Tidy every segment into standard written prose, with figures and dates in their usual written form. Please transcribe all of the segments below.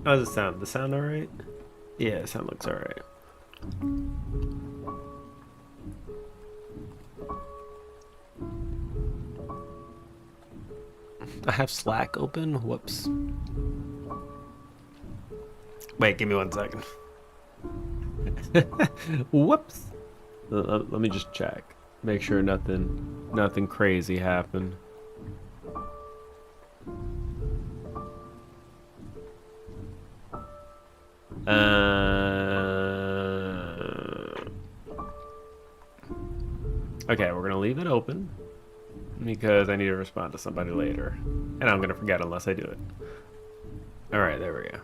How's it sound? The sound alright? Yeah, the sound looks alright. I have Slack open. Whoops. Wait, give me 1 second. Whoops. Let me just check. Make sure nothing crazy happened. Okay, we're gonna leave it open because I need to respond to somebody later, and I'm gonna forget unless I do it. All right, there we go.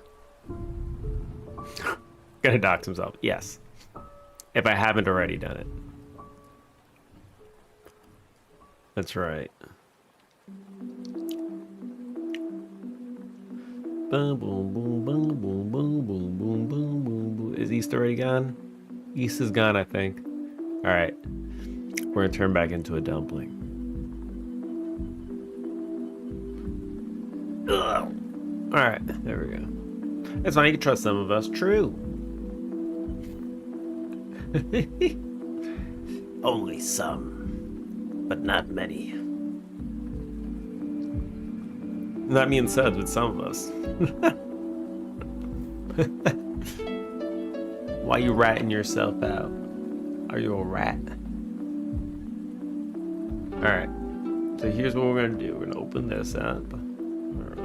Gonna dox himself. Yes, if I haven't already done it. That's right. Boom, boom, boom, boom, boom, boom, boom, boom, boom, boom, boom. Is East already gone? East is gone, I think. All right, we're gonna turn back into a dumpling. Ugh. All right, there we go. It's fine. You can trust some of us. True. Only some, but not many. Not me and Suds, but some of us. Why you ratting yourself out? Are you a rat? Alright. So here's what we're gonna do. We're gonna open this up.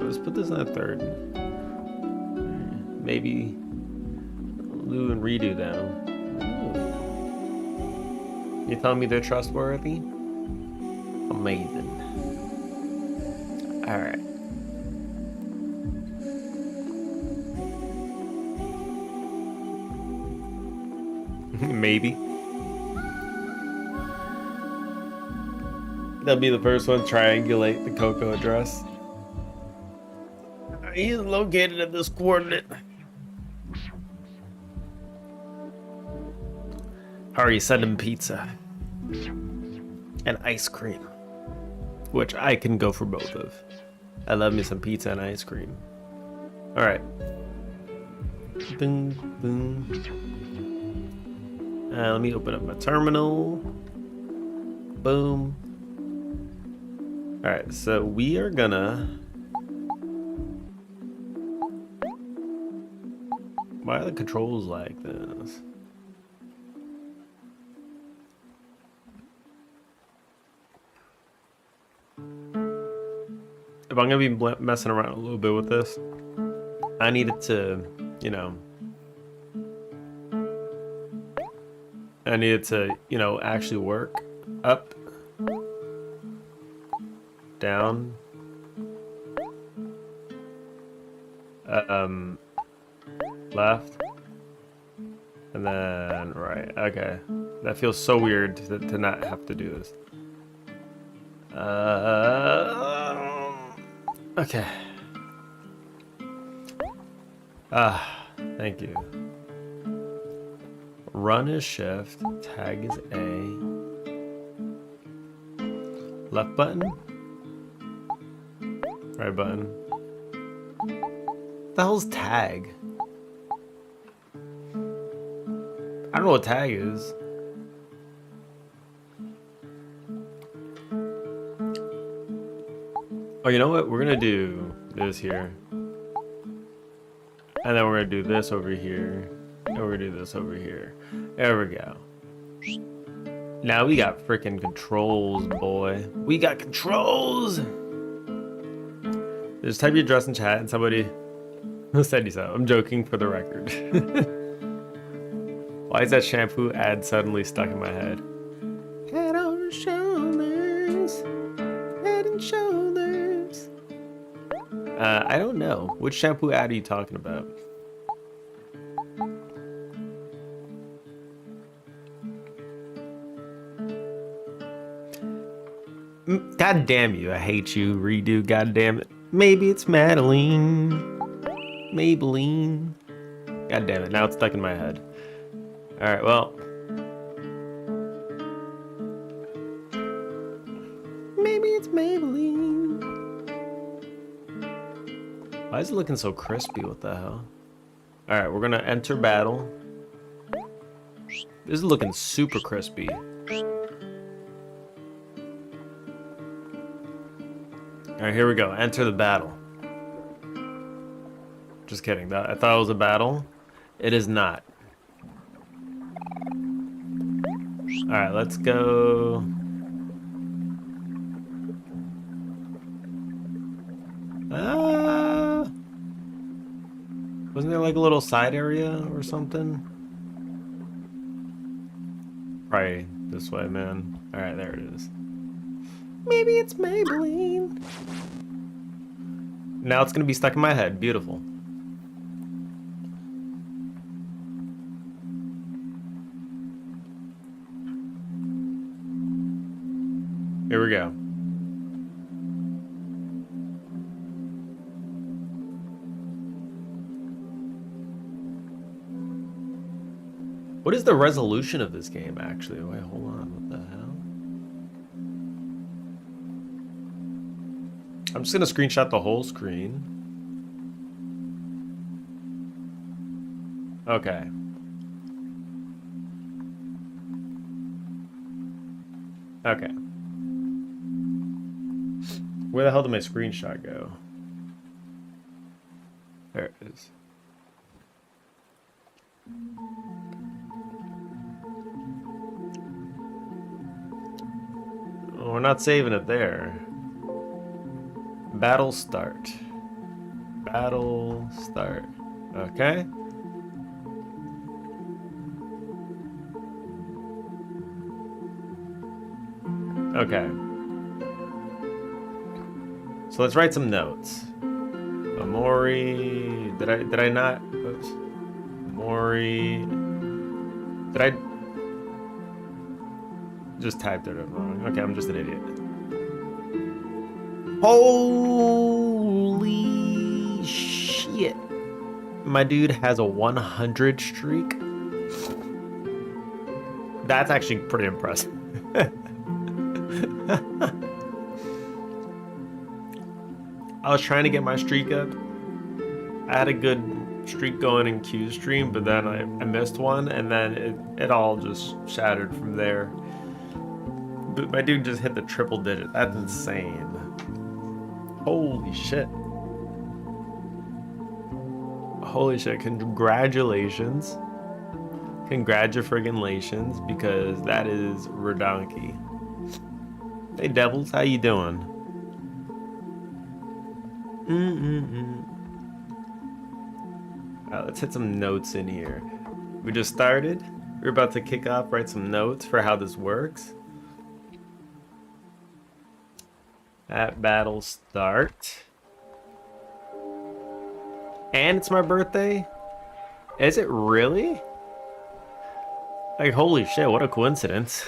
Let's put this on a third. Maybe do and redo them. Ooh. You telling me they're trustworthy? Amazing. Alright. Maybe. That'll be the first one. Triangulate the Coco address. He is located at this coordinate. How are you sending pizza? And ice cream. Which I can go for both of. I love me some pizza and ice cream. Alright. Boom, boom. Let me open up my terminal. Boom. Alright, so we are gonna... Why are the controls like this? If I'm gonna be messing around a little bit with this, I need it to, you know... I need it to, you know, actually work. Up. Down. Left. And then right. Okay. That feels so weird to not have to do this. Okay. Thank you. Run is shift, tag is A. Left button? Right button. What the hell's tag? I don't know what tag is. Oh, you know what? We're gonna do this here. And then we're gonna do this over here. And we're gonna do this over here. There we go. Now we got freaking controls, boy. We got controls! Just type your address in chat and somebody said you so. I'm joking for the record. Why is that shampoo ad suddenly stuck in my head? Head on shoulders. Head and shoulders. I don't know. Which shampoo ad are you talking about? God damn you, I hate you, redo, god damn it. Maybe it's Madeline. Maybelline. God damn it, now it's stuck in my head. Alright, well. Maybe it's Maybelline. Why is it looking so crispy? What the hell? Alright, we're gonna enter battle. This is looking super crispy. Alright, here we go. Enter the battle. Just kidding. I thought it was a battle. It is not. Alright, let's go. Wasn't there like a little side area or something? Probably this way, man. Alright, there it is. Maybe it's Maybelline. Now it's gonna be stuck in my head. Beautiful. Here we go. What is the resolution of this game, actually? Wait, hold on. What the hell? I'm just gonna screenshot the whole screen. Okay. Okay. Where the hell did my screenshot go? There it is. Oh, we're not saving it there. Battle start. Battle start. Okay. Okay. So let's write some notes. Omori. Did I not? Oops. Omori. Did I just typed it wrong? Okay, I'm just an idiot. Holy shit. My dude has a 100 streak. That's actually pretty impressive. I was trying to get my streak up. I had a good streak going in Q stream, but then I missed one, and then it all just shattered from there. But my dude just hit the triple digit. That's insane. Holy shit. Holy shit. Congratulations. Congratulations, because that is redonky. Hey Devils, how you doing? Alright, let's hit some notes in here. We just started. We're about to kick off, write some notes for how this works. At battle start. And it's my birthday? Is it really? Like, holy shit, what a coincidence.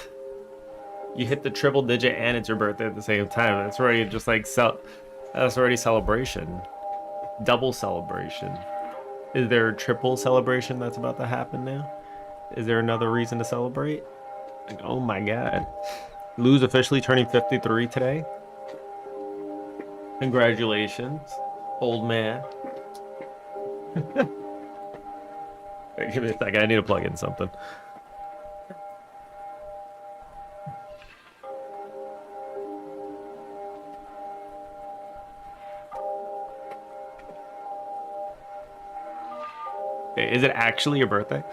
You hit the triple digit and it's your birthday at the same time. That's already just like that's already celebration. Double celebration. Is there a triple celebration that's about to happen now? Is there another reason to celebrate? Like, oh my god. Lou's officially turning 53 today. Congratulations, old man. Wait, give me a second, I need to plug in something. Okay, is it actually your birthday?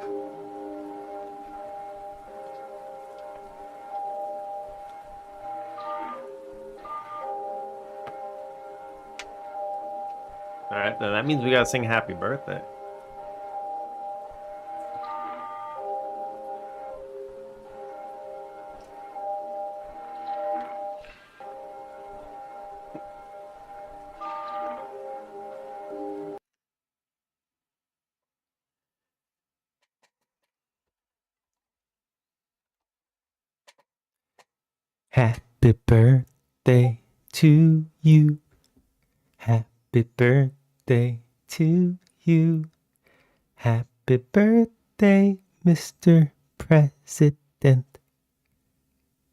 Alright, then that means we gotta sing happy birthday. Happy birthday to you. Happy birthday to you. Happy birthday, Mr. President.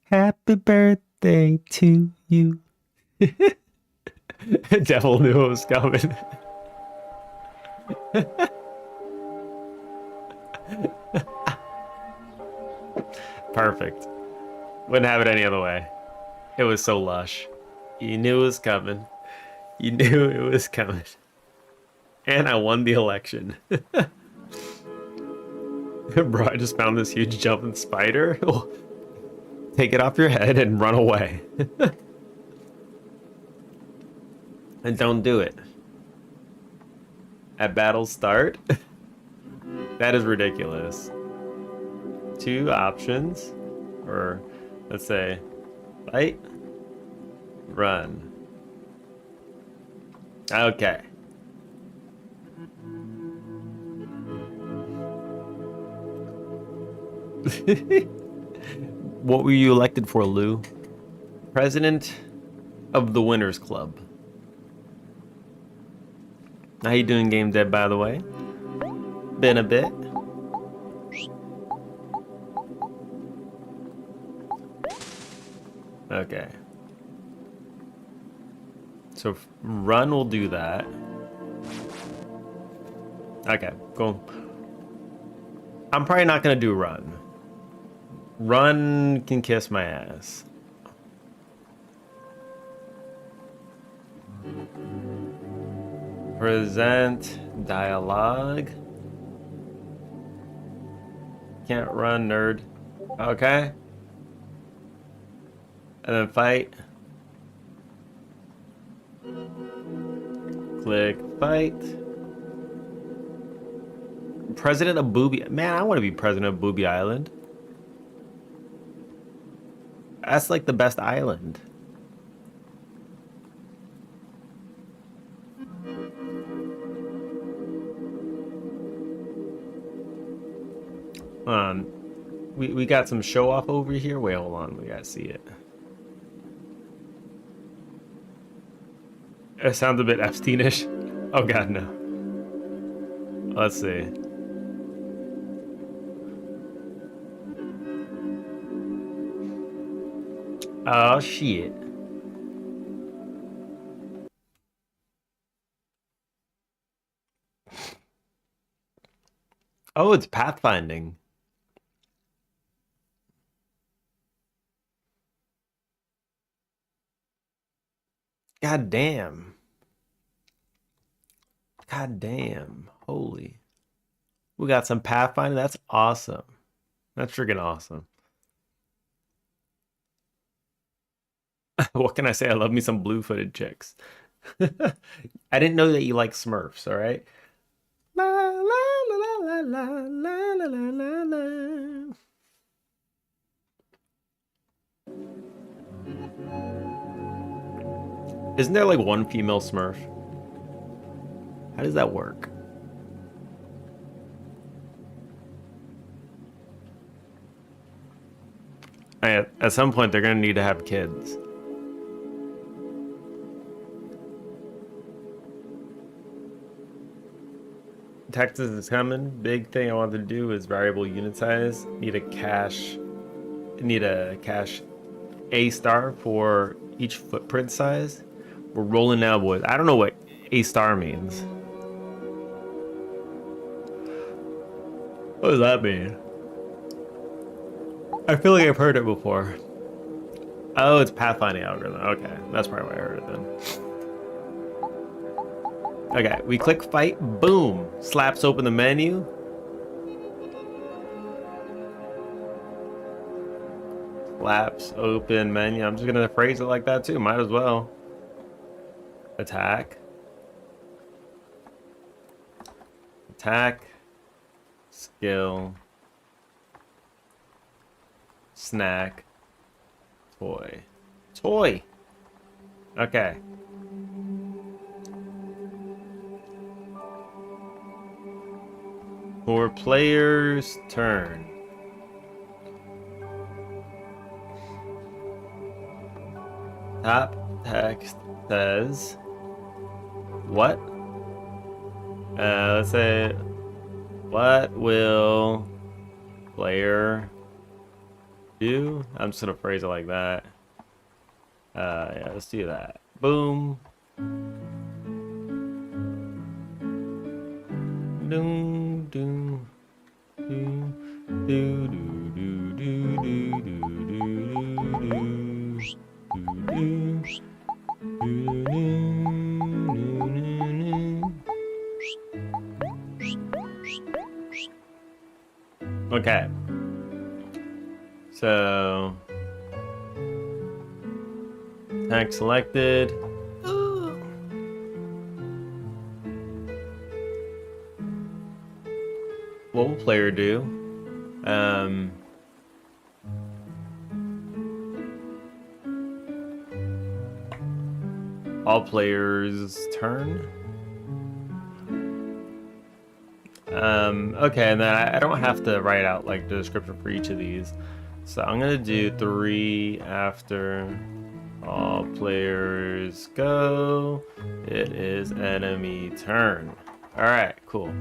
Happy birthday to you. Devil knew it was coming. Perfect. Wouldn't have it any other way. It was so lush. You knew it was coming. You knew it was coming. And I won the election. Bro, I just found this huge jumping spider. Take it off your head and run away. And don't do it. At battle start? That is ridiculous. Two options. Or, let's say, fight, run. Okay. What were you elected for, Lou? President of the Winners Club. How you doing, Game Dead, by the way? Been a bit. Okay. So run will do that. Okay, cool. I'm probably not gonna do run. Run can kiss my ass. Present dialogue. Can't run, nerd. Okay. And then fight. Click fight. President of Booby. Man, I want to be president of Booby Island. That's like the best island. We got some show off over here. Wait, hold on. We gotta see it. It sounds a bit Epsteinish. Oh god, no. Let's see. Oh shit. Oh, it's pathfinding. God damn. God damn. Holy. We got some pathfinding. That's awesome. That's freaking awesome. What can I say? I love me some blue-footed chicks. I didn't know that you like Smurfs, all right? La la la la la la la la la la. Isn't there like one female Smurf? How does that work? At some point, they're gonna need to have kids. Texas is coming. Big thing I want to do is variable unit size. Need a cache A star for each footprint size. We're rolling now, boys. I don't know what A star means. What does that mean? I feel like I've heard it before. Oh, it's pathfinding algorithm. Okay, that's probably why I heard it then. Okay, we click fight. Boom. Slaps open the menu. Slaps open menu. I'm just gonna phrase it like that too. Might as well. Attack. Attack. Skill. Snack. Toy. Toy! Okay. For player's turn. Top text says, what? Let's say, what will player do? I'm just gonna phrase it like that. Yeah, let's do that. Boom. doom, doom, doom, doo, doo, doo, doo, doo, doo, doo, doo. Okay. So, tank selected. What will player do? All players turn. Okay, and then I don't have to write out like the description for each of these. So I'm gonna do 3 after all players go. It is enemy turn. All right, cool.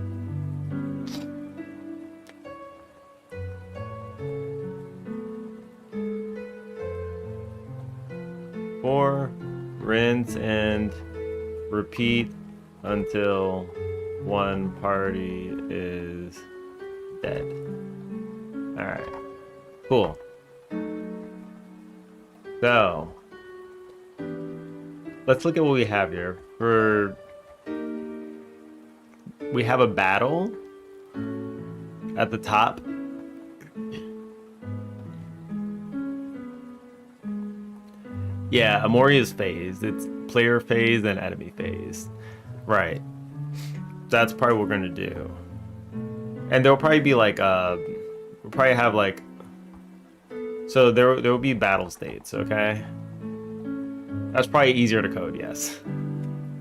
Four, rinse and repeat until one party is dead. All right, cool. So let's look at what we have here. We have a battle at the top. Yeah, Omori is phased. It's player phase and enemy phase. Right. That's probably what we're gonna do. And there'll probably be like we'll probably have like, so there will be battle states, okay? That's probably easier to code, yes.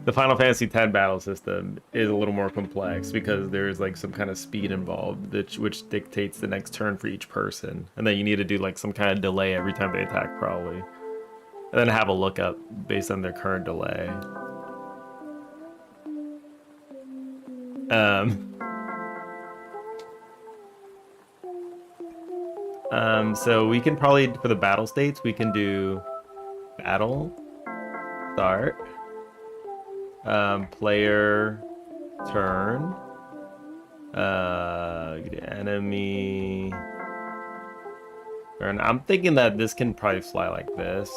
The Final Fantasy X battle system is a little more complex because there's like some kind of speed involved, which dictates the next turn for each person. And then you need to do like some kind of delay every time they attack, probably. And then have a lookup based on their current delay. So we can probably, for the battle states, we can do battle, start, player, turn, enemy, turn. I'm thinking that this can probably fly like this.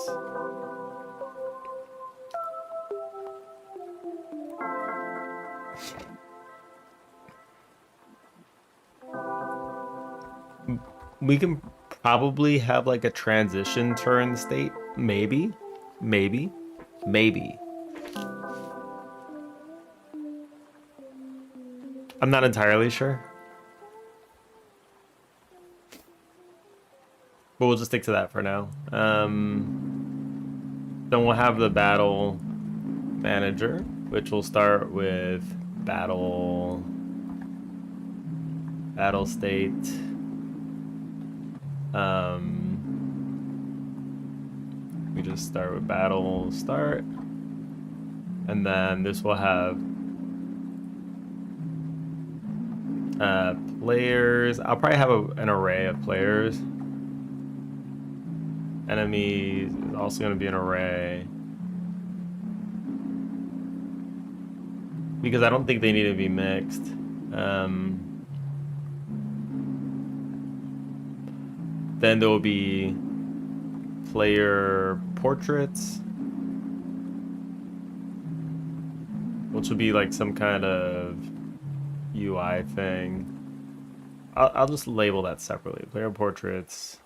We can probably have like a transition turn state, maybe. I'm not entirely sure. But we'll just stick to that for now. Then we'll have the battle manager, which will start with battle state. We just start with battle start, and then this will have players. I'll probably have an array of players. Enemies is also going to be an array, because I don't think they need to be mixed. Then there will be player portraits, which will be like some kind of UI thing. I'll just label that separately. Player portraits.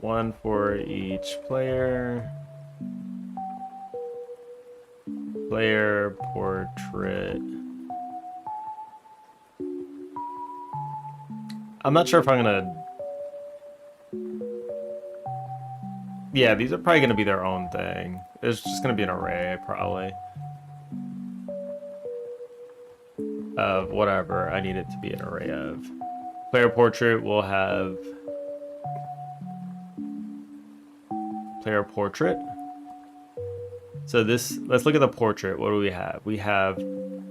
One for each player. Player portrait. I'm not sure if I'm gonna... Yeah, these are probably gonna be their own thing. It's just gonna be an array, probably. Of whatever I need it to be an array of. Player portrait will have... Player portrait. So this, let's look at the portrait. What do we have? We have,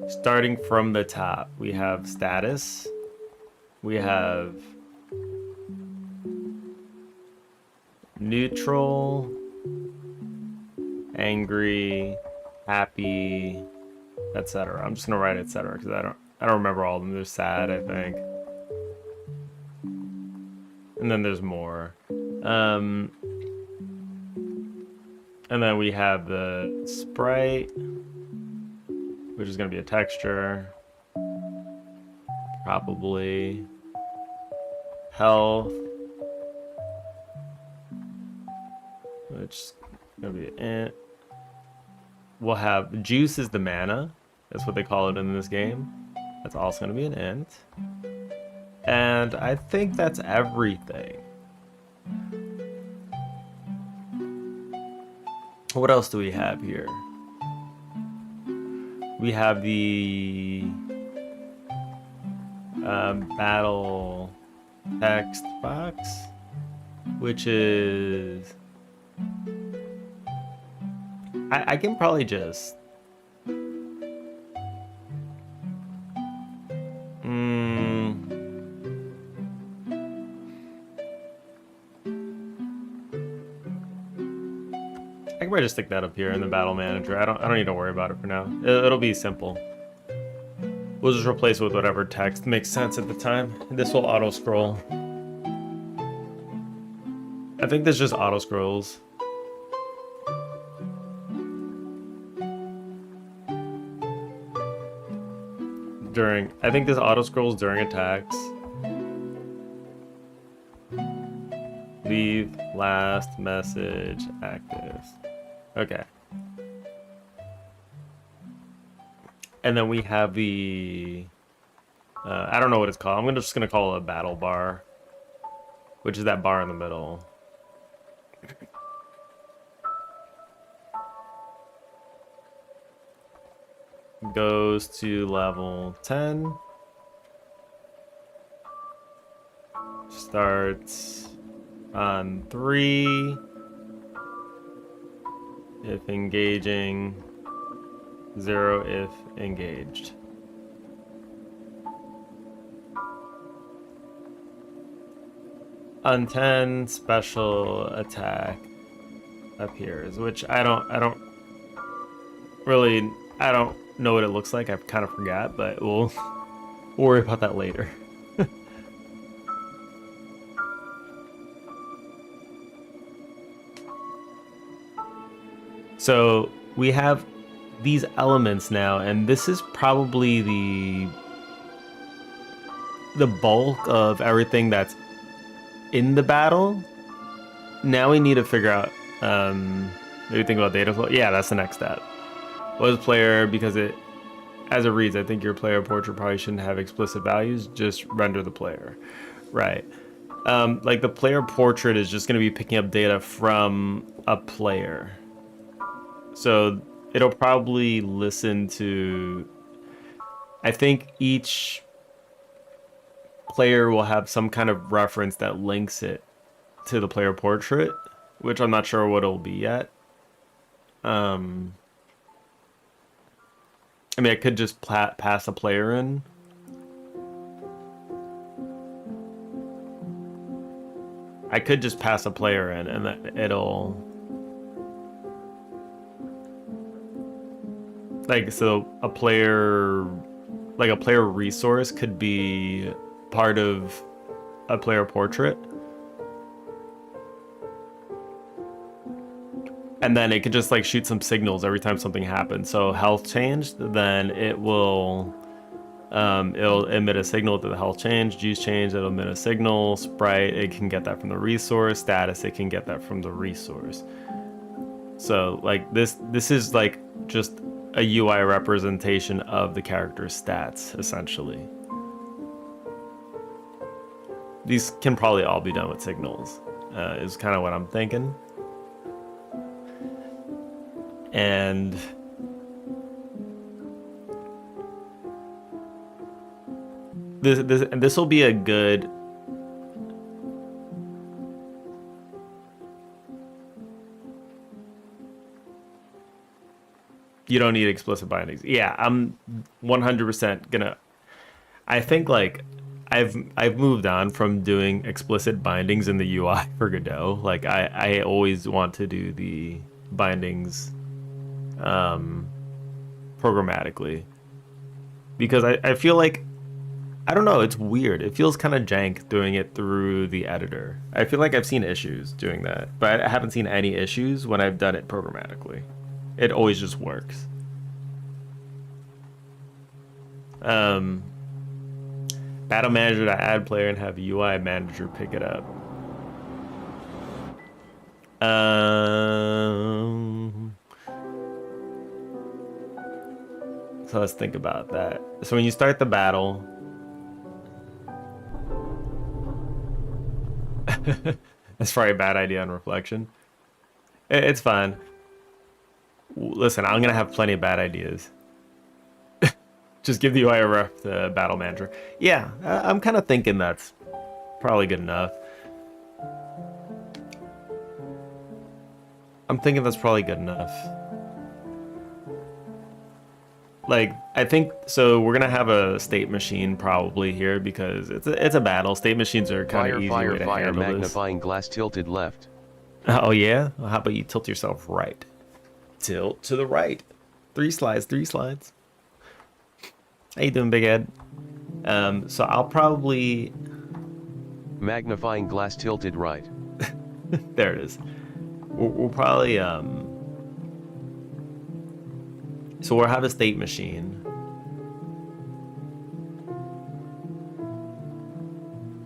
starting from the top, we have status. We have neutral, angry, happy, etc. I'm just gonna write etc. because I don't remember all of them. There's sad, I think, and then there's more. Um, and then we have the sprite, which is gonna be a texture, probably health, which is gonna be an int. We'll have juice is the mana. That's what they call it in this game. That's also going to be an int. And I think that's everything. What else do we have here? We have the battle text box, which is... I can probably just... I can probably just stick that up here in the battle manager. I don't need to worry about it for now. It'll be simple. We'll just replace it with whatever text makes sense at the time. This will auto scroll. I think this just auto scrolls. I think this auto scrolls during attacks. Leave last message active. Okay. And then we have the I don't know what it's called. I'm just gonna call it a battle bar, which is that bar in the middle. Goes to level 10. Starts on 3. If engaging. 0 if engaged. On 10, special attack appears, which I don't know what it looks like. I kind of forgot, but we'll worry about that later. So we have these elements now, and this is probably the bulk of everything that's in the battle. Now we need to figure out maybe think about data flow. Yeah, that's the next step. Was player, because as it reads, I think your player portrait probably shouldn't have explicit values, just render the player. Right. Like the player portrait is just going to be picking up data from a player. So it'll probably listen to, I think each player will have some kind of reference that links it to the player portrait, which I'm not sure what it'll be yet. I mean, I could just pass a player in. I could just pass a player in and it'll... Like, so a player resource could be part of a player portrait. And then it could just like shoot some signals every time something happens. So health changed, then it'll emit a signal to the health change. Juice change, it'll emit a signal. Sprite, it can get that from the resource. Status, it can get that from the resource. So like this is like just a UI representation of the character's stats, essentially. These can probably all be done with signals, is kind of what I'm thinking. And this will be a good... You don't need explicit bindings. Yeah, I'm 100% gonna... I think like I've moved on from doing explicit bindings in the UI for Godot. Like I always want to do the bindings programmatically. Because I feel like, I don't know, it's weird. It feels kind of jank doing it through the editor. I feel like I've seen issues doing that, but I haven't seen any issues when I've done it programmatically. It always just works. Battle manager to add player and have UI manager pick it up. So let's think about that. So when you start the battle, that's probably a bad idea on reflection. It's fine. Listen, I'm gonna have plenty of bad ideas. Just give the UI a ref to battle manager. Yeah, I'm kind of thinking that's probably good enough. I'm thinking that's probably good enough. Like, I think, so we're gonna have a state machine probably here because it's a battle. State machines are kind of easy way to handle this. Magnifying glass tilted left. Oh yeah? Well, how about you tilt yourself right? Tilt to the right. 3 slides, 3 slides. How you doing, Big Ed? So I'll probably... Magnifying glass tilted right. There it is. We'll probably, so we'll have a state machine.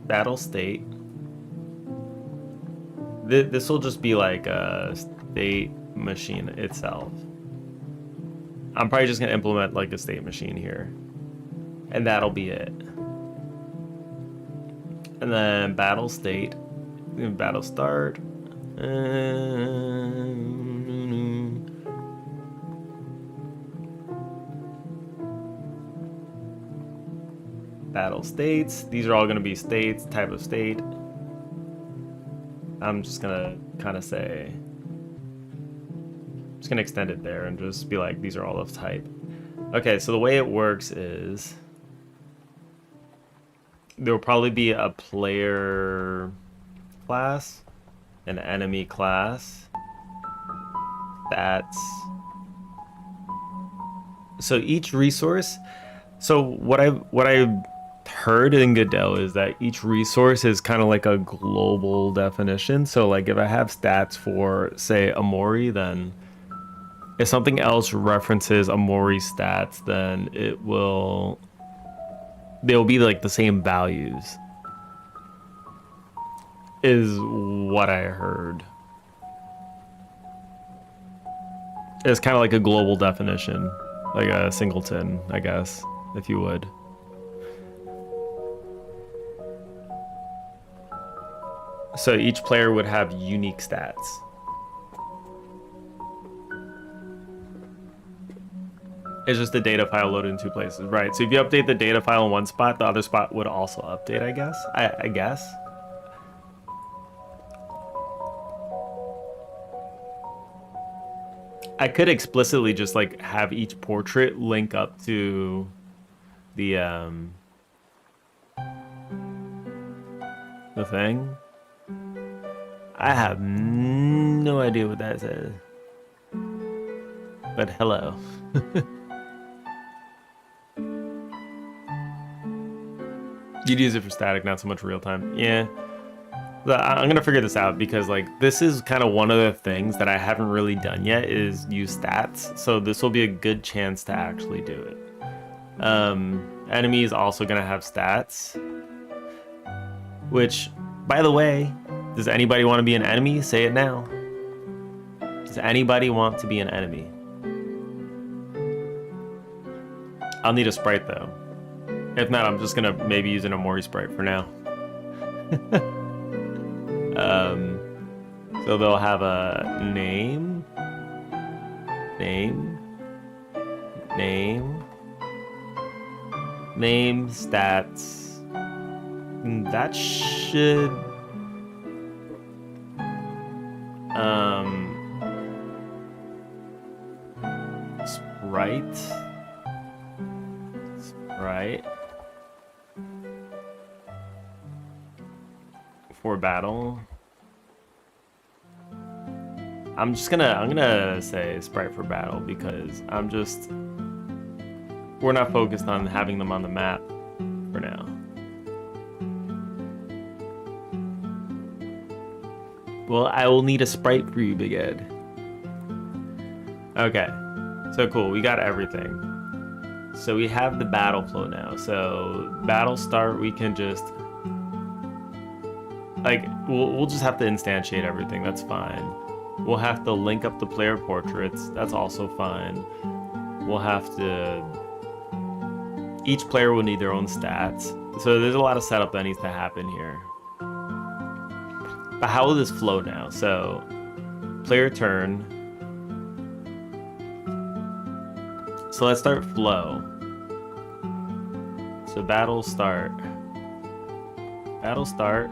Battle state. This will just be like a state machine itself. I'm probably just gonna implement like a state machine here. And that'll be it. And then battle state. Battle start. Battle states. These are all going to be states, type of state. I'm just going to kind of say, I'm just going to extend it there and just be like, these are all of type. Okay, so the way it works is there will probably be a player class, an enemy class. That's so each resource. So what I heard in Godel is that each resource is kind of like a global definition. So like if I have stats for say Omori, then if something else references Omori stats, then they'll be like the same values, is what I heard. It's kind of like a global definition, like a singleton, I guess, if you would. So each player would have unique stats. It's just a data file loaded in 2 places, right? So if you update the data file in one spot, the other spot would also update, I guess. I guess. I could explicitly just like have each portrait link up to the thing. I have no idea what that says. But hello. You'd use it for static, not so much real time. Yeah. I'm gonna figure this out because like this is kind of one of the things that I haven't really done yet is use stats. So this will be a good chance to actually do it. Enemy is also gonna have stats. Which, by the way, does anybody want to be an enemy? Say it now. Does anybody want to be an enemy? I'll need a sprite though. If not, I'm just gonna maybe use an Omori sprite for now. So they'll have a name, stats. That should sprite for battle. I'm gonna say sprite for battle because I'm just we're not focused on having them on the map for now. Well, I will need a sprite for you, Big Ed. Okay, so cool, we got everything. So we have the battle flow now. So battle start, we can just like we'll just have to instantiate everything. That's fine. We'll have to link up the player portraits. That's also fine. We'll have to. Each player will need their own stats. So there's a lot of setup that needs to happen here. But how will this flow now? So player turn. So let's start flow. So battle start. Battle start.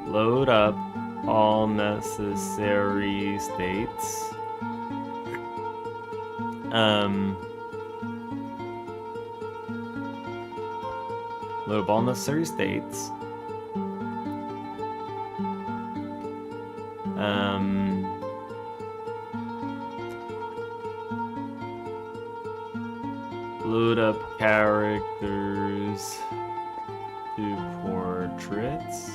Load up all necessary states. Load up all necessary states. Load up characters to portraits.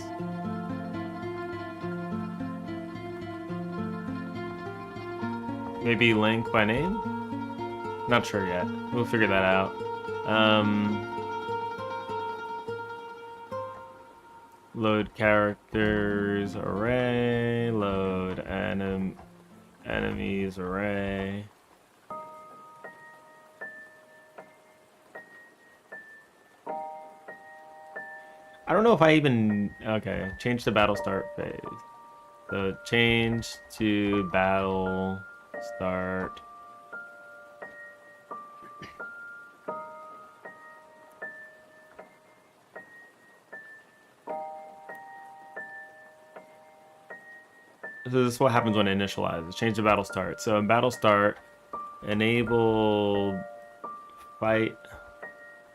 Maybe link by name? Not sure yet. We'll figure that out. Load characters array. Load enemies array. I don't know if I even... Okay, change to battle start phase. So change to battle start. So this is what happens when it initializes. Change to battle start. So in battle start, enable fight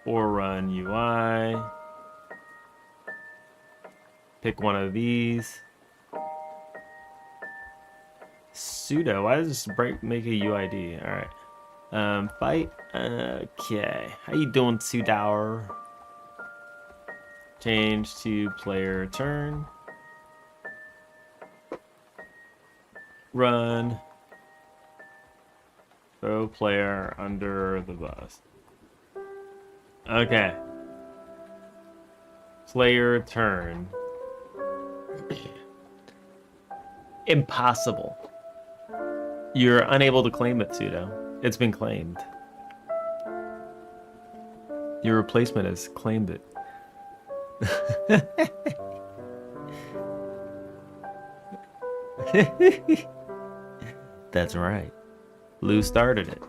or run UI. Pick one of these. Sudo. Why does this make a UID? All right. Fight. Okay. How you doing, Sudower? Change to player turn. Run. Throw player under the bus. Okay. Player turn. Impossible. You're unable to claim it, Sudo. It's been claimed. Your replacement has claimed it. That's right. Lou started it.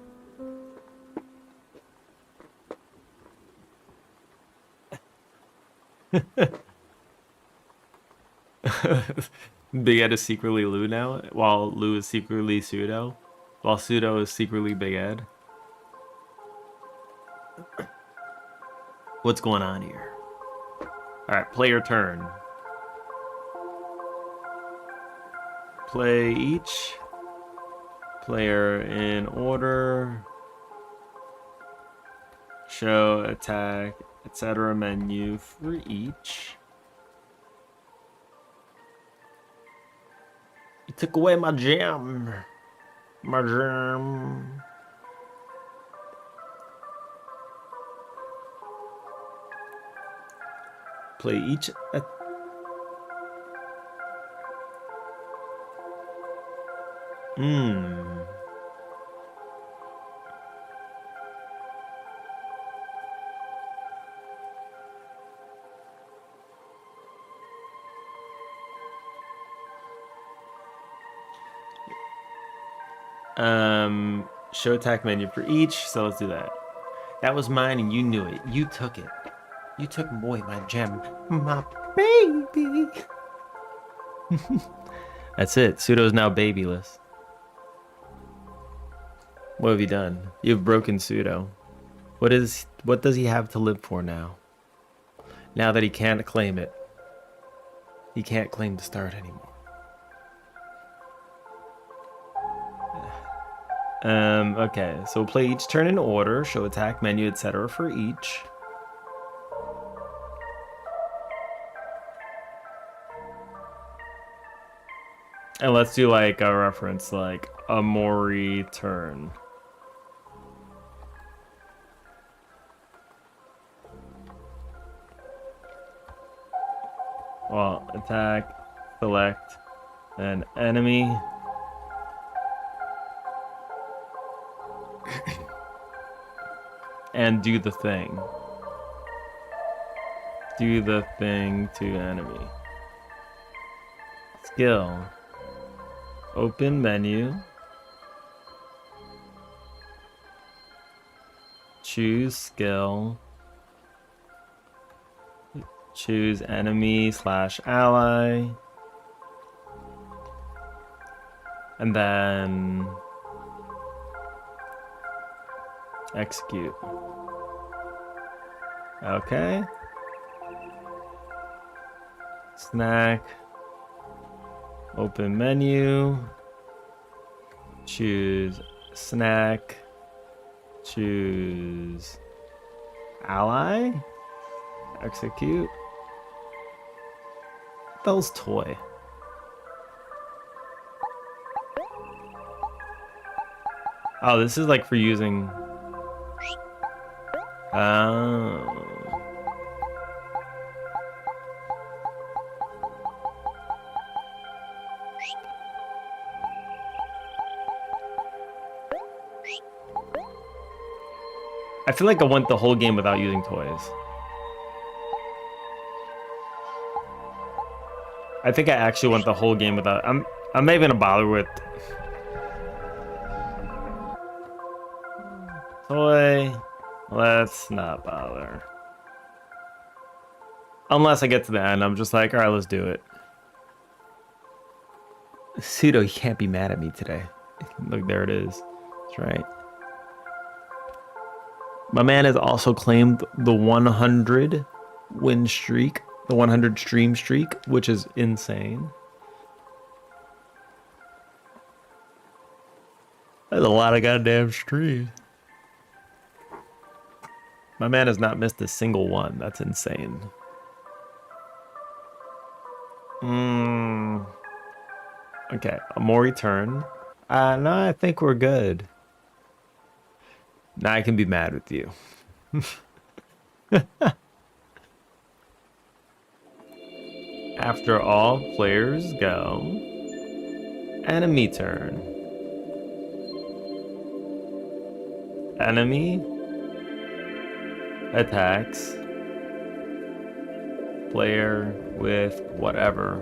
Big Ed is secretly Lou now, while Lou is secretly Sudo, while Sudo is secretly Big Ed. What's going on here? Alright, player turn. Play each player in order. Show, attack, etc. menu for each. You took away my gem. My gem. Play each. Show attack menu for each, so let's do that. That was mine and you knew it. You took it. You took away my gem. My baby. That's it. Sudo's now babyless. What have you done? You've broken Sudo. What does he have to live for now? Now that he can't claim it. He can't claim the start anymore. Okay, so we'll play each turn in order, show attack menu, etc. for each. And let's do like a reference like Omori turn. Well, attack, select, an enemy. And do the thing. Do the thing to enemy. Skill. Open menu. Choose skill. Choose enemy/ally. And then execute. Okay. Snack. Open menu. Choose snack. Choose ally. Execute. Bell's toy. Oh, this is like for using. Oh. I feel like I went the whole game without using toys. I think I actually went the whole game without. I'm not even gonna bother with toy. Let's not bother. Unless I get to the end, I'm just like, all right, let's do it. Pseudo, you can't be mad at me today. Look, there it is. That's right. My man has also claimed the 100 win streak, the 100 stream streak, which is insane. That's a lot of goddamn streams. My man has not missed a single one. That's insane. Okay, Omori turn. No, I think we're good. Now I can be mad with you. After all players go, enemy turn. Enemy attacks player with whatever.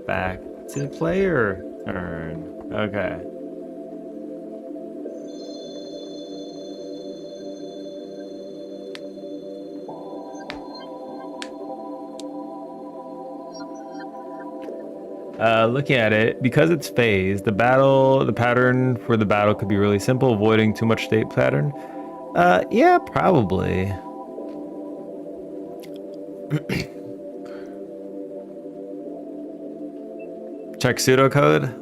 Back to player turn. Okay. Looking at it, because it's phased, the pattern for the battle could be really simple, avoiding too much state pattern. Yeah, probably. Check pseudocode.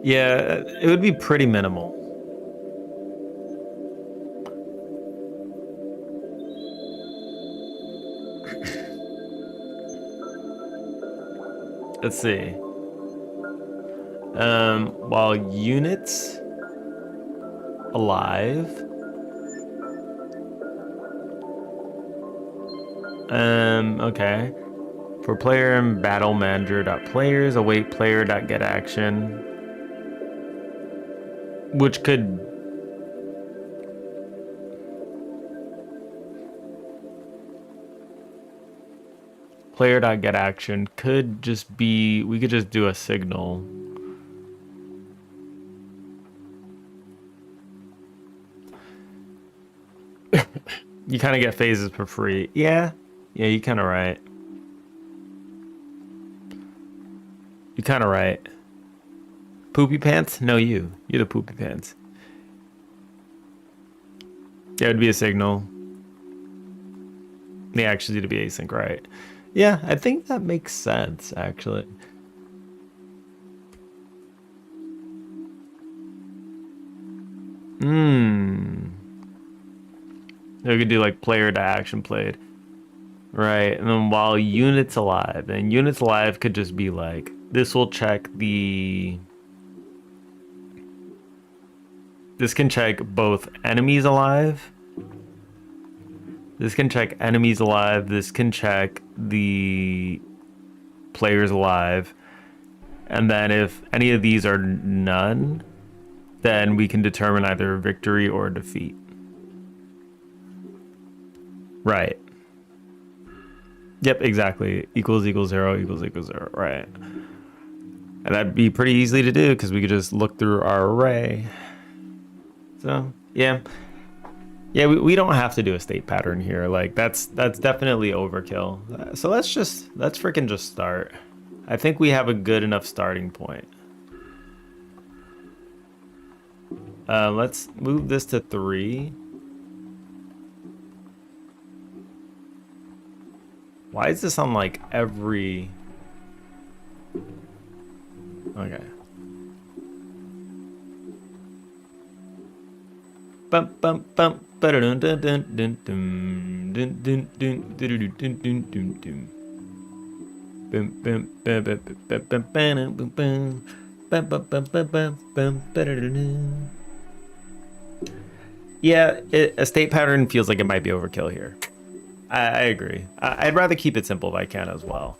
Yeah, it would be pretty minimal. Let's see. While units alive. Okay. For player and battle manager.players, await player.getAction. Which could player.getAction could just be, we could just do a signal. You kind of get phases for free. Yeah, you're kind of right. You're kind of right. Poopy pants? No, you're the poopy pants. Yeah, it would be a signal. They actually need to be async, right? Yeah, I think that makes sense, actually. We could do like player to action played. Right, and then while units alive, and units alive could just be like, this will check the... This can check both enemies alive. This can check enemies alive. This can check the players alive. And then if any of these are none, then we can determine either victory or defeat. Right. Yep, exactly. Equals equals zero, equals equals zero. Right. And that'd be pretty easy to do because we could just look through our array. So, yeah. Yeah, we don't have to do a state pattern here. Like, that's definitely overkill. So let's freaking just start. I think we have a good enough starting point. Let's move this to 3. Why is this on like every... Okay. Bump bump bump. Dun dun dun dun dun dun dun dun dun dun dun dun. Bum bum bum bum bum bum bum bum bum bum bum bum bum. Yeah, a state pattern feels like it might be overkill here. I agree. I'd rather keep it simple if I can as well.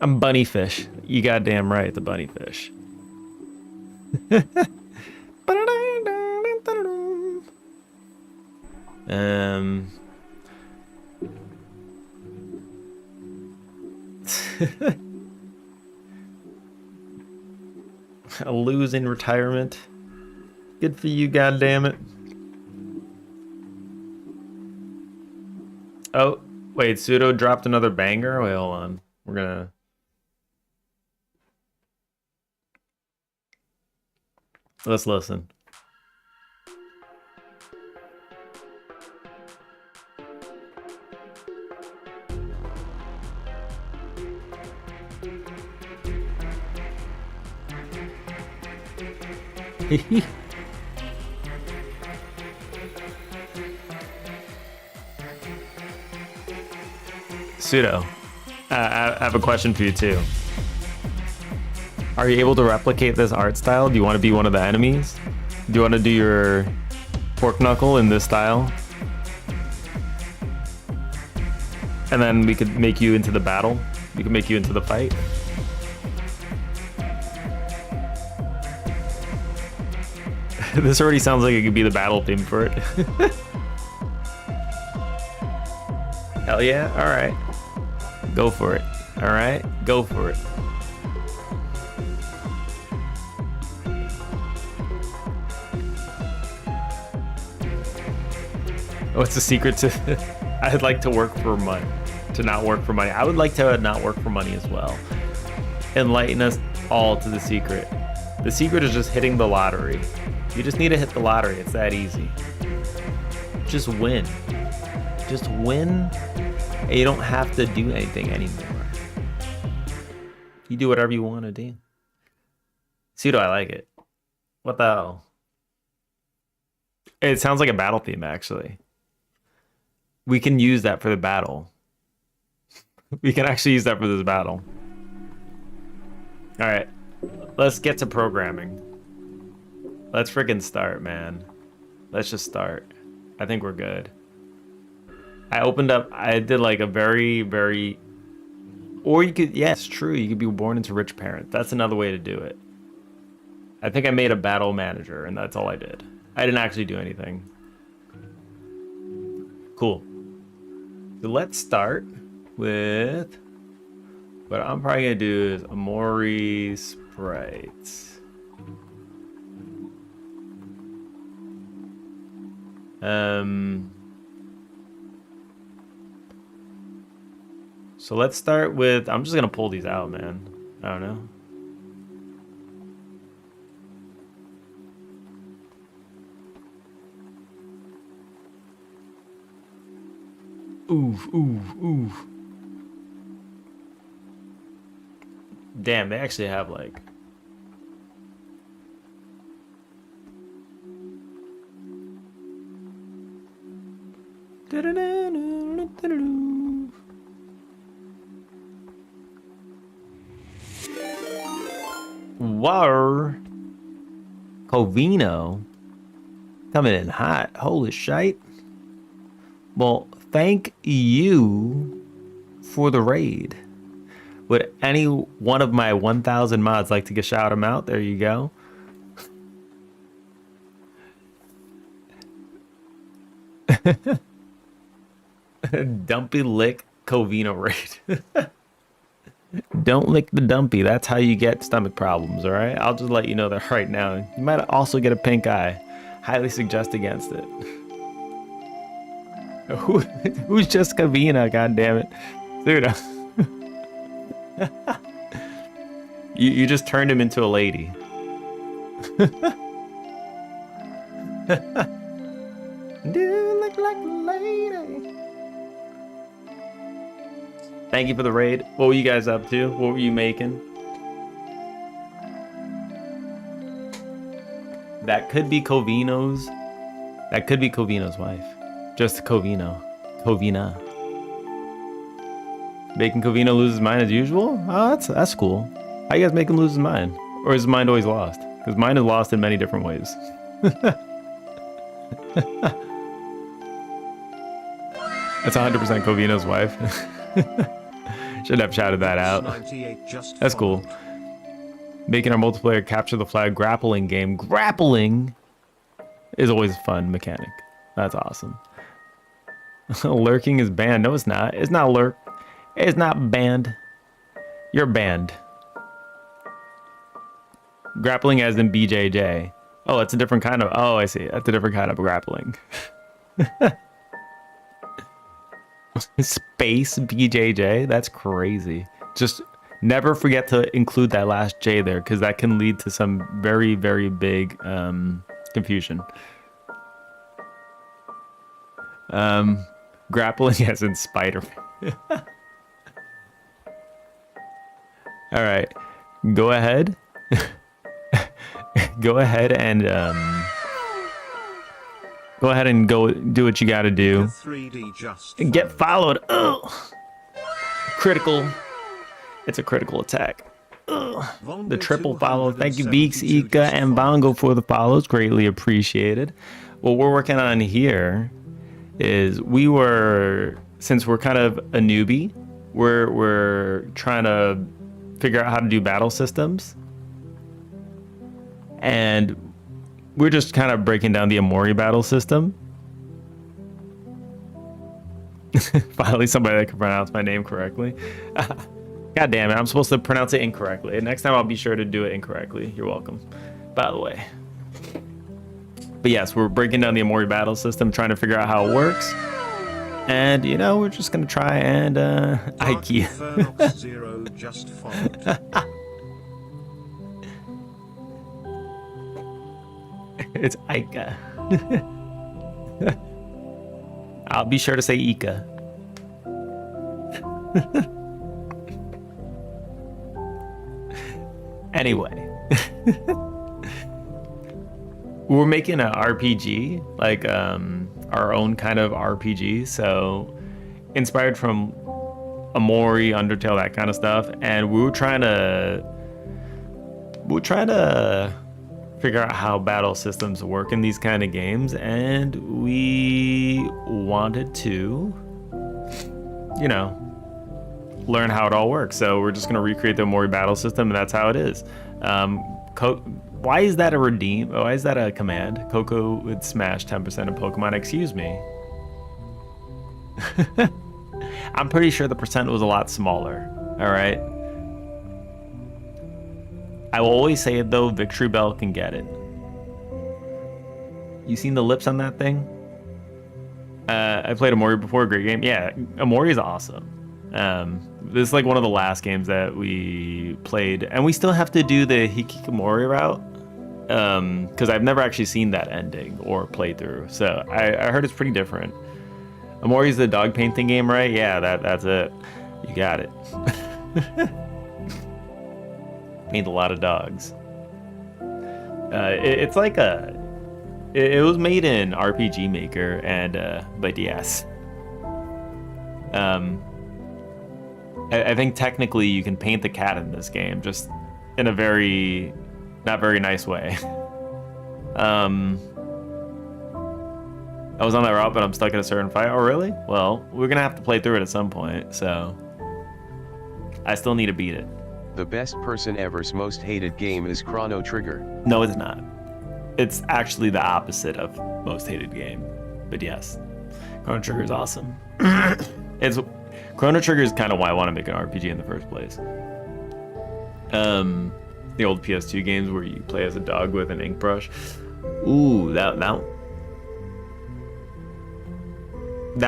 I'm bunny fish. You goddamn right, the bunny fish. A lose in retirement. Good for you, goddammit. Oh, wait, Pseudo dropped another banger? Wait, hold on. We're gonna... Let's listen. Pseudo, I have a question for you too. Are you able to replicate this art style? Do you want to be one of the enemies? Do you want to do your pork knuckle in this style? And then we could make you into the battle. We could make you into the fight. This already sounds like it could be the battle theme for it. Hell yeah, alright. Go for it. Alright, go for it. What's the secret to... I'd like to work for money. To not work for money. I would like to not work for money as well. Enlighten us all to the secret. The secret is just hitting the lottery. You just need to hit the lottery. It's that easy. Just win. Just win. And you don't have to do anything anymore. You do whatever you want to do. Pseudo, I like it. What the hell? It sounds like a battle theme, actually. We can use that for the battle. We can actually use that for this battle. All right. Let's get to programming. Let's freaking start, man. Let's just start. I think we're good. I did like a very, very... Or you could, yeah, it's true. You could be born into rich parents. That's another way to do it. I think I made a battle manager, and that's all I did. I didn't actually do anything. Cool. So let's start with... What I'm probably going to do is Omori sprites. So let's start with... I'm just going to pull these out, man. I don't know. Oof, oof, oof. Damn, they actually have like... War. Covino. Coming in hot. Holy shite. Well, thank you for the raid. Would any one of my 1,000 mods like to get shout them out? There you go. Dumpy lick Covino raid. Don't lick the dumpy. That's how you get stomach problems, all right? I'll just let you know that right now. You might also get a pink eye. Highly suggest against it. Who's just Covino, God damn it. Dude. You just turned him into a lady. Do you look like a lady? Thank you for the raid. What were you guys up to? What were you making? That could be Covino's. That could be Covino's wife. Just Covino. Covina. Making Covino lose his mind as usual? Oh, that's cool. How you guys make him lose his mind? Or is his mind always lost? Because mine is lost in many different ways. That's 100% Covino's wife. Should have shouted that out. That's cool. Making our multiplayer capture the flag grappling game. Grappling is always a fun mechanic. That's awesome. Lurking is banned. No, it's not. It's not lurk. It's not banned. You're banned. Grappling as in BJJ. Oh, it's a different kind of... Oh, I see. That's a different kind of grappling. Space BJJ? That's crazy. Just never forget to include that last J there, because that can lead to some very, very big confusion. Grappling as in Spider-Man. All right. Go ahead. Go ahead and go do what you gotta do. And get followed. Ugh. Critical. It's a critical attack. Ugh. The triple follow. Thank you, Beaks, Ika, and Bongo for the follows. Greatly appreciated. What we're working on here is since we're kind of a newbie, we're trying to figure out how to do battle systems. And we're just kind of breaking down the Omori battle system. Finally, somebody that can pronounce my name correctly. God damn it, I'm supposed to pronounce it incorrectly. Next time I'll be sure to do it incorrectly. You're welcome. By the way. But yes, we're breaking down the Omori battle system, trying to figure out how it works. And, you know, we're just going to try and Ike. Zero just It's Ika. I'll be sure to say Ika. Anyway. We're making an RPG, like our own kind of RPG, so inspired from Omori, Undertale, that kind of stuff, and we were trying to figure out how battle systems work in these kind of games, and we wanted to, you know, learn how it all works. So we're just going to recreate the Omori battle system, and that's how it is. Why is that a redeem? Why is that a command? Coco would smash 10% of Pokemon. Excuse me. I'm pretty sure the percent was a lot smaller. All right. I will always say it though. Victory Bell can get it. You seen the lips on that thing? I played Omori before. Great game. Yeah, Omori is awesome. This is like one of the last games that we played, and we still have to do the Hikikomori route because I've never actually seen that ending or played through. So I heard it's pretty different. Omori's the dog painting game, right? Yeah, that's it. You got it. Paint a lot of dogs. It's like it was made in RPG Maker, and but yes. I think technically you can paint the cat in this game, just in a very, not very nice way. I was on that route, but I'm stuck in a certain fight. Oh, really? Well, we're gonna have to play through it at some point, so I still need to beat it. The best person ever's most hated game is Chrono Trigger. No, it's not. It's actually the opposite of most hated game. But yes, Chrono Trigger is awesome. Chrono Trigger is kind of why I want to make an RPG in the first place. The old PS2 games where you play as a dog with an ink brush. Ooh, that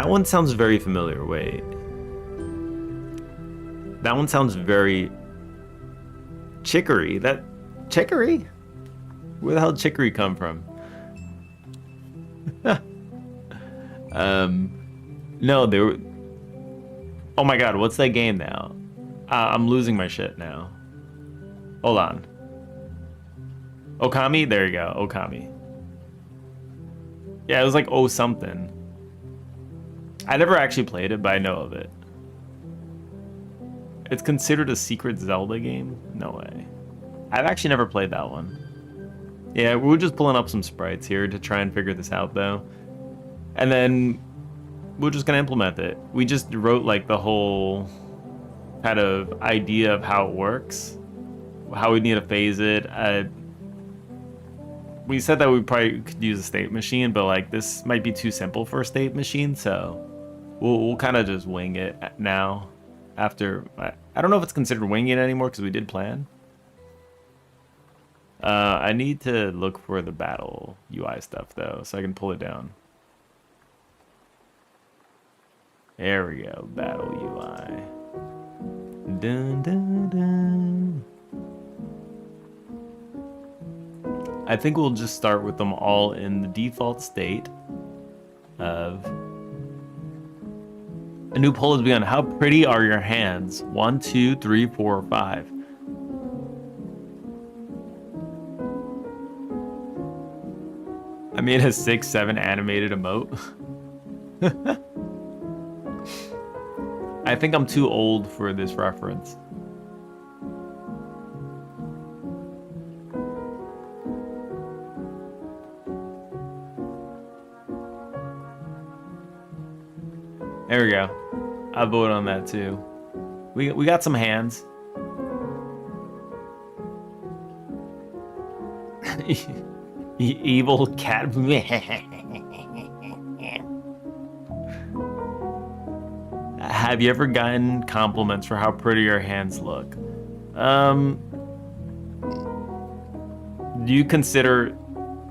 one sounds very familiar. Wait. That one sounds very... Chicory? Chicory? Where the hell did Chicory come from? No, they were... Oh my god, what's that game now? I'm losing my shit now. Hold on. Okami? There you go, Okami. Yeah, it was like oh something. I never actually played it, but I know of it. It's considered a secret Zelda game? No way. I've actually never played that one. Yeah, we're just pulling up some sprites here to try and figure this out, though. And then we're just gonna implement it. We just wrote like the whole kind of idea of how it works, how we need to phase it. We said that we probably could use a state machine, but like this might be too simple for a state machine, so we'll kind of just wing it now. After I don't know if it's considered winging it anymore because we did plan. I need to look for the battle UI stuff though, so I can pull it down. There we go, battle UI. Dun, dun, dun. I think we'll just start with them all in the default state of... A new poll has begun. How pretty are your hands? 1, 2, 3, 4, 5. I made a 6-7 animated emote. I think I'm too old for this reference. There we go. I vote on that too. We got some hands. Evil cat. Have you ever gotten compliments for how pretty your hands look? Do you consider...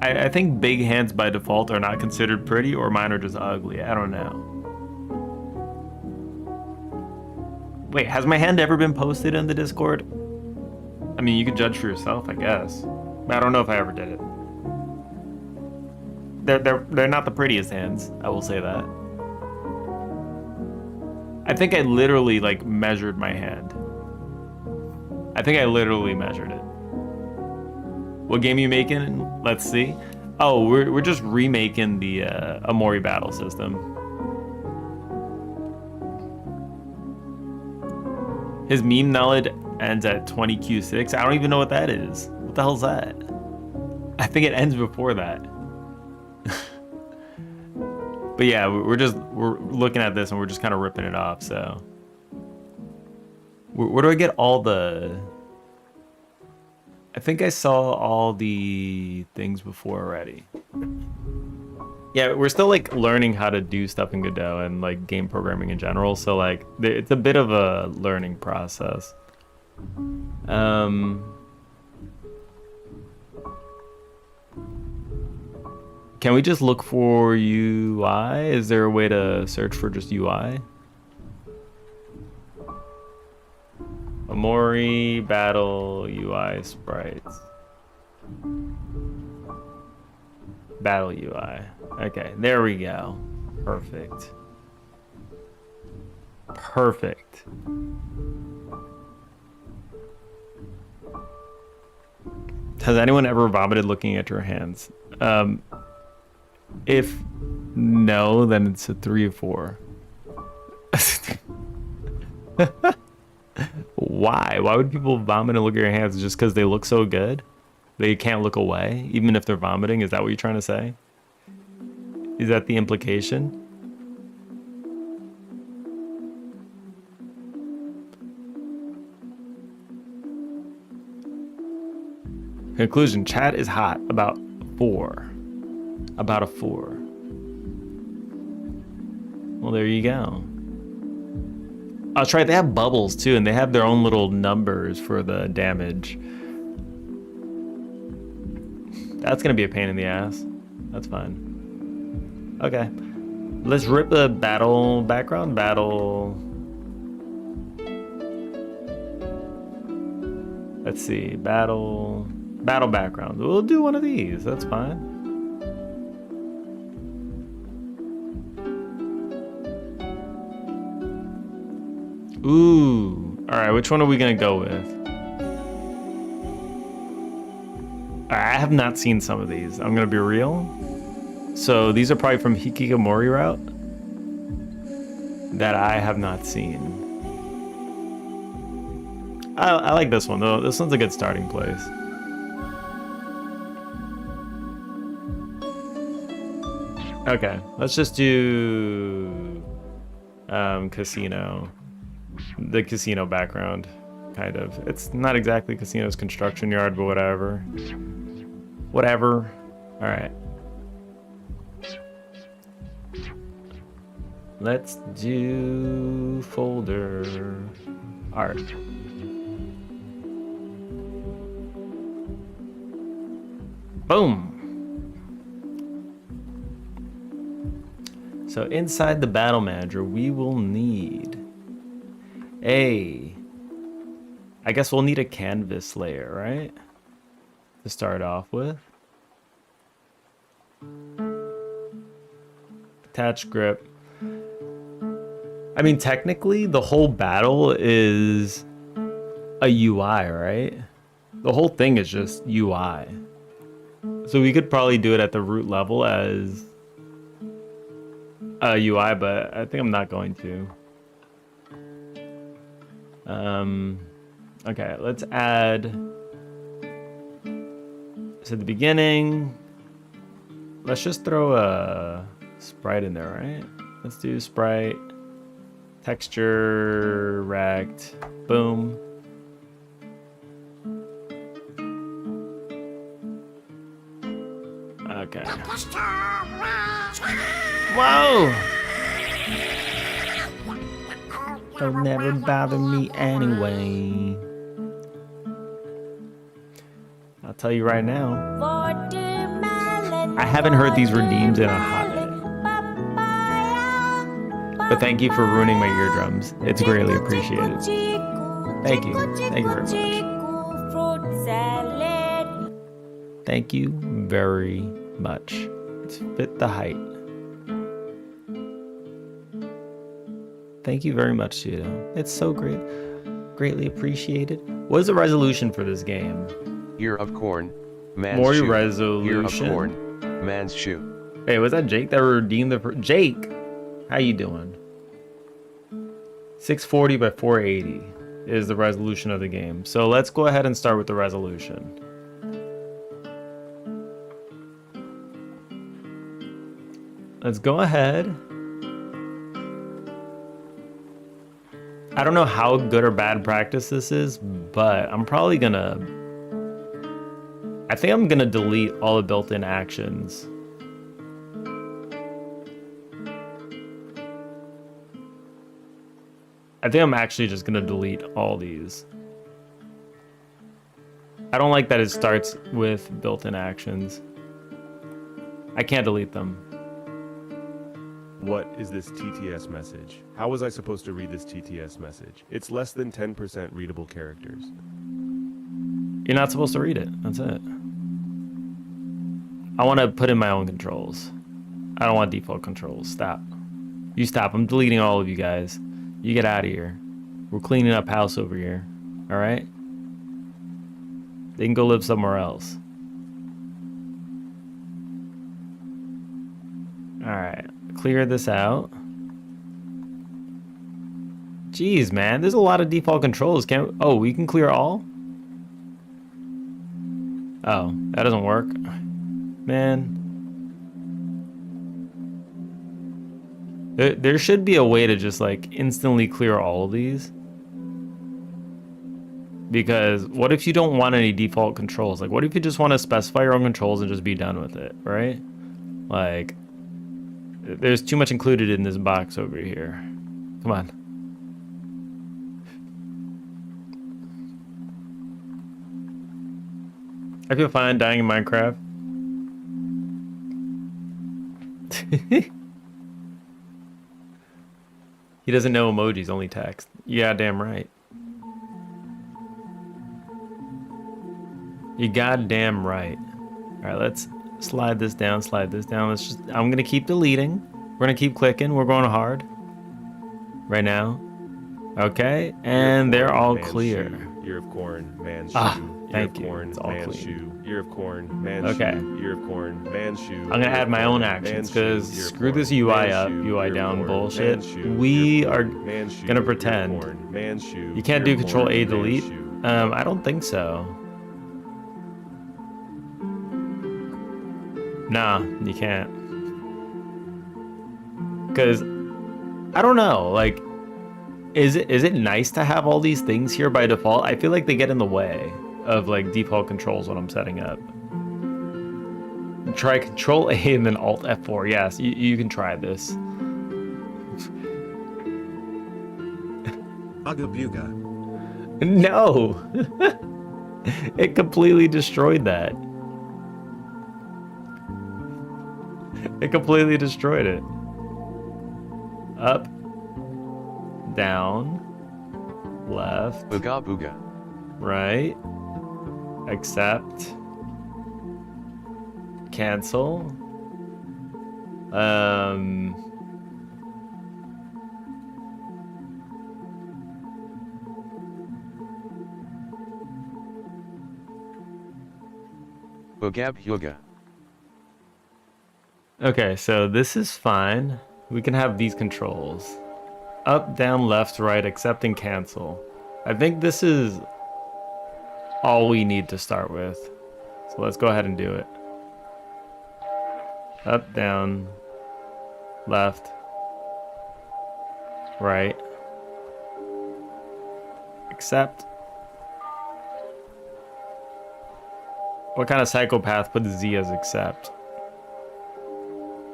I think big hands by default are not considered pretty, or mine are just ugly. I don't know. Wait, has my hand ever been posted in the Discord? I mean, you can judge for yourself, I guess. But I don't know if I ever did it. They're not the prettiest hands, I will say that. I think I literally like measured my hand. I think I literally measured it. What game are you making? Let's see. Oh, we're just remaking the Omori battle system. His meme knowledge ends at 20Q6. I don't even know what that is. What the hell's that? I think it ends before that. But yeah, we're looking at this and we're just kind of ripping it off. So where do I get all the... I think I saw all the things before already. Yeah, we're still like learning how to do stuff in Godot and like game programming in general. So like it's a bit of a learning process. Can we just look for UI? Is there a way to search for just UI? Omori battle UI sprites. Battle UI. Okay, there we go. Perfect. Perfect. Has anyone ever vomited looking at your hands? If no, then it's a 3 or 4. Why? Why would people vomit and look at your hands just because they look so good? They can't look away, even if they're vomiting? Is that what you're trying to say? Is that the implication? Conclusion, chat is hot. About 4. About a 4. Well, there you go. I was right, they have bubbles too, and they have their own little numbers for the damage. That's gonna be a pain in the ass. That's fine. Okay. Let's rip the battle background. Battle. Let's see. Battle background. We'll do one of these. That's fine. Ooh. All right. Which one are we gonna go with? I have not seen some of these. I'm gonna be real. So these are probably from Hikikomori route that I have not seen. I like this one though. This one's a good starting place. Okay, let's just do casino. The casino background, kind of. It's not exactly casino's construction yard, but whatever. Whatever. All right. Let's do folder art. Boom. So inside the battle manager, we will need I guess we'll need a canvas layer, right? To start off with. Attach grip. I mean, technically, the whole battle is a UI, right? The whole thing is just UI. So we could probably do it at the root level as a UI, but I think I'm not going to. Okay, let's add to the beginning. Let's just throw a sprite in there, right? Let's do sprite, texture, rect, boom. Okay. Whoa! They'll never bother me anyway. I'll tell you right now, I haven't heard these redeems in a hot minute. But thank you for ruining my eardrums. It's greatly appreciated. Thank you. Thank you very much. Thank you very much. It's fit the height. Thank you very much, Cheeto. It's so great. Greatly appreciated. What is the resolution for this game? Ear of corn, man's More shoe. resolution. Ear of corn, man's shoe. Hey, was that Jake that redeemed the... Jake! How you doing? 640 by 480 is the resolution of the game. So let's go ahead and start with the resolution. Let's go ahead. I don't know how good or bad practice this is, but I'm probably gonna... I think I'm gonna delete all the built-in actions. I think I'm actually just gonna delete all these. I don't like that it starts with built-in actions. I can't delete them. What is this TTS message? How was I supposed to read this TTS message? It's less than 10% readable characters. You're not supposed to read it. That's it. I want to put in my own controls. I don't want default controls. Stop. You stop. I'm deleting all of you guys. You get out of here. We're cleaning up house over here. All right? They can go live somewhere else. All right. Clear this out. Jeez, man, there's a lot of default controls. Can't? Oh, we can clear all. Oh, that doesn't work, man. There should be a way to just like instantly clear all of these. Because what if you don't want any default controls? Like, what if you just want to specify your own controls and just be done with it, right? Like, there's too much included in this box over here. Come on. I feel fine dying in Minecraft. He doesn't know emojis, only text. Yeah, damn right. You goddamn right. All right, let's slide this down, slide this down. Let's just, I'm gonna keep deleting. We're gonna keep clicking. We're going hard right now. Okay, and they're all clear. Ear of corn, man's Ah, shoe. thank Ear of you. corn, It's all man's clean. shoe. Ear of corn, man's Okay. shoe. Ear of corn, man's shoe. I'm gonna add my own actions because screw this UI up, UI down bullshit. We are gonna pretend. You can't do Control A delete. I don't think so. Nah, you can't. Cause I don't know, like, is it nice to have all these things here by default? I feel like they get in the way of like default controls when I'm setting up. Try Control A and then Alt F4. Yes, you can try this. Ugga Buga. No! It completely destroyed that. It completely destroyed it. Up, down, left, Booga booga. right, accept, cancel, Boogab huga. okay, so this is fine. We can have these controls. Up, down, left, right, accept, and cancel. I think this is all we need to start with. So let's go ahead and do it. Up, down, left, right, accept. What kind of psychopath put Z as accept?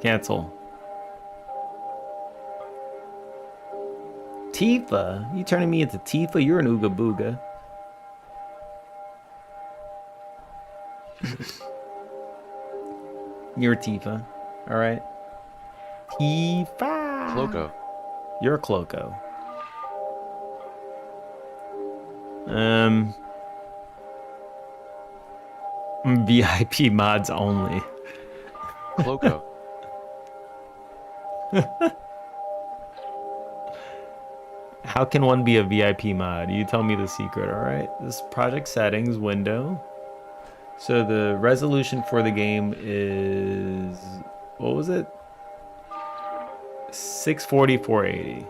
Cancel. Tifa? You turning me into Tifa? You're an Ooga Booga. You're Tifa. Alright. Tifa! Cloco. You're a Cloco. VIP mods only. Cloco. How can one be a VIP mod? You tell me the secret, alright? This project settings window. So the resolution for the game is, what was it? 640, 480.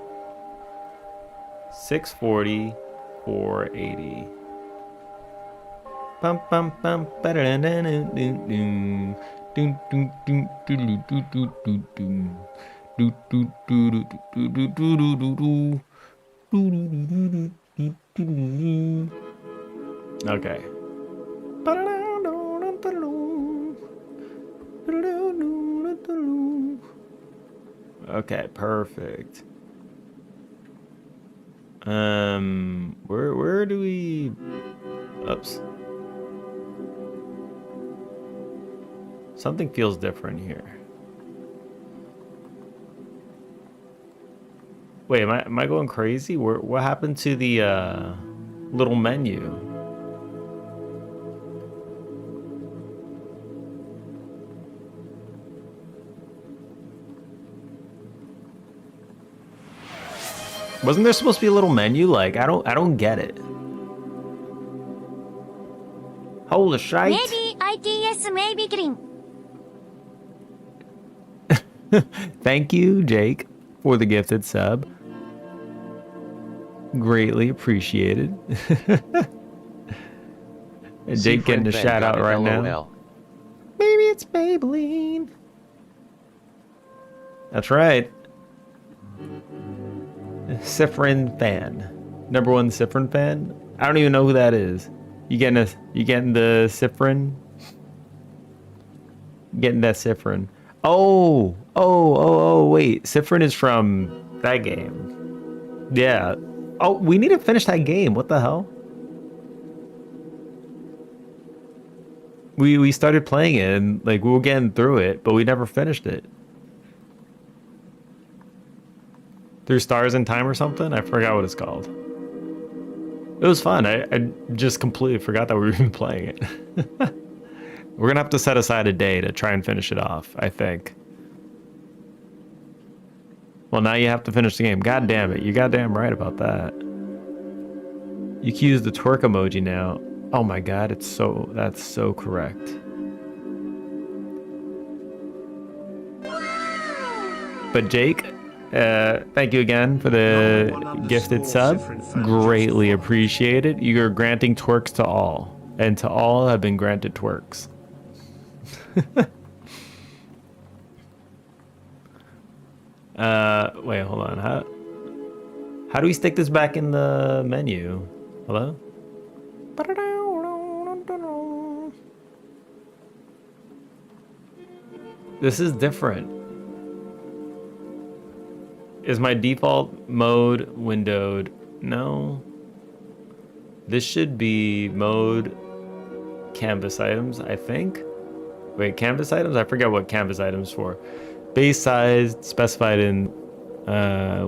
640, 480. Bum bum bum ba-da-da-da-da-doo-doo. Doo doo doo doo doo doo doo doo. Doo doo doo doo doo doo doo doo doo. Okay. Okay, perfect. Where do we? Oops. Something feels different here. Wait, am I going crazy? What happened to the little menu? Wasn't there supposed to be a little menu? Like, I don't get it. Holy shite. Maybe ITS maybe green. Thank you, Jake, for the gifted sub. Greatly appreciated. And See Jake getting friend a Ben shout got out it, right now. LOL. Maybe it's Maybelline. That's right. Sifrin fan. Number one Sifrin fan? I don't even know who that is. You getting the Sifrin? Getting that Sifrin. Oh, wait. Sifrin is from that game. Yeah. Oh, we need to finish that game. What the hell? We started playing it and like we were getting through it, but we never finished it. Through Stars in Time or something? I forgot what it's called. It was fun. I just completely forgot that we were even playing it. We're gonna have to set aside a day to try and finish it off, I think. Well, now you have to finish the game. God damn it. You're goddamn right about that. You can use the twerk emoji now. Oh my god, that's so correct. But Jake, thank you again for the gifted sub. Greatly appreciated. You're granting twerks to all, and to all have been granted twerks. Wait, hold on. How do we stick this back in the menu? Hello? This is different. Is my default mode windowed? No. This should be mode canvas items, I think. Wait, canvas items? I forget what canvas items for. Base size specified in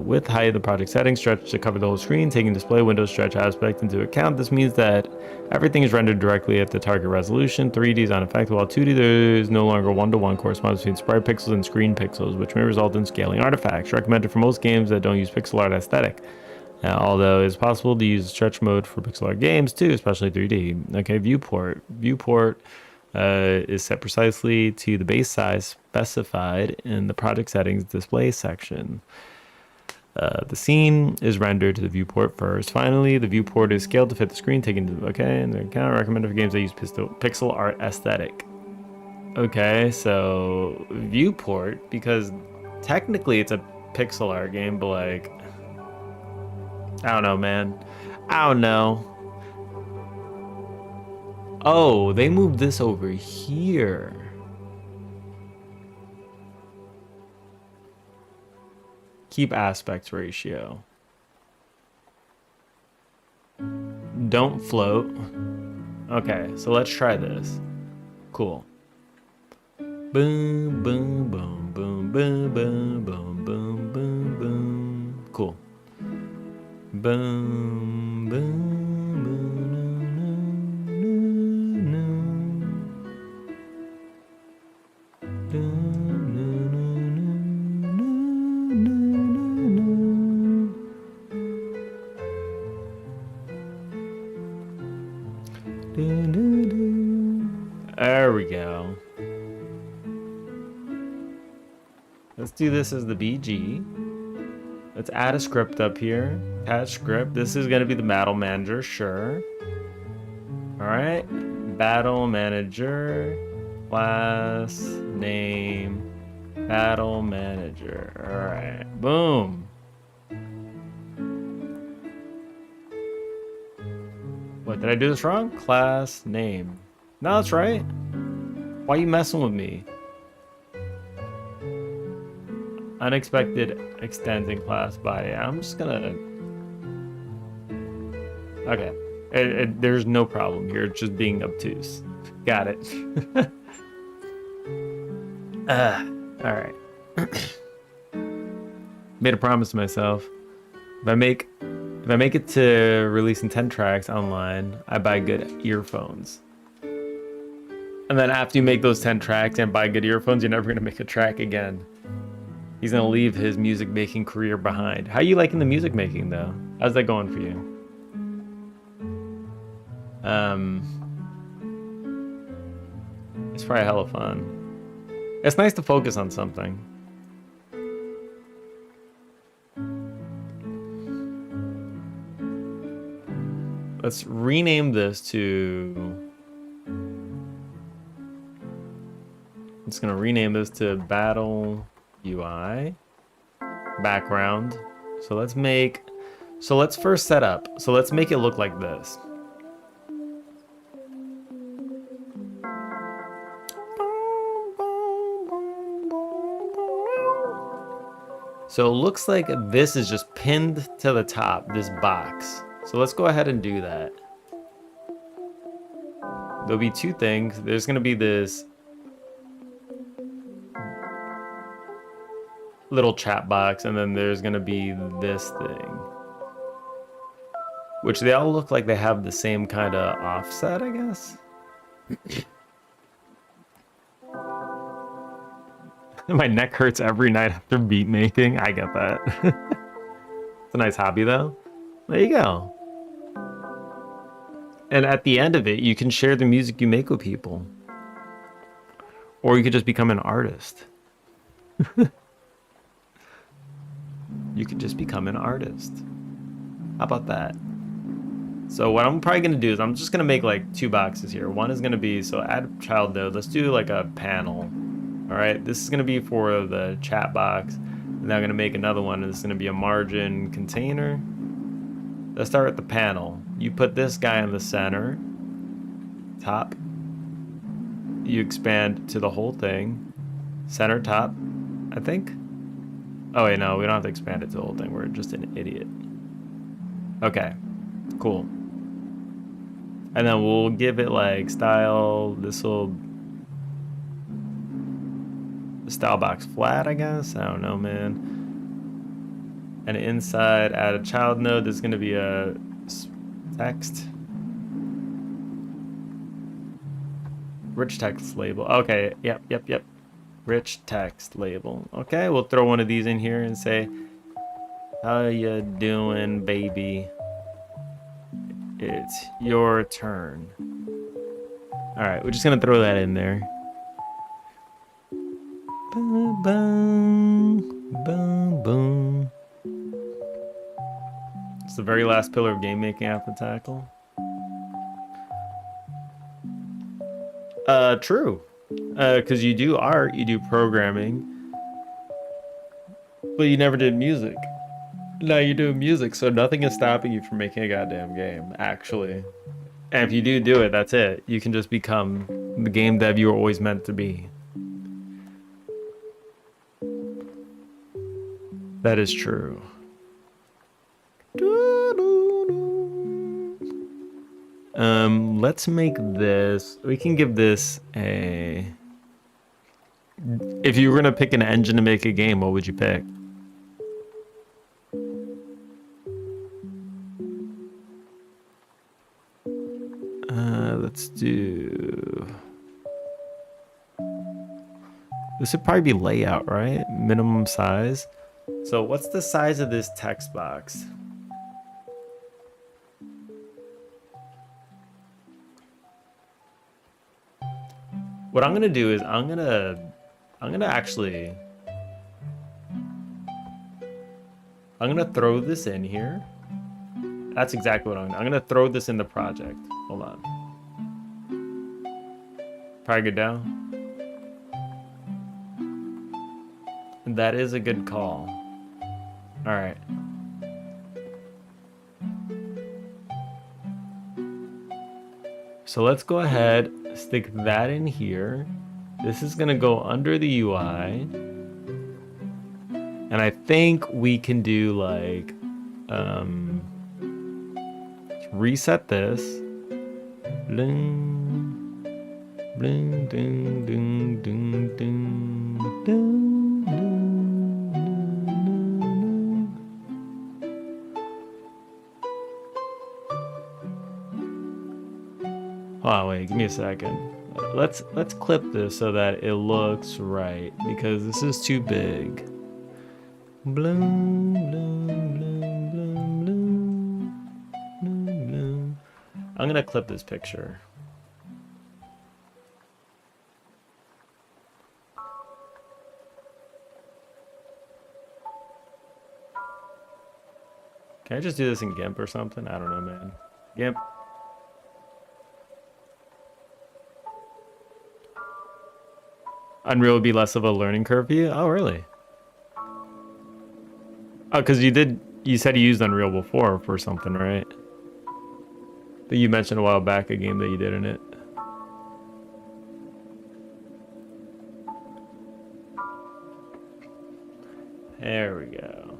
width, height, the project settings, stretch to cover the whole screen, taking display window stretch aspect into account. This means that everything is rendered directly at the target resolution. 3D is unaffected, while 2D there is no longer one-to-one correspondence between sprite pixels and screen pixels, which may result in scaling artifacts. Recommended for most games that don't use pixel art aesthetic. Although it's possible to use stretch mode for pixel art games too, especially 3D. Okay, viewport. Viewport is set precisely to the base size specified in the project settings display section. The scene is rendered to the viewport first. Finally, the viewport is scaled to fit the screen, taken into and the account recommended for games that use pixel art aesthetic. Okay, so viewport, because technically it's a pixel art game, but like, I don't know, man. I don't know. Oh, they moved this over here. Keep aspect ratio. Don't float. Okay, so let's try this. Cool. Boom, boom, boom, boom, boom, boom, boom, boom, boom, boom. Cool. Boom, boom. There we go. Let's do this as the BG. Let's add a script up here. Attach script. This is going to be the battle manager, sure. Alright. Battle manager. Class. Name. Battle manager. Alright. Boom. What, did I do this wrong? Class name. No, that's right. Why are you messing with me? Unexpected extends in class body. I'm just gonna... Okay. There's no problem here. It's just being obtuse. Got it. Alright. Made a promise to myself. If I make it to releasing 10 tracks online, I buy good earphones. And then after you make those 10 tracks and buy good earphones, you're never gonna make a track again. He's gonna leave his music making career behind. How you liking the music making though? How's that going for you? It's probably hella fun. It's nice to focus on something. Let's rename this to... It's gonna rename this to Battle UI background. So let's first set up. So let's make it look like this. So it looks like this is just pinned to the top, this box. So let's go ahead and do that. There'll be two things. There's gonna be this little chat box, and then there's gonna be this thing, which they all look like they have the same kind of offset, I guess. My neck hurts every night after beat making. I get that. It's a nice hobby though. There you go. And at the end of it, you can share the music you make with people. Or you could just become an artist. You could just become an artist. How about that? So what I'm probably gonna do is I'm just gonna make like two boxes here. One is gonna be, so add child node. Let's do like a panel. All right, this is gonna be for the chat box. And then I'm gonna make another one, and this is gonna be a margin container. Let's start with the panel. You put this guy in the center, top. You expand to the whole thing, center top, I think. Oh wait, no, we don't have to expand it to the whole thing. We're just an idiot. Okay, cool. And then we'll give it like style. This'll style box flat, I guess. I don't know, man. And inside, add a child node. There's gonna be a text. Rich text label. Okay, yep. Rich text label. Okay, we'll throw one of these in here and say, how you doing, baby? It's your turn. All right, we're just gonna throw that in there. Boom, boom, boom, boom. It's the very last pillar of game making I have to tackle. True. Because you do art, you do programming, but you never did music. Now you're doing music, so nothing is stopping you from making a goddamn game, actually. And if you do it, that's it. You can just become the game dev you were always meant to be. That is true. Let's make this, we can give this a, if you were gonna pick an engine to make a game, what would you pick? Let's do, this would probably be layout, right? Minimum size. So what's the size of this text box? What I'm gonna do is I'm gonna throw this in here. That's exactly what I'm gonna throw this in the project. Hold on. Probably good down. That is a good call. All right. So let's go ahead, stick that in here. This is gonna go under the UI. And I think we can do like, reset this. Bling, bling, ding, ding, ding, ding, ding. Oh wait, give me a second. Let's clip this so that it looks right, because this is too big. Bloom, bloom, bloom, bloom, bloom, bloom, bloom. I'm gonna clip this picture. Can I just do this in GIMP or something? I don't know, man. GIMP. Unreal would be less of a learning curve for you? Oh, really? Oh, because you said you used Unreal before for something, right? But you mentioned a while back a game that you did in it. There we go.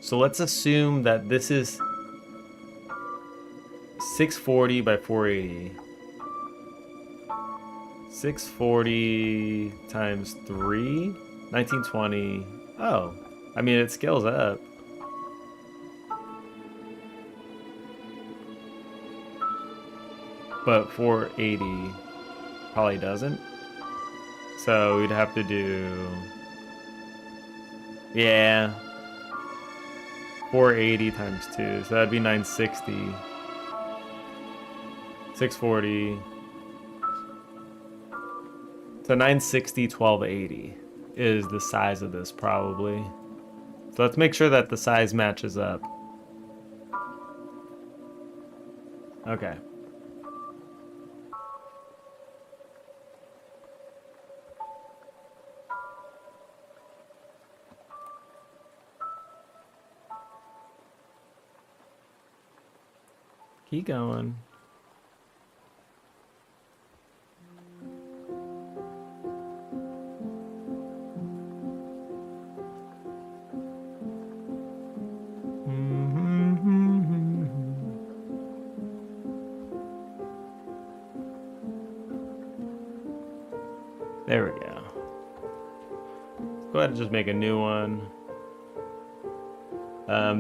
So let's assume that this is 640 by 480. 640 times 3, 1920. Oh, I mean, it scales up. But 480 probably doesn't. So we'd have to do, yeah, 480 times 2. So that'd be 960. 640. So 960, 1280 is the size of this probably. So let's make sure that the size matches up. Okay. Keep going. There we go. Go ahead and just make a new one.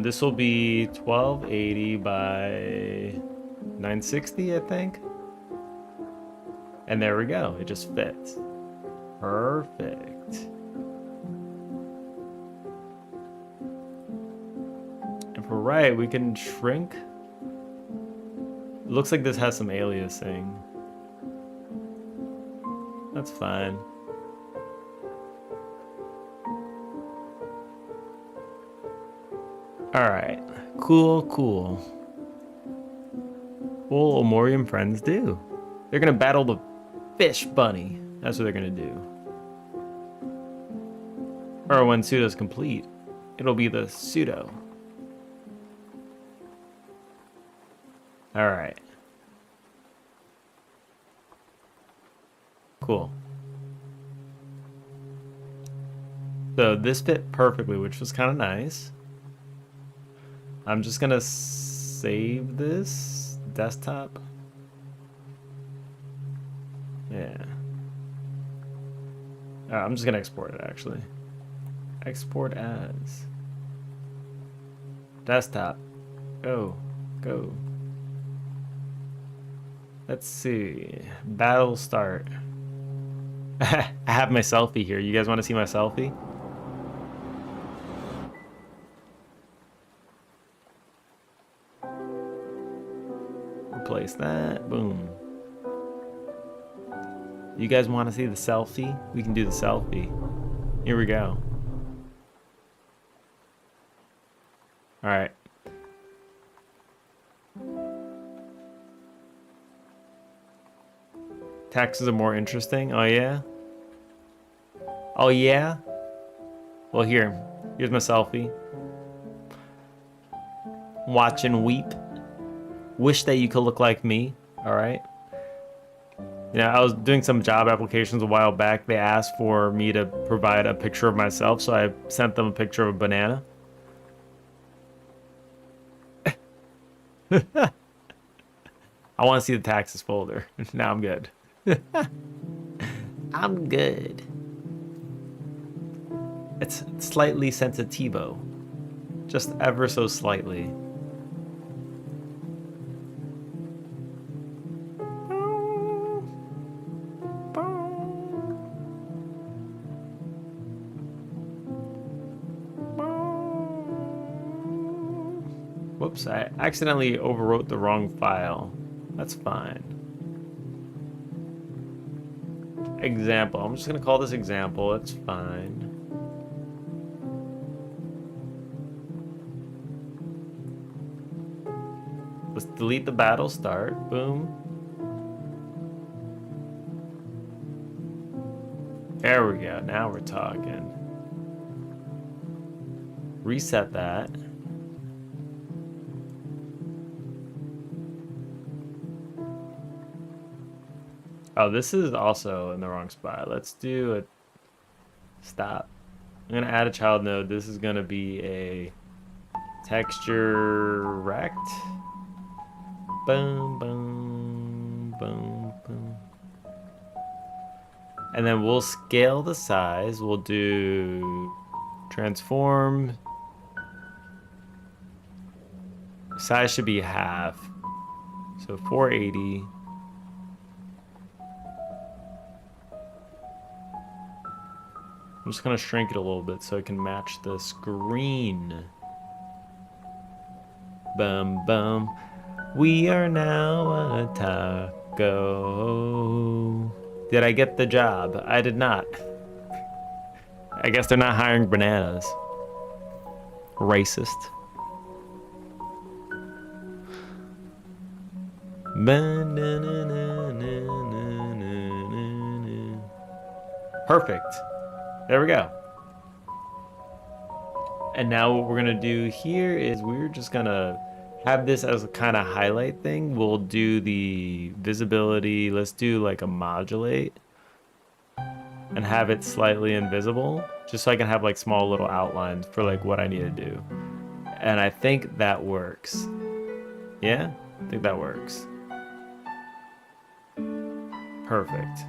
This will be 1280 by 960, I think. And there we go. It just fits. Perfect. And for right, we can shrink. It looks like this has some aliasing. That's fine. Alright. Cool, cool. What will Omori and friends do? They're gonna battle the fish bunny. That's what they're gonna do. Or when pseudo's complete, it'll be the pseudo. Alright. Cool. So this fit perfectly, which was kind of nice. I'm just gonna save this desktop. Yeah. I'm just gonna export it actually. Export as desktop. Go. Let's see. Battle start. I have my selfie here. You guys want to see my selfie? Replace that. Boom. You guys want to see the selfie? We can do the selfie. Here we go. All right. Taxes are more interesting. Oh yeah? Oh yeah? Well, here's my selfie. Watch and weep. Wish that you could look like me. All right. Yeah, I was doing some job applications a while back. They asked for me to provide a picture of myself, so I sent them a picture of a banana. I want to see the taxes folder. Now I'm good. I'm good. It's slightly sensitivo. Just ever so slightly. Whoops, I accidentally overwrote the wrong file. That's fine. Example. I'm just gonna call this example. It's fine. Let's delete the battle start. Boom. There we go. Now we're talking. Reset that. Oh, this is also in the wrong spot. Let's do a stop. I'm gonna add a child node. This is gonna be a texture rect. Boom, boom, boom, boom. And then we'll scale the size. We'll do transform. Size should be half. So 480. I'm just gonna shrink it a little bit so it can match the screen. Bum bum. We are now a taco. Did I get the job? I did not. I guess they're not hiring bananas. Racist. Perfect. There we go. And now what we're gonna do here is we're just gonna have this as a kind of highlight thing. We'll do the visibility. Let's do like a modulate and have it slightly invisible, just so I can have like small little outlines for like what I need to do. And I think that works. Yeah, I think that works. Perfect.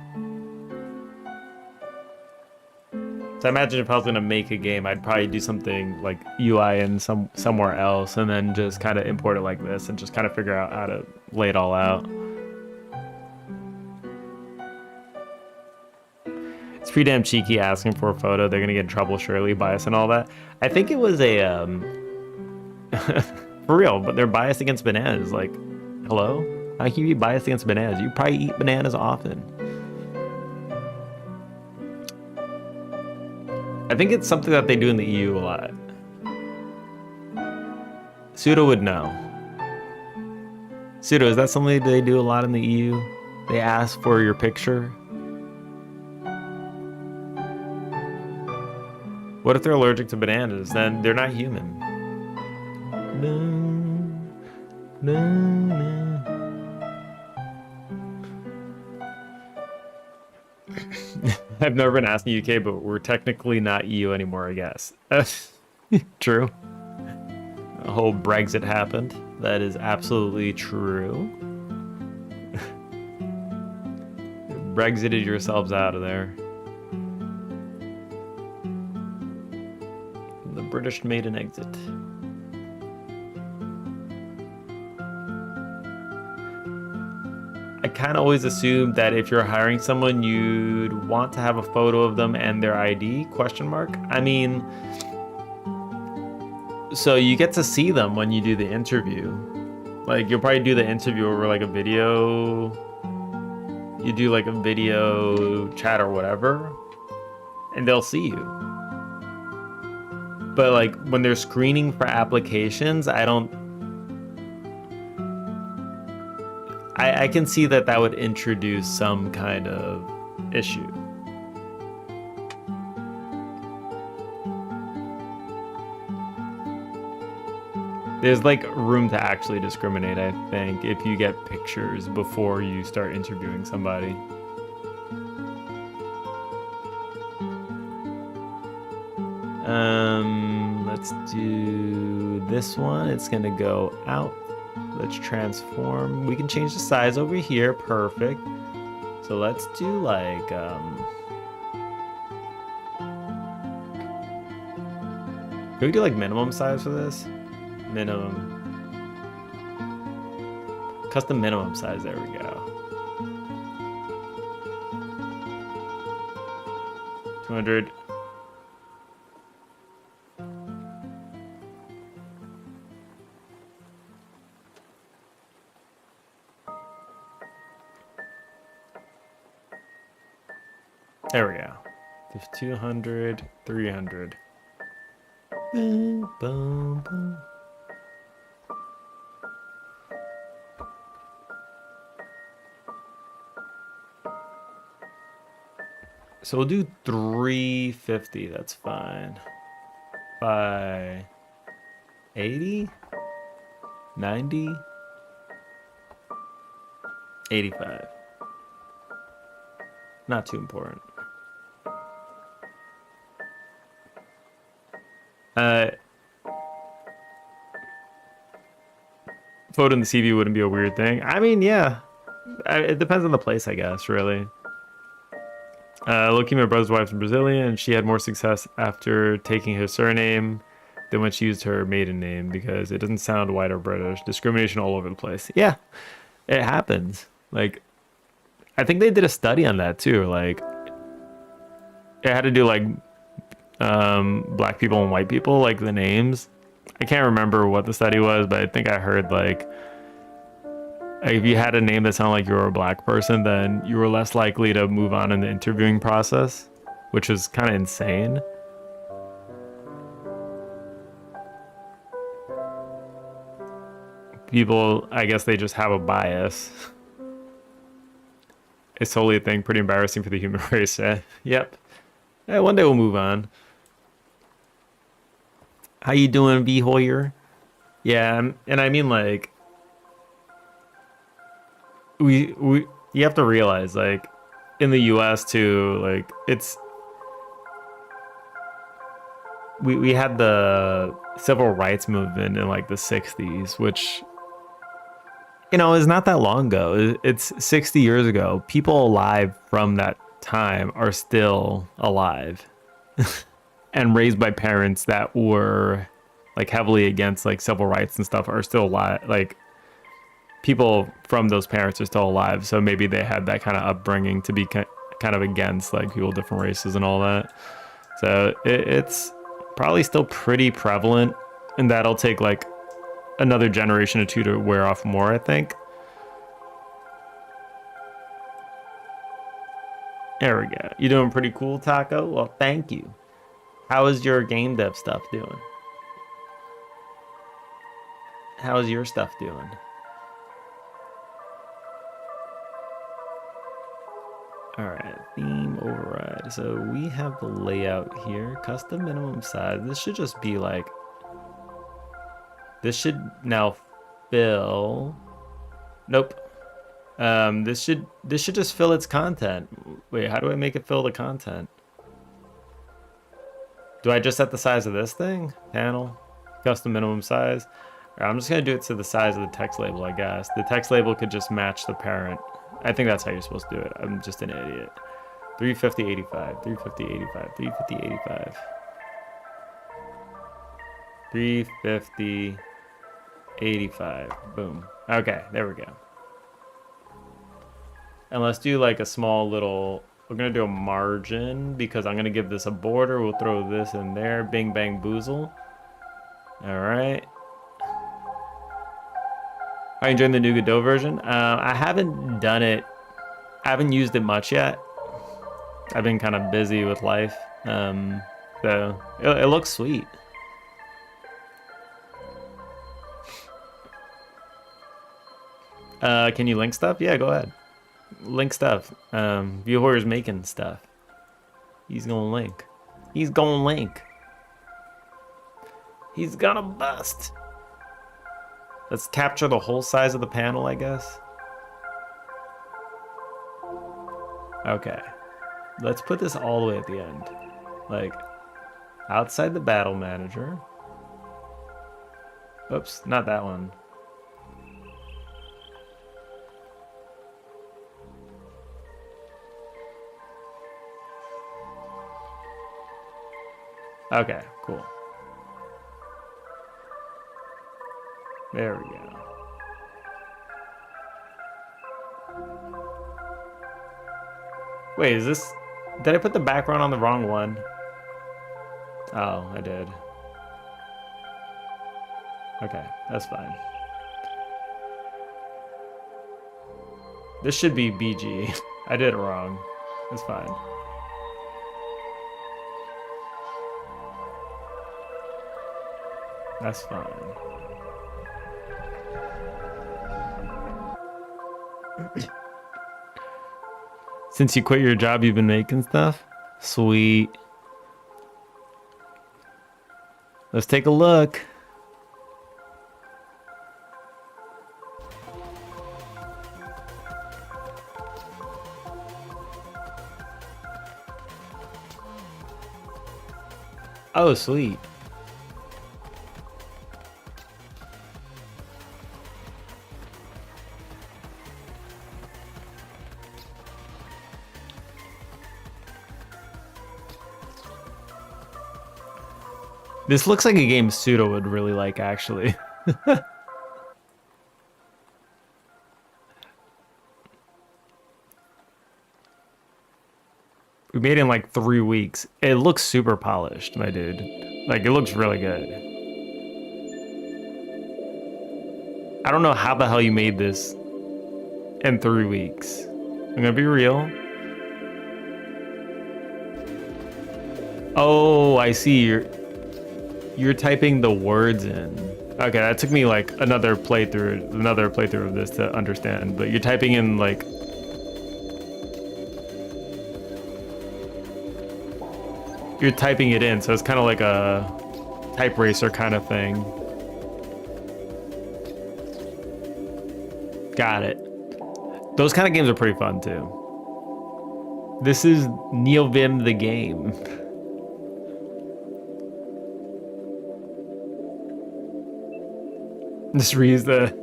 So I imagine if I was gonna make a game, I'd probably do something like UI in somewhere else, and then just kind of import it like this, and just kind of figure out how to lay it all out. It's pretty damn cheeky asking for a photo. They're gonna get in trouble, surely, bias and all that. I think it was a for real, but they're biased against bananas. Like, hello? How can you be biased against bananas? You probably eat bananas often. I think it's something that they do in the EU a lot. Pseudo would know. Pseudo, is that something they do a lot in the EU? They ask for your picture? What if they're allergic to bananas? Then they're not human. No, no, no. I've never been asked in the UK, but we're technically not EU anymore, I guess. True. The whole Brexit happened. That is absolutely true. Brexited yourselves out of there. The British made an exit. I kind of always assumed that if you're hiring someone, you'd want to have a photo of them and their ID, question mark. I mean, so you get to see them when you do the interview. Like, you'll probably do the interview over like a video. You do like a video chat or whatever, and they'll see you. But like when they're screening for applications, I can see that would introduce some kind of issue. There's like room to actually discriminate, I think, if you get pictures before you start interviewing somebody. Let's do this one. It's gonna go out. Let's transform. We can change the size over here. Perfect. So let's do like can we do like minimum size for this? Minimum. Custom minimum size. There we go. 200. There we go. There's 200, 300. Boom, boom, boom. So we'll do 350. That's fine. By 80, 90, 85. Not too important. Photo in the CV wouldn't be a weird thing. I mean, yeah. It depends on the place, I guess, really. Looking, my brother's wife's Brazilian, and she had more success after taking his surname than when she used her maiden name because it doesn't sound white or British. Discrimination all over the place. Yeah, it happens. Like, I think they did a study on that too. Like, it had to do like black people and white people, like the names. I can't remember what the study was, but I think I heard like if you had a name that sounded like you were a black person, then you were less likely to move on in the interviewing process, which is kind of insane. People, I guess they just have a bias. It's totally a thing. Pretty embarrassing for the human race. Yep. Yeah, one day we'll move on. How you doing, V Hoyer? Yeah, and I mean like we you have to realize like in the US too, like it's we had the civil rights movement in like the 60s, which is not that long ago. It's 60 years ago. People alive from that time are still alive. And raised by parents that were like heavily against like civil rights and stuff are still alive. Like people from those parents are still alive, so maybe they had that kind of upbringing to be kind of against like people of different races and all that. So it's probably still pretty prevalent, and that'll take like another generation or two to wear off more, I think. There we go. You doing pretty cool, Taco? Well, thank you. How is your game dev stuff doing? How is your stuff doing? All right, theme override. So we have the layout here. Custom minimum size. This should just be like, this should now fill. Nope. This should just fill its content. Wait, how do I make it fill the content? Do I just set the size of this thing? Panel, custom minimum size. All right, I'm just gonna do it to the size of the text label, I guess. The text label could just match the parent. I think that's how you're supposed to do it. I'm just an idiot. 350, 85, 350, 85, 350, 85. 350, 85. Boom. Okay, there we go. And let's do like a small little, we're gonna do a margin because I'm gonna give this a border. We'll throw this in there. Bing, bang, boozle. All right. Are you enjoying the new Godot version? I haven't done it. I haven't used it much yet. I've been kind of busy with life. So it looks sweet. Can you link stuff? Yeah, go ahead. Link stuff. Viewhorror's making stuff. He's gonna link. He's gonna link. He's gonna bust. Let's capture the whole size of the panel, I guess. Okay. Let's put this all the way at the end. Like, outside the battle manager. Oops, not that one. Okay, cool. There we go. Wait, is this... Did I put the background on the wrong one? Oh, I did. Okay, that's fine. This should be BG. I did it wrong. It's fine. That's fine. Since you quit your job, you've been making stuff? Sweet. Let's take a look. Oh, sweet. This looks like a game Pseudo would really like, actually. We made it in like 3 weeks. It looks super polished, my dude. Like, it looks really good. I don't know how the hell you made this in 3 weeks. I'm gonna be real. Oh, I see. You're typing the words in. Okay, that took me like another playthrough of this to understand. But you're typing in like. You're typing it in, so it's kind of like a type racer kind of thing. Got it. Those kind of games are pretty fun too. This is NeoVim the game. Just reuse the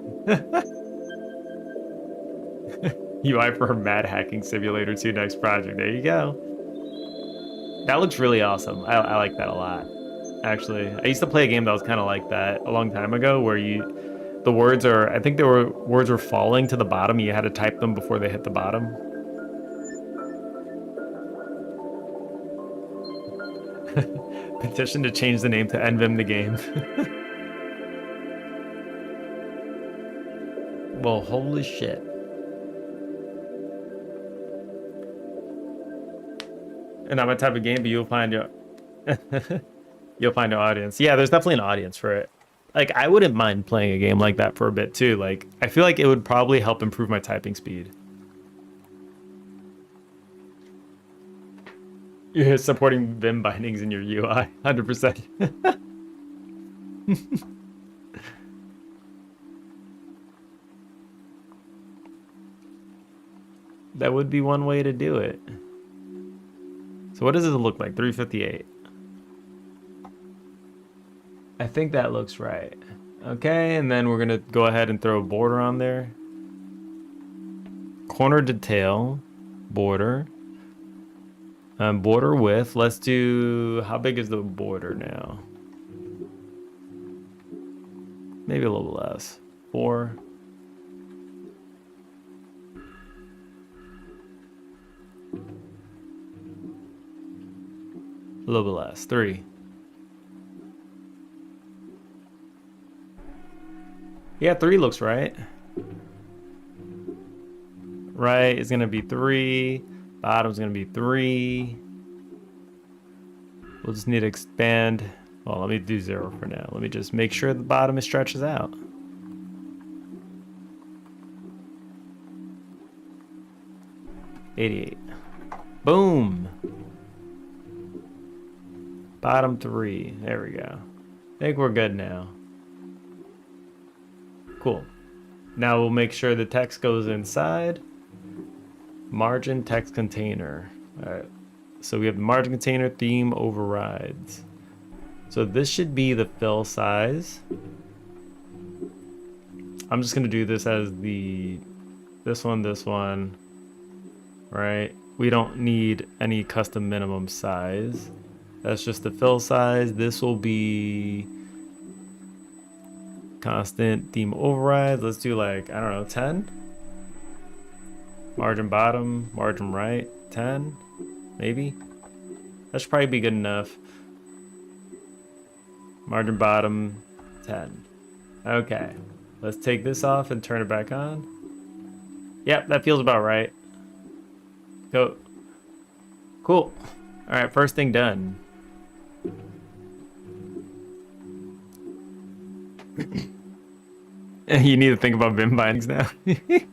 UI for Mad Hacking Simulator 2 next project. There you go. That looks really awesome. I like that a lot, actually. I used to play a game that was kind of like that a long time ago, where the words are, I think words were falling to the bottom. You had to type them before they hit the bottom. Petition to change the name to NVIM the game. Well, holy shit. And not my type of game, but you'll find your audience. Yeah, there's definitely an audience for it. Like, I wouldn't mind playing a game like that for a bit too. Like, I feel like it would probably help improve my typing speed. You're supporting Vim bindings in your UI, 100%. That would be one way to do it. So what does this look like? 358. I think that looks right. Okay, and then we're gonna go ahead and throw a border on there. Corner detail, border. Border width. Let's do, how big is the border now? Maybe a little less. 4. A little bit less. 3. Yeah, 3 looks right. Right is gonna be 3. Bottom's gonna be 3. We'll just need to expand. Well, let me do 0 for now. Let me just make sure the bottom stretches out. $88. Boom. Bottom 3. There we go. I think we're good now. Cool. Now we'll make sure the text goes inside. Margin text container. All right. So we have the margin container theme overrides. So this should be the fill size. I'm just gonna do this as this one, right? We don't need any custom minimum size. That's just the fill size. This will be constant theme override. Let's do like, I don't know, 10. Margin bottom, margin right, 10, maybe. That should probably be good enough. Margin bottom, 10. Okay, let's take this off and turn it back on. Yep, that feels about right. Go. Cool. All right, first thing done. You need to think about Vim bindings now. You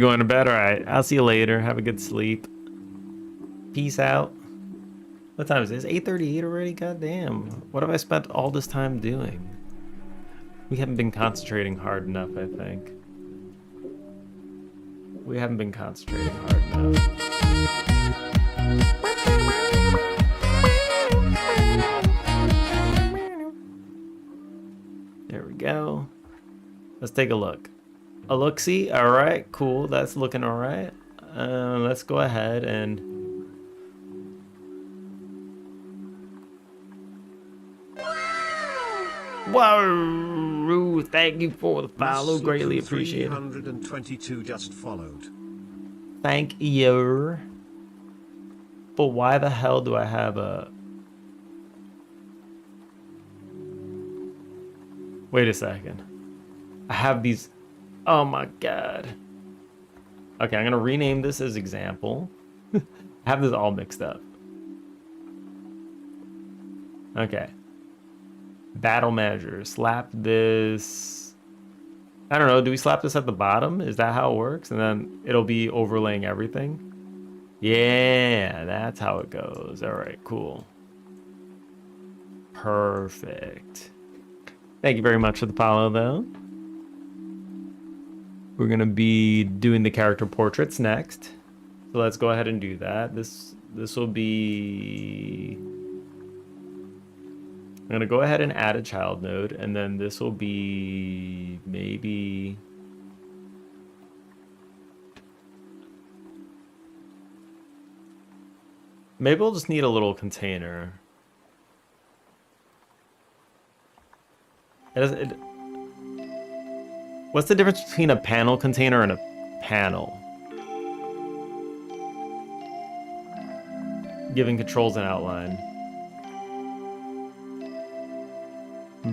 going to bed? All right, I'll see you later. Have a good sleep. Peace out. What time is it? It's 8:38 already? God damn. What have I spent all this time doing? We haven't been concentrating hard enough, I think. We haven't been concentrating hard enough. There we go. Let's take a look. A look-see? Alright, cool. That's looking alright. Let's go ahead and... Wow! Thank you for the follow. Greatly appreciated. 322 just followed. Thank you. But why the hell do I have a... Wait a second. I have these... Oh my god. Okay, I'm gonna rename this as example. I have this all mixed up. Okay. Battle manager. Slap this... I don't know, do we slap this at the bottom? Is that how it works? And then it'll be overlaying everything? Yeah, that's how it goes. Alright, cool. Perfect. Thank you very much for the follow, though. We're going to be doing the character portraits next. So let's go ahead and do that. This will be... I'm going to go ahead and add a child node, and then this will be maybe... Maybe we'll just need a little container. What's the difference between a panel container and a panel? Giving controls an outline. I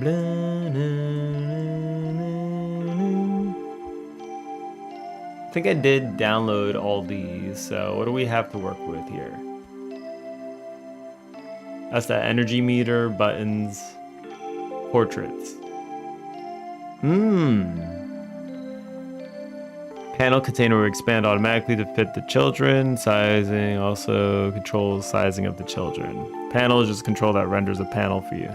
think I did download all these, so what do we have to work with here? That's the energy meter, buttons, portraits. Panel container will expand automatically to fit the children. Sizing also controls sizing of the children. Panel is just control that renders a panel for you.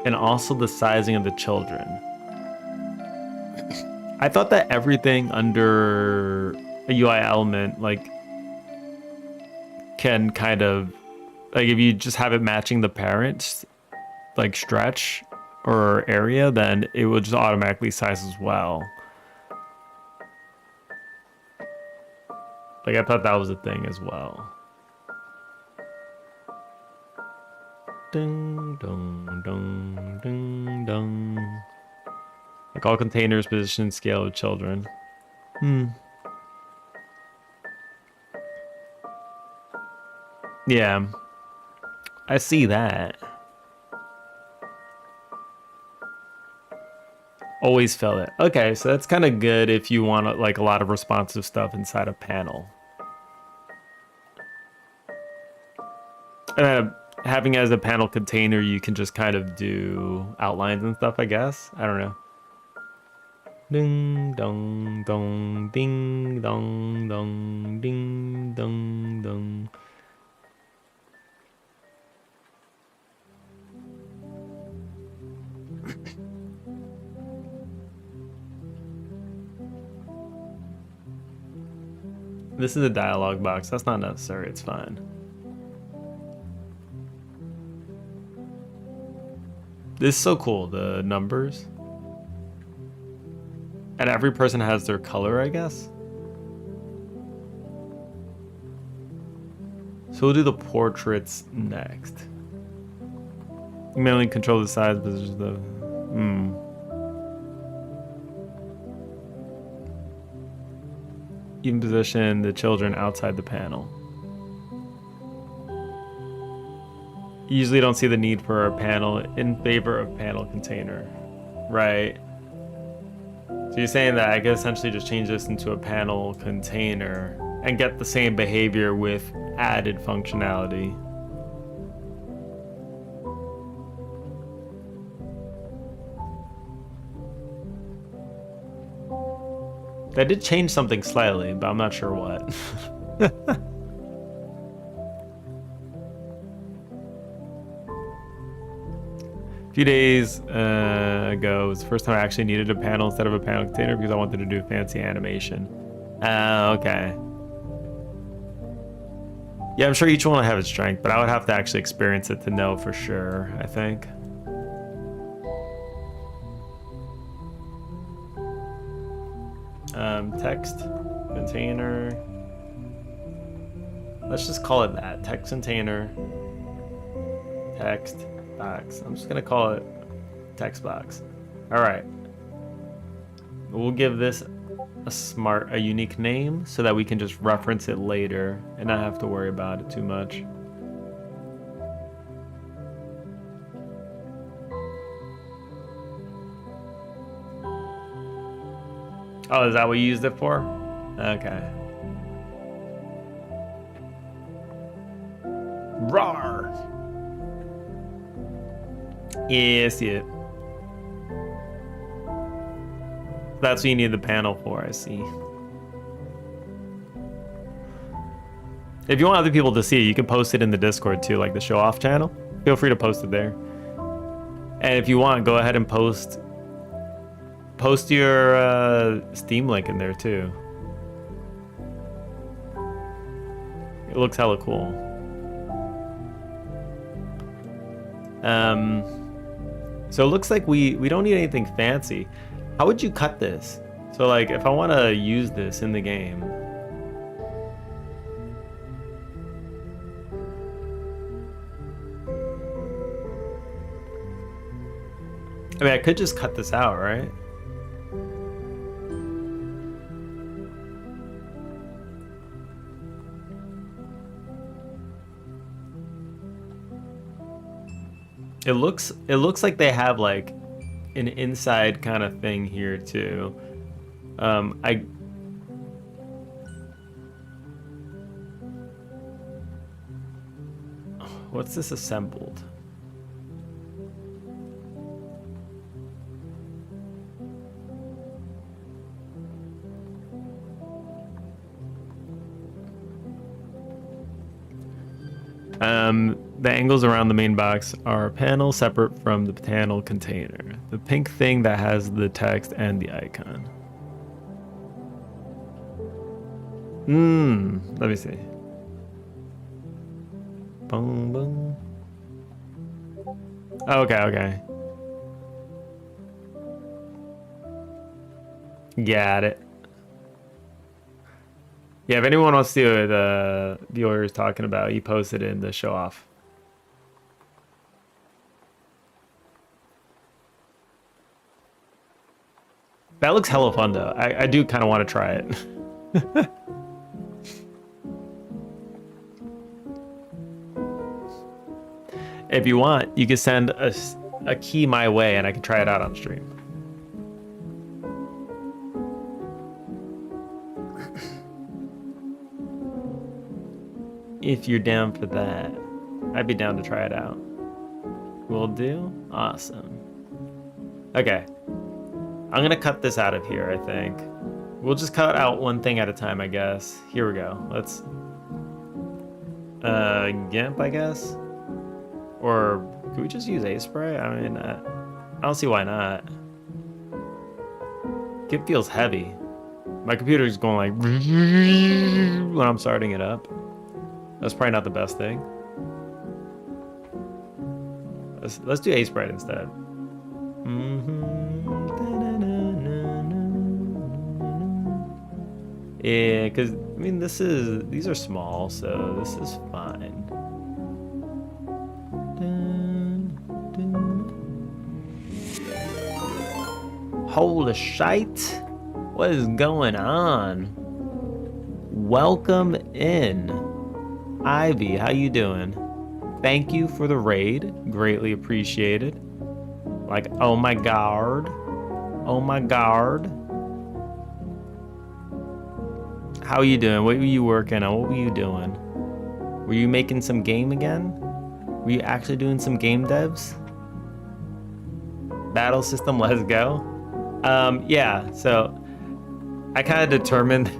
And also the sizing of the children. I thought that everything under a UI element, like, can kind of, like, if you just have it matching the parents, like, stretch or area, then it will just automatically size as well. Like, I thought that was a thing as well. Ding, dong, dong, ding, dong. Like, all containers, position, scale of children. Yeah. I see that. Always felt it. Okay, so that's kind of good if you want like a lot of responsive stuff inside a panel. And having it as a panel container, you can just kind of do outlines and stuff, I guess. I don't know. Ding dong dong ding dong dong ding dong dong. This is a dialogue box. That's not necessary. It's fine. This is so cool, the numbers. And every person has their color, I guess. So we'll do the portraits next. You mainly control the size, but there's the... Even position the children outside the panel. You usually don't see the need for a panel in favor of panel container, right? So you're saying that I could essentially just change this into a panel container and get the same behavior with added functionality. They did change something slightly, but I'm not sure what. A few days ago was the first time I actually needed a panel instead of a panel container because I wanted to do fancy animation. Okay. Yeah, I'm sure each one will have its strength, but I would have to actually experience it to know for sure, I think. Text container. Let's just call it that. Text container. Text box. I'm just gonna call it text box. All right. We'll give this a unique name so that we can just reference it later and not have to worry about it too much. Oh, is that what you used it for? Okay. Rawr! Yeah, I see it. That's what you need the panel for, I see. If you want other people to see it, you can post it in the Discord too, like the show off channel. Feel free to post it there. And if you want, go ahead and post your Steam link in there too. It looks hella cool. So it looks like we don't need anything fancy. How would you cut this? So like if I want to use this in the game. I mean, I could just cut this out, right? It looks like they have like an inside kind of thing here too. What's this assembled? The angles around the main box are panels separate from the panel container. The pink thing that has the text and the icon. Let me see. Boom, boom. Okay. Got it. Yeah, if anyone wants to see what the viewer is talking about, he posted it in the show off. That looks hella fun though. I do kind of want to try it. If you want, you can send a key my way and I can try it out on stream. If you're down for that, I'd be down to try it out. Will do? Awesome. Okay. I'm gonna cut this out of here, I think. We'll just cut out one thing at a time, I guess. Here we go. Let's... GIMP, I guess? Or could we just use A-Spray? I mean, I don't see why not. GIMP feels heavy. My computer's going like... when I'm starting it up. That's probably not the best thing. Let's do A-Sprite instead. Yeah, because, I mean, these are small, so this is fine. Holy shite. What is going on? Welcome in. Ivy, how you doing? Thank you for the raid. Greatly appreciated. Like, oh my god. Oh my god. How are you doing? What were you working on? What were you doing? Were you making some game again? Were you actually doing some game devs? Battle system, let's go. Yeah, so I kind of determined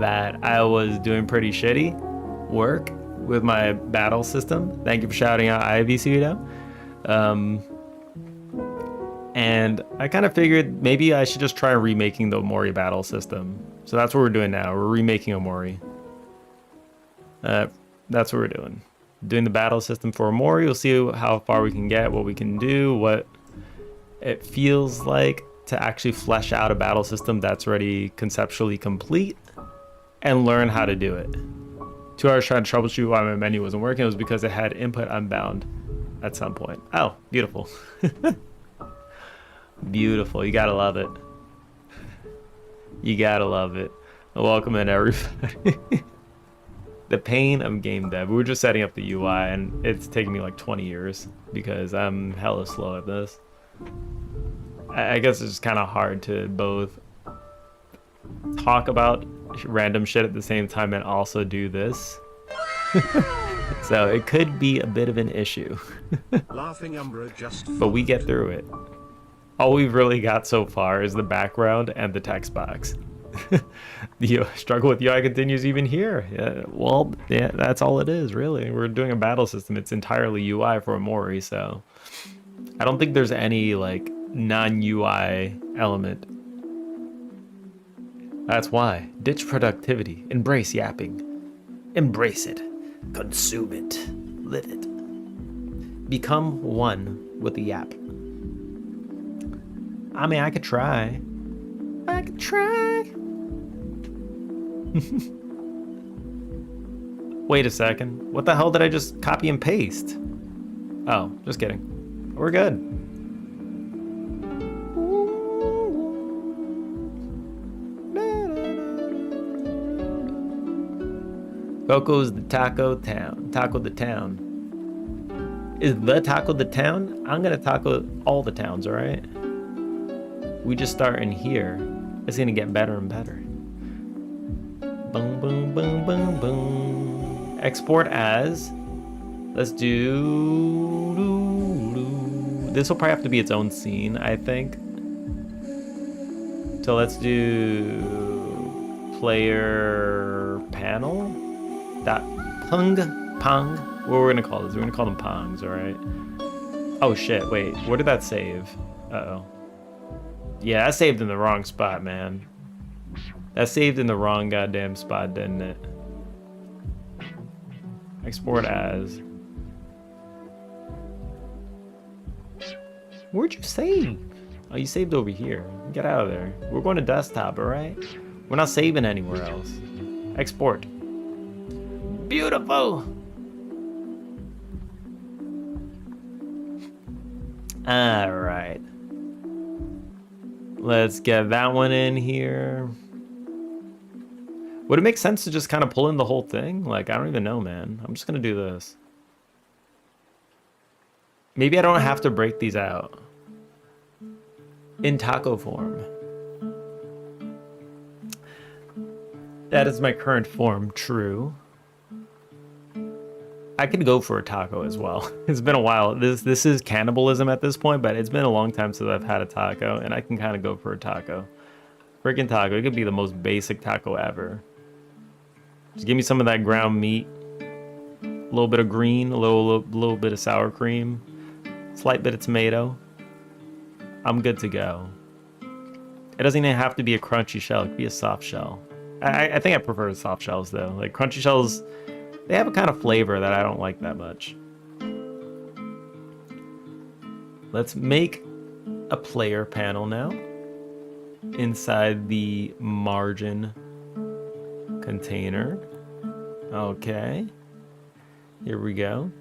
that I was doing pretty shitty work with my battle system. Thank you for shouting out IABC Vito. And I kind of figured maybe I should just try remaking the Omori battle system. So that's what we're doing now. We're remaking Omori. That's what we're doing. Doing the battle system for Omori. We'll see how far we can get, what we can do, what it feels like to actually flesh out a battle system that's already conceptually complete and learn how to do it. 2 hours trying to troubleshoot why my menu wasn't working. It was because it had input unbound at some point. Oh, beautiful. Beautiful. You gotta love it. You gotta love it. Welcome in, everybody. The pain of game dev. We were just setting up the UI and it's taken me like 20 years because I'm hella slow at this. I guess it's just kind of hard to both talk about random shit at the same time and also do this. So it could be a bit of an issue. Laughing Umbra just But we get through it. All we've really got so far is the background and the text box. The struggle with UI continues even here. Yeah, that's all it is, really. We're doing a battle system. It's entirely UI for Omori, so I don't think there's any like non-UI element. That's why. Ditch productivity. Embrace yapping. Embrace it. Consume it. Live it. Become one with the yap. I mean, I could try. I could try. Wait a second. What the hell did I just copy and paste? Oh, just kidding. We're good. Coco's the taco town. Taco the town. Is the taco the town? I'm gonna taco all the towns, alright? We just start in here. It's gonna get better and better. Boom, boom, boom, boom, boom. Export as. Let's do. This will probably have to be its own scene, I think. So let's do player panel. Dot pung. What we're gonna call this? We're gonna call them pongs, alright? Oh shit, wait, where did that save? Uh-oh. Yeah, that saved in the wrong spot, man. That saved in the wrong goddamn spot, didn't it? Export as. Where'd you save? Oh, you saved over here. Get out of there. We're going to desktop, alright? We're not saving anywhere else. Export. Beautiful! Alright. Let's get that one in here. Would it make sense to just kind of pull in the whole thing? Like, I don't even know, man. I'm just gonna do this. Maybe I don't have to break these out. In taco form. That is my current form, true. I could go for a taco as well. It's been a while. This is cannibalism at this point, but it's been a long time since I've had a taco, and I can kind of go for a taco. Freaking taco. It could be the most basic taco ever. Just give me some of that ground meat. A little bit of green, a little bit of sour cream, slight bit of tomato. I'm good to go. It doesn't even have to be a crunchy shell. It could be a soft shell. I think I prefer soft shells though. Like crunchy shells, they have a kind of flavor that I don't like that much. Let's make a player panel now inside the margin container. Okay, here we go.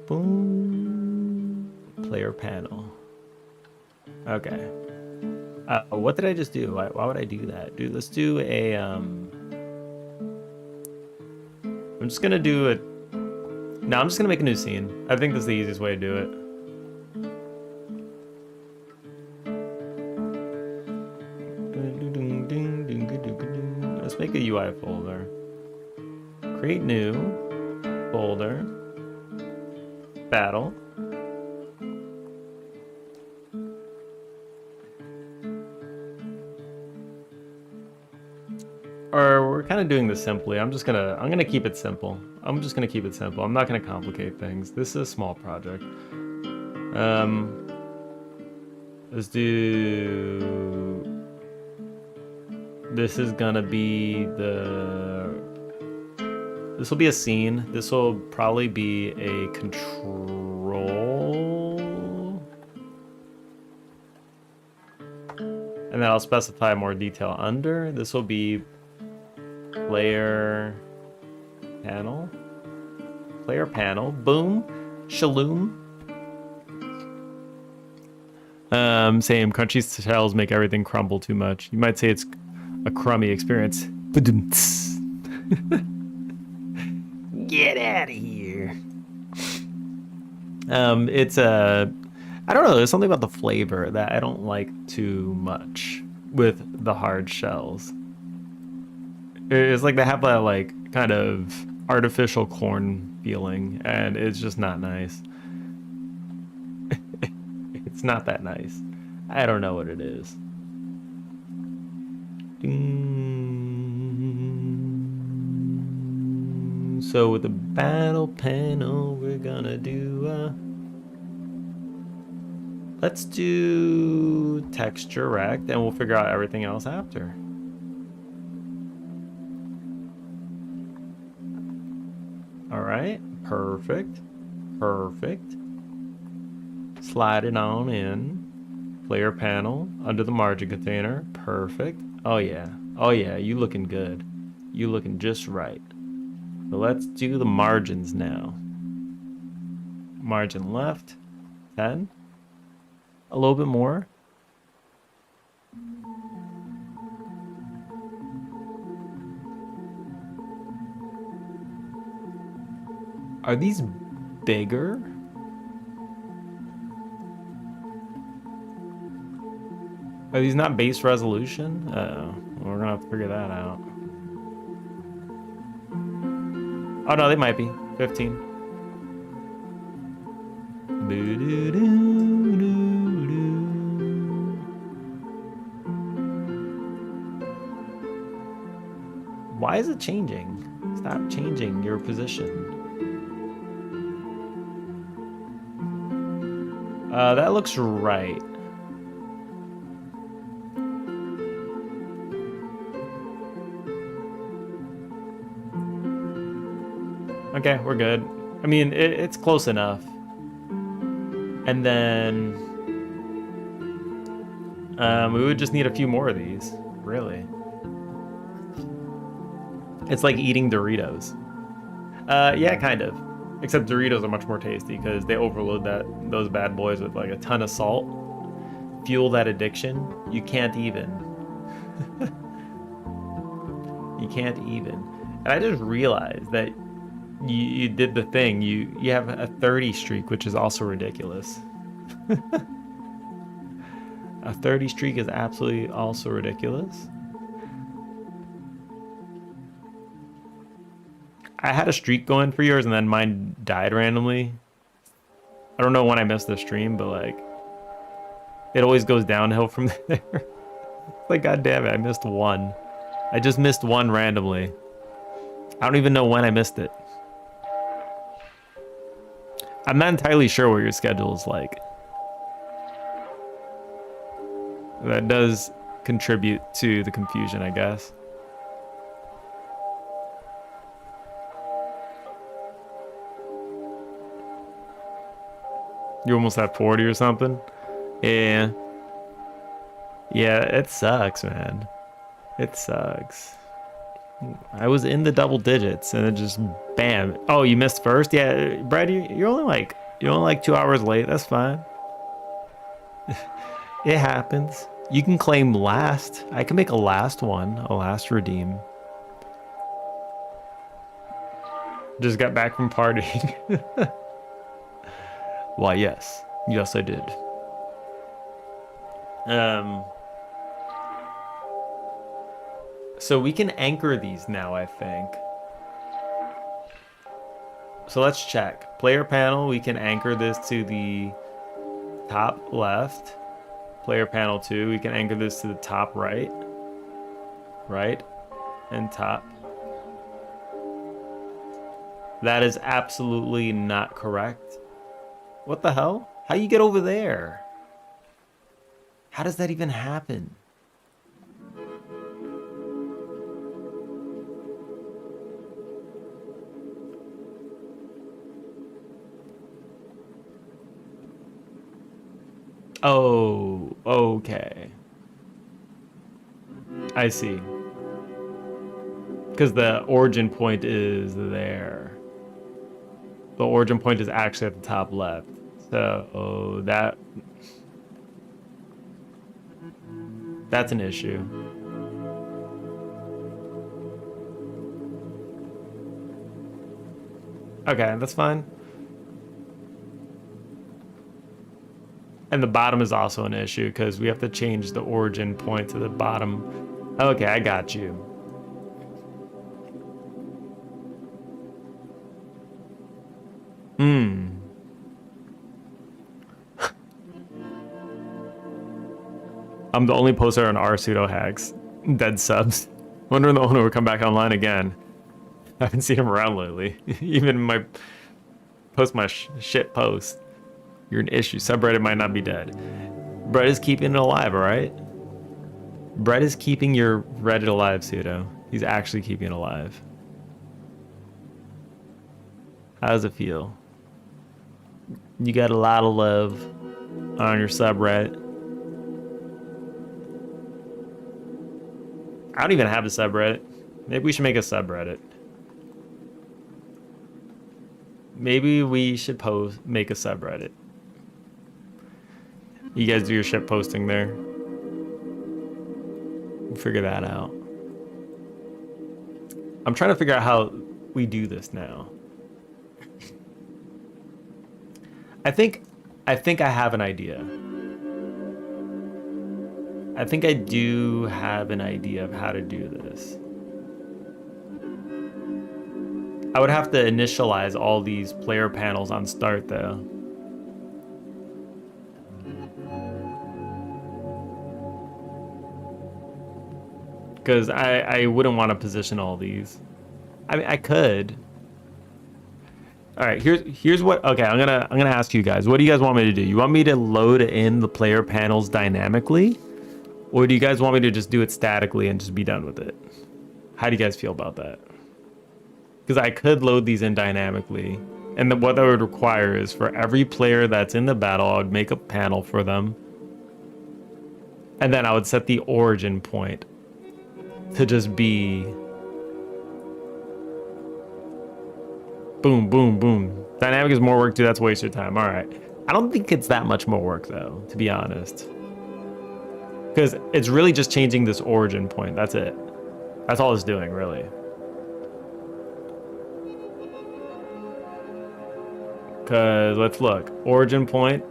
Boom. Player panel. Okay. What did I just do? Why would I do that? Dude, let's do a I'm just gonna do it. No, I'm just gonna make a new scene. I think that's the easiest way to do it. Let's make a UI folder. Create new folder. Battle. kind of doing this simply. I'm gonna keep it simple. I'm just gonna keep it simple. I'm not gonna complicate things. This is a small project. Let's do. This is gonna be the. This will be a scene. This will probably be a control. And then I'll specify more detail under. This will be player panel. Player panel. Boom. Shaloom. Same. Crunchy shells make everything crumble too much. You might say it's a crummy experience. Get out of here. It's a. I don't know. There's something about the flavor that I don't like too much with the hard shells. It's like they have that like kind of artificial corn feeling, and it's just not nice. It's not that nice. I don't know what it is. So with the battle panel, we're gonna do. Let's do texture rect, and we'll figure out everything else after. All right, perfect, perfect. Slide it on in. Player panel under the margin container. Perfect. Oh yeah, you looking good. You looking just right. So let's do the margins now. Margin left, 10. A little bit more. Are these bigger? Are these not base resolution? Uh-oh. We're gonna have to figure that out. Oh no, they might be. 15. Why is it changing? Stop changing your position. That looks right. Okay, we're good. I mean, it's close enough. And then we would just need a few more of these, really. It's like eating Doritos. Yeah, kind of. Except Doritos are much more tasty because they overload those bad boys with like a ton of salt. Fuel that addiction. You can't even. You can't even. And I just realized that you did the thing. You have a 30 streak, which is also ridiculous. A 30 streak is absolutely also ridiculous. I had a streak going for yours and then mine died randomly. I don't know when I missed the stream, but like it always goes downhill from there. Like, god damn it, I missed one. I just missed one randomly. I don't even know when I missed it. I'm not entirely sure what your schedule is like. That does contribute to the confusion, I guess. You almost at 40 or something? Yeah. Yeah, it sucks, man. It sucks. I was in the double digits and it just bam. Oh, you missed first? Yeah, Brad, you're only like 2 hours late. That's fine. It happens. You can claim last. I can make a last one, a last redeem. Just got back from partying. Why, yes. Yes, I did. So we can anchor these now, I think. So let's check. Player panel, we can anchor this to the top left. Player panel 2, we can anchor this to the top right. Right and top. That is absolutely not correct. What the hell? How you get over there? How does that even happen? Oh, okay. I see. Because the origin point is there. The origin point is actually at the top left. So that's an issue. Okay, that's fine. And the bottom is also an issue because we have to change the origin point to the bottom. Okay, I got you. I'm the only poster on our pseudo hacks. Dead subs. Wondering the owner will come back online again. I haven't seen him around lately. Even my shit post. You're an issue. Subreddit might not be dead. Brett is keeping it alive, alright? Brett is keeping your Reddit alive, pseudo. He's actually keeping it alive. How does it feel? You got a lot of love on your subreddit. I don't even have a subreddit. Maybe we should make a subreddit. Maybe we should make a subreddit. You guys do your shit posting there. We'll figure that out. I'm trying to figure out how we do this now. I think I have an idea. I think I do have an idea of how to do this. I would have to initialize all these player panels on start though. Because I wouldn't want to position all these. I mean, I could. All right, here's what. Okay, I'm gonna ask you guys. What do you guys want me to do? You want me to load in the player panels dynamically? Or do you guys want me to just do it statically and just be done with it? How do you guys feel about that? Because I could load these in dynamically. And what that would require is for every player that's in the battle, I would make a panel for them. And then I would set the origin point to just be... boom, boom, boom. Dynamic is more work too, that's waste of time. All right. I don't think it's that much more work though, to be honest. Because it's really just changing this origin point. That's it. That's all it's doing, really. Because let's look. Origin point.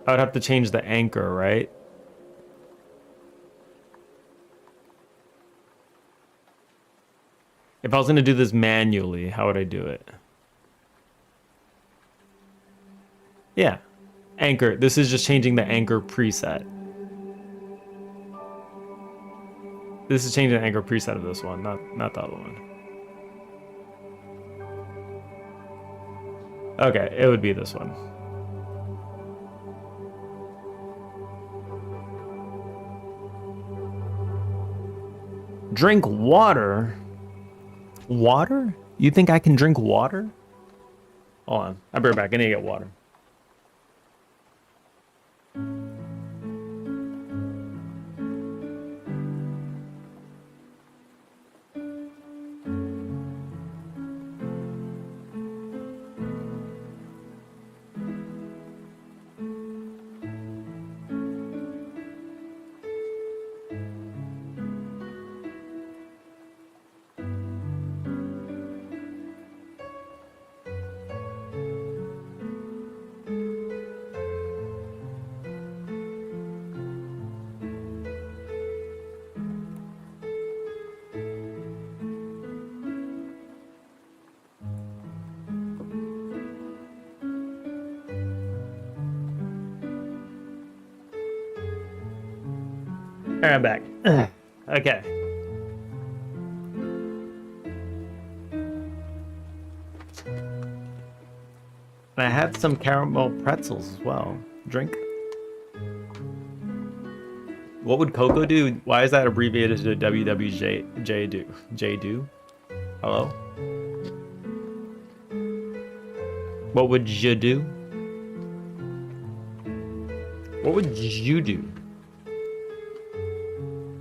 I would have to change the anchor, right? If I was going to do this manually, how would I do it? Yeah. Anchor. This is just changing the anchor preset. This is changing the anchor preset of this one, not the other one. Okay, it would be this one. Drink water? Water? You think I can drink water? Hold on. I'll be right back. I need to get water. All right, I'm back. Okay. And I had some caramel pretzels as well. Drink. What would Coco do? Why is that abbreviated to WWJ do? J do? Hello? What would you do? What would you do?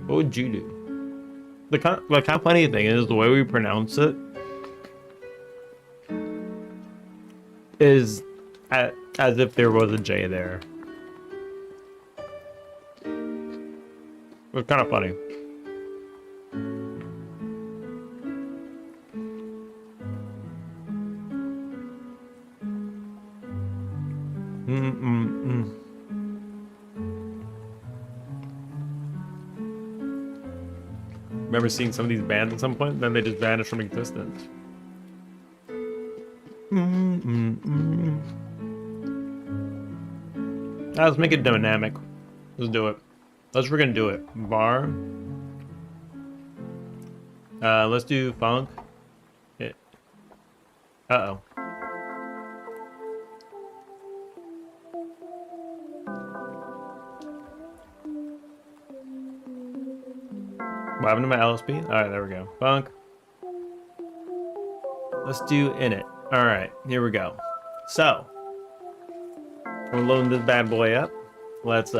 What would you do? The kind of funny thing is the way we pronounce it is as if there was a J there. It's kind of funny. Remember seeing some of these bands at some point, then they just vanish from existence. Let's make it dynamic. Let's do it. Let's freaking do it. Bar. Let's do funk. Uh-oh. What happened to my LSP? Alright, there we go. Funk. Let's do in it. Alright, here we go. So, we're loading this bad boy up. Let's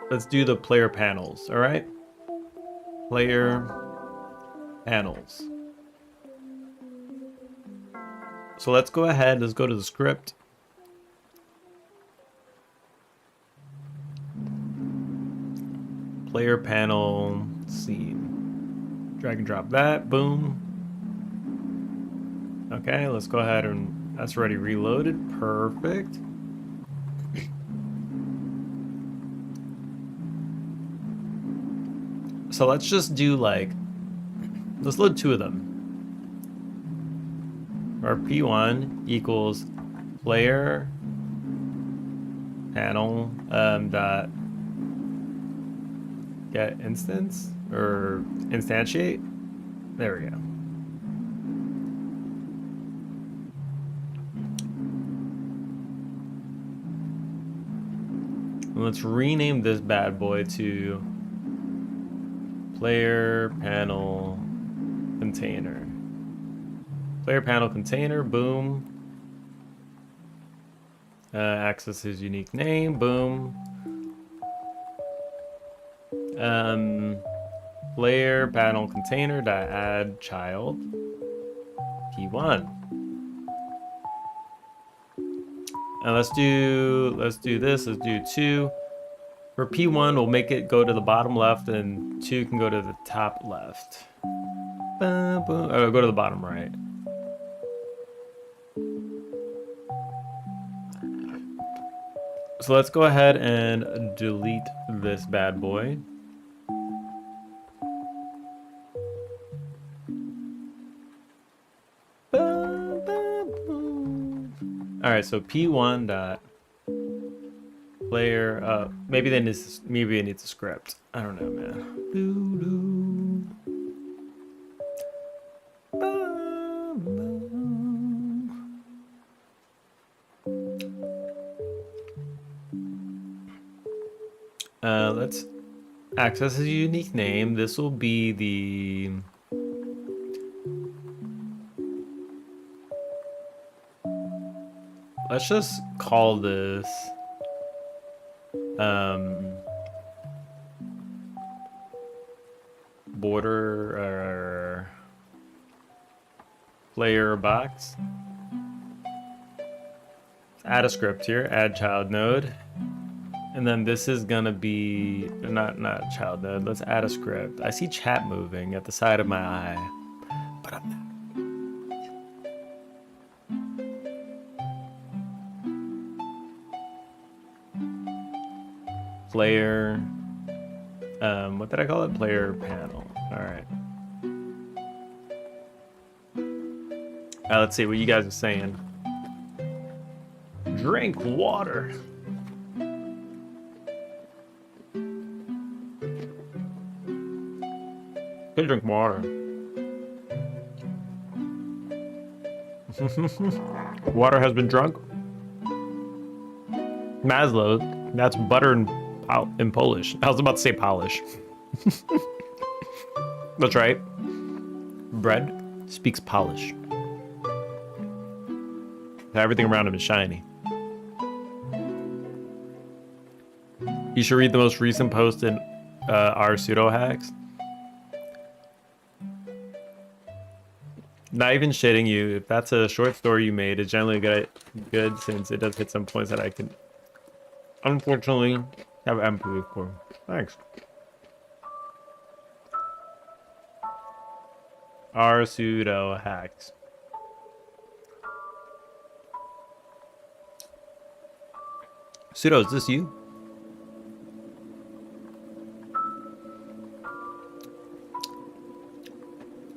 Let's do the player panels, all right? Player panels. So let's go ahead, let's go to the script. Player panel scene. Drag and drop that, boom. Okay, let's go ahead and that's already reloaded, perfect. So let's just do like, let's load two of them. Our P1 equals player panel dot get instance or instantiate. There we go. And let's rename this bad boy to player panel container. Player panel container, boom. Access his unique name, boom. Player panel container dot add child P1. And let's do this. Let's do 2. For P1, we'll make it go to the bottom left, and 2 can go to the top left. Boom, boom. Oh, go to the bottom right. So let's go ahead and delete this bad boy. All right, so P1 dot player. Maybe it needs a script. I don't know, man. Let's access his unique name. This will be the let's just call this border or player box. Add a script here, add child node. And then this is gonna be not child node. Let's add a script. I see chat moving at the side of my eye. But I'm not. Player What did I call it? Player panel. All right. Let's see what you guys are saying. Drink water. Could drink water. Water has been drunk. Maslow. That's butter in Polish. I was about to say Polish. That's right. Bread speaks Polish. Everything around him is shiny. You should read the most recent post in our pseudo hacks. Not even shitting you. If that's a short story you made, it's generally good since it does hit some points that I can unfortunately have empathy for. Thanks. Our pseudo hacks. Pseudo, is this you?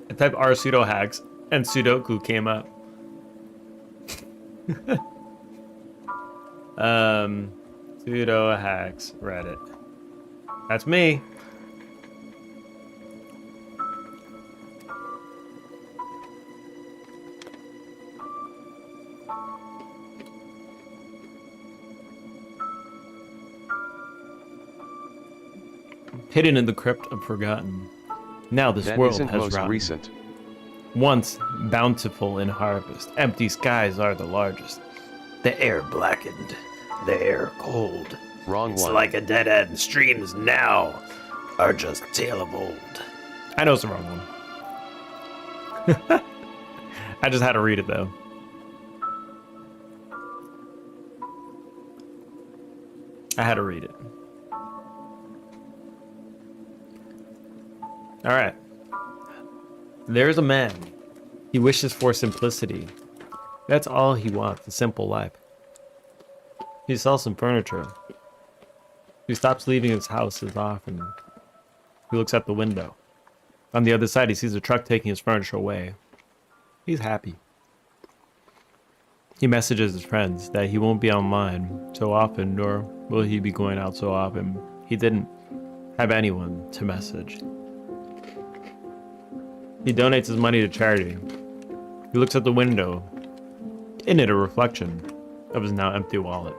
I typed R pseudo hacks and Sudoku came up. Pseudo hacks Reddit. That's me. Hidden in the crypt of forgotten. Now this That world isn't has most rotten. recent. Once bountiful in harvest, empty skies are the largest. The air blackened, the air cold. Wrong It's one. like a dead end. Streams now are just tale of old. I know it's the wrong one. I just had to read it though. I had to read it. All right. There's a man. He wishes for simplicity. That's all he wants, a simple life. He sells some furniture. He stops leaving his house as often. He looks out the window. On the other side, he sees a truck taking his furniture away. He's happy. He messages his friends that he won't be online so often, nor will he be going out so often. He didn't have anyone to message. He donates his money to charity. He looks at the window, in it a reflection of his now empty wallet.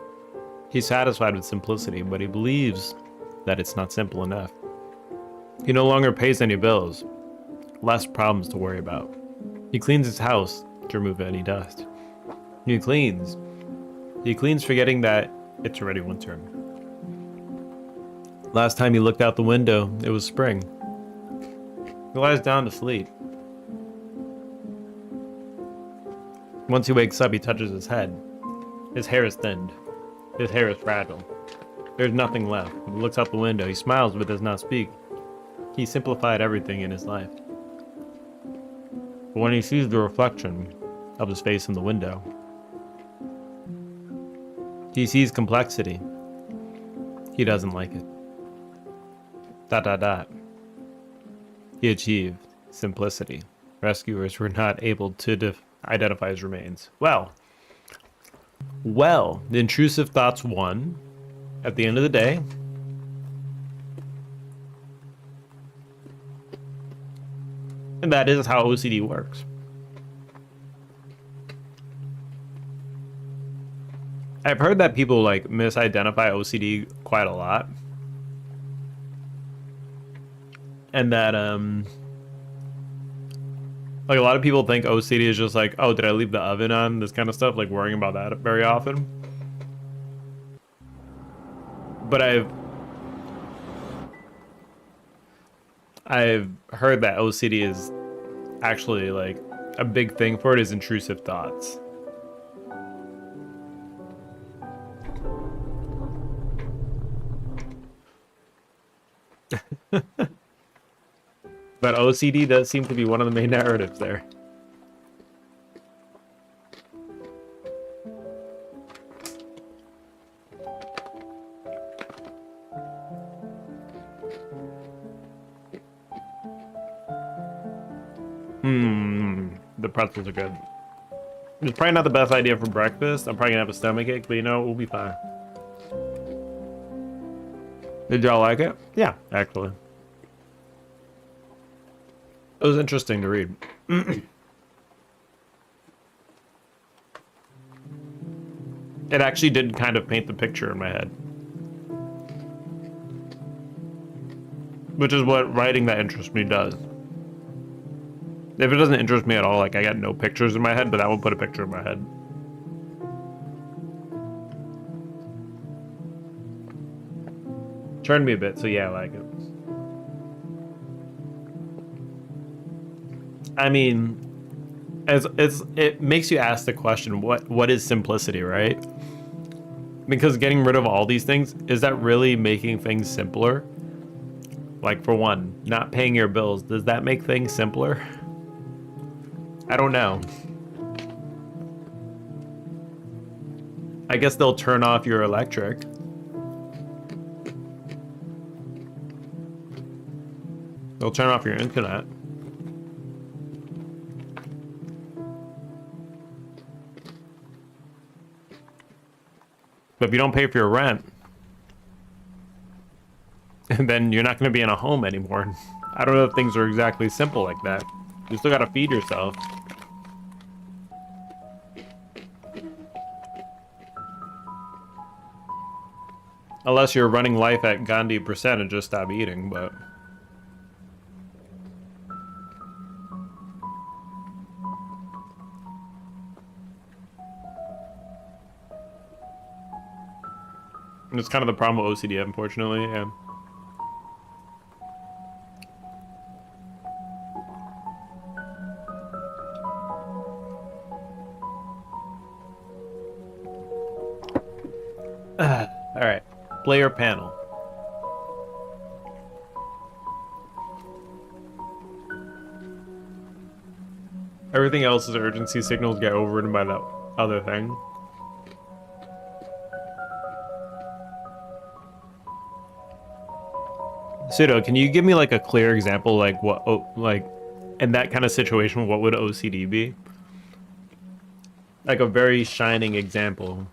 He's satisfied with simplicity, but he believes that it's not simple enough. He no longer pays any bills, less problems to worry about. He cleans his house to remove any dust. He cleans forgetting that it's already winter. Last time he looked out the window, it was spring. He lies down to sleep. Once he wakes up, he touches his head. His hair is thinned. His hair is fragile. There's nothing left. He looks out the window. He smiles but does not speak. He simplified everything in his life. But when he sees the reflection of his face in the window, he sees complexity. He doesn't like it. ... He achieved simplicity. Rescuers were not able to identify his remains. Well, the intrusive thoughts won. At the end of the day, and that is how OCD works. I've heard that people like misidentify OCD quite a lot. And that like a lot of people think OCD is just like, oh, did I leave the oven on? This kind of stuff, like worrying about that very often. But I've heard that OCD is actually like a big thing for it is intrusive thoughts. But OCD does seem to be one of the main narratives there. pretzels are good. It's probably not the best idea for breakfast. I'm probably gonna have a stomachache, but you know, we'll be fine. Did y'all like it? Yeah, actually. It was interesting to read. It actually did kind of paint the picture in my head. Which is what writing that interests me does. If it doesn't interest me at all, like I got no pictures in my head, but that will put a picture in my head. Turned me a bit, so yeah, I like it. I mean, it makes you ask the question, what is simplicity, right? Because getting rid of all these things, is that really making things simpler? Like for one, not paying your bills, does that make things simpler? I don't know. I guess they'll turn off your electric. They'll turn off your internet. But if you don't pay for your rent, then you're not going to be in a home anymore. I don't know if things are exactly simple like that. You still got to feed yourself. Unless you're running life at Gandhi percent and just stop eating, but... It's kind of the problem with OCD, unfortunately, yeah. Alright, player panel. Everything else is urgency signals get overridden by that other thing. Pseudo, can you give me like a clear example, like what, like, in that kind of situation, what would OCD be? Like a very shining example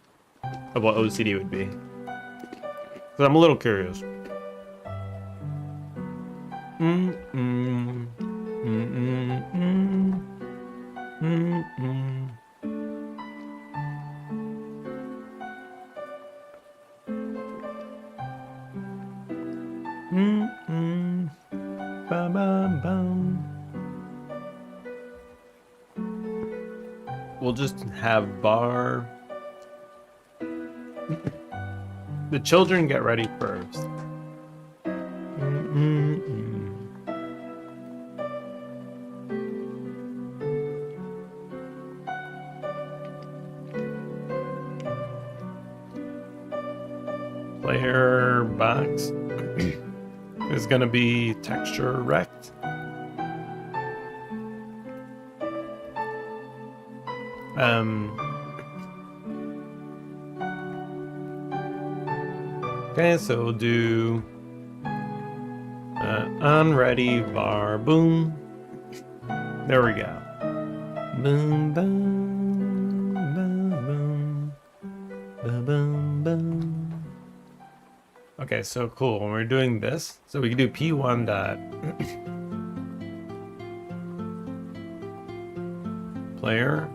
of what OCD would be. Because I'm a little curious. Bum, bum, bum. We'll just have bar. The children get ready first. Player box is going to be texture rect. Okay, so we'll do unready var boom. There we go. Boom boom boom boom boom boom boom. Okay, so cool. When we're doing this, so we can do p1 dot player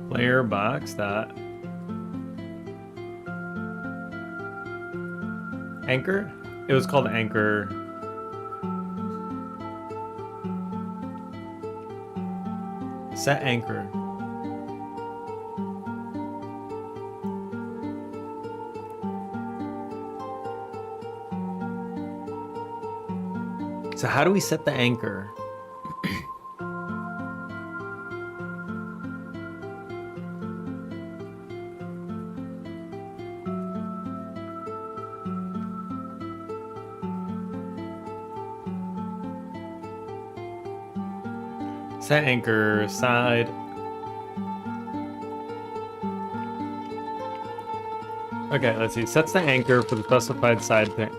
player box dot anchor. It was called anchor. Set anchor. So how do we set the anchor? Set anchor side. Okay, let's see. Sets the anchor for the specified side thing.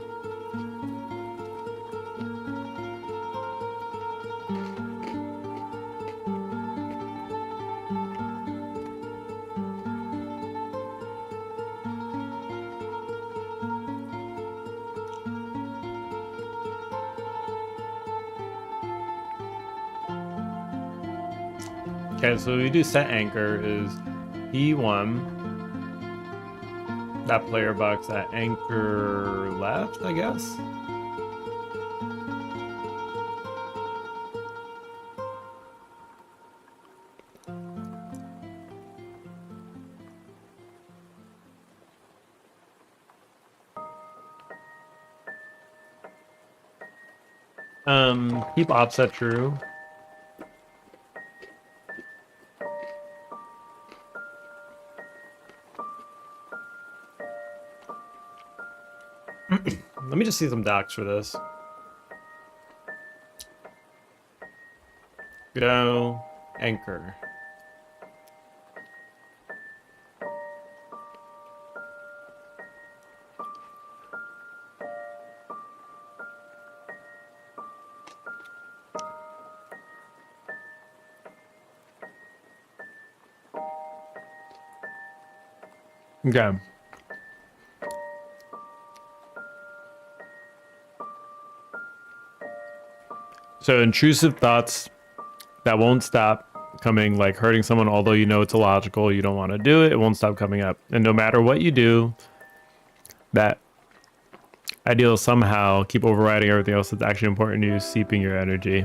Okay, so we do set anchor is E1. That player box at anchor left, I guess. Keep offset true. Let me just see some docs for this. Go anchor. Okay. So intrusive thoughts that won't stop coming, like hurting someone, although you know it's illogical, you don't want to do it, it won't stop coming up. And no matter what you do, that idea will somehow keep overriding everything else that's actually important to you, seeping your energy.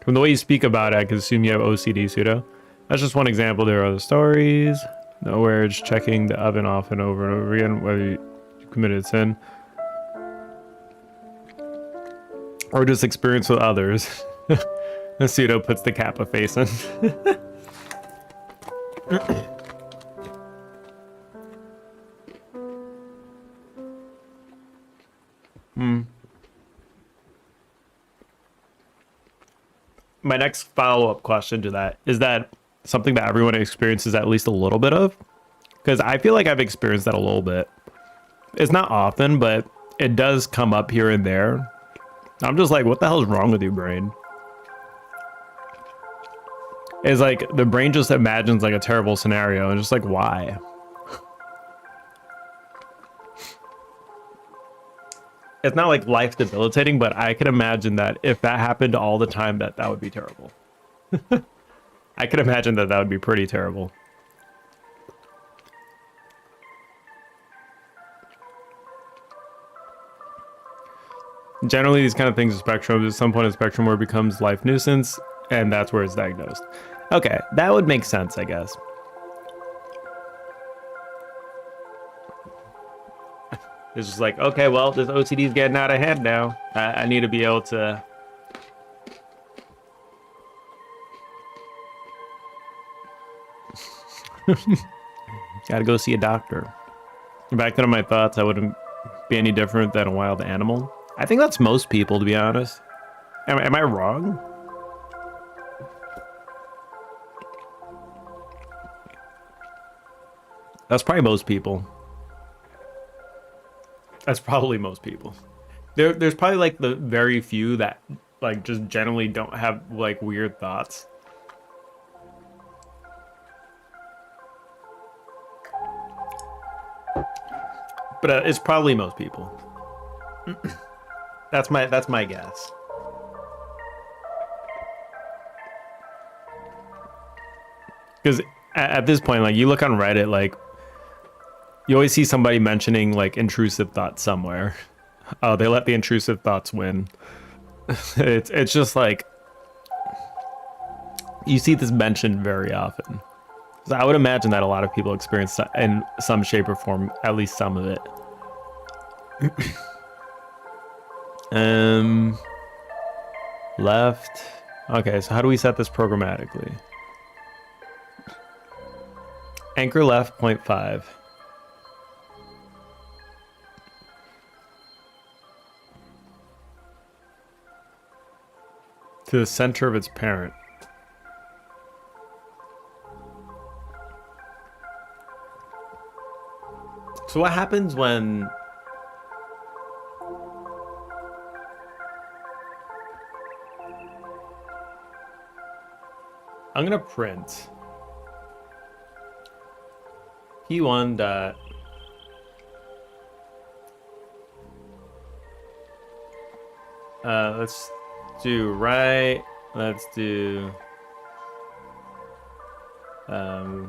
From the way you speak about it, I can assume you have OCD pseudo. That's just one example. There are other stories. Nowhere, just checking the oven off and over again, whether you committed a sin. Or just experience with others. The pseudo puts the Kappa face in. My next follow-up question to that is that something that everyone experiences at least a little bit of? Because I feel like I've experienced that a little bit. It's not often, but it does come up here and there. I'm just like, what the hell is wrong with you, brain? It's like the brain just imagines like a terrible scenario and just like, why? It's not like life debilitating, but I can imagine that if that happened all the time, that would be terrible. I could imagine that would be pretty terrible. Generally, these kind of things are spectrum. There's some point in the spectrum where it becomes life nuisance, and that's where it's diagnosed. Okay, that would make sense, I guess. It's just like, okay, well, this OCD is getting out of hand now. I need to be able to... Gotta go see a doctor. Back then, in my thoughts, I wouldn't be any different than a wild animal. I think that's most people, to be honest. Am I wrong? That's probably most people. That's probably most people. There's probably like the very few that like just generally don't have like weird thoughts. But it's probably most people. That's my guess. Because at this point, like you look on Reddit, like you always see somebody mentioning like intrusive thoughts somewhere. Oh, they let the intrusive thoughts win. It's just like you see this mentioned very often. So I would imagine that a lot of people experience in some shape or form at least some of it. Left. Okay, so how do we set this programmatically? Anchor left 0.5. To the center of its parent. So what happens when I'm gonna print P1 dot let's do right, let's do up,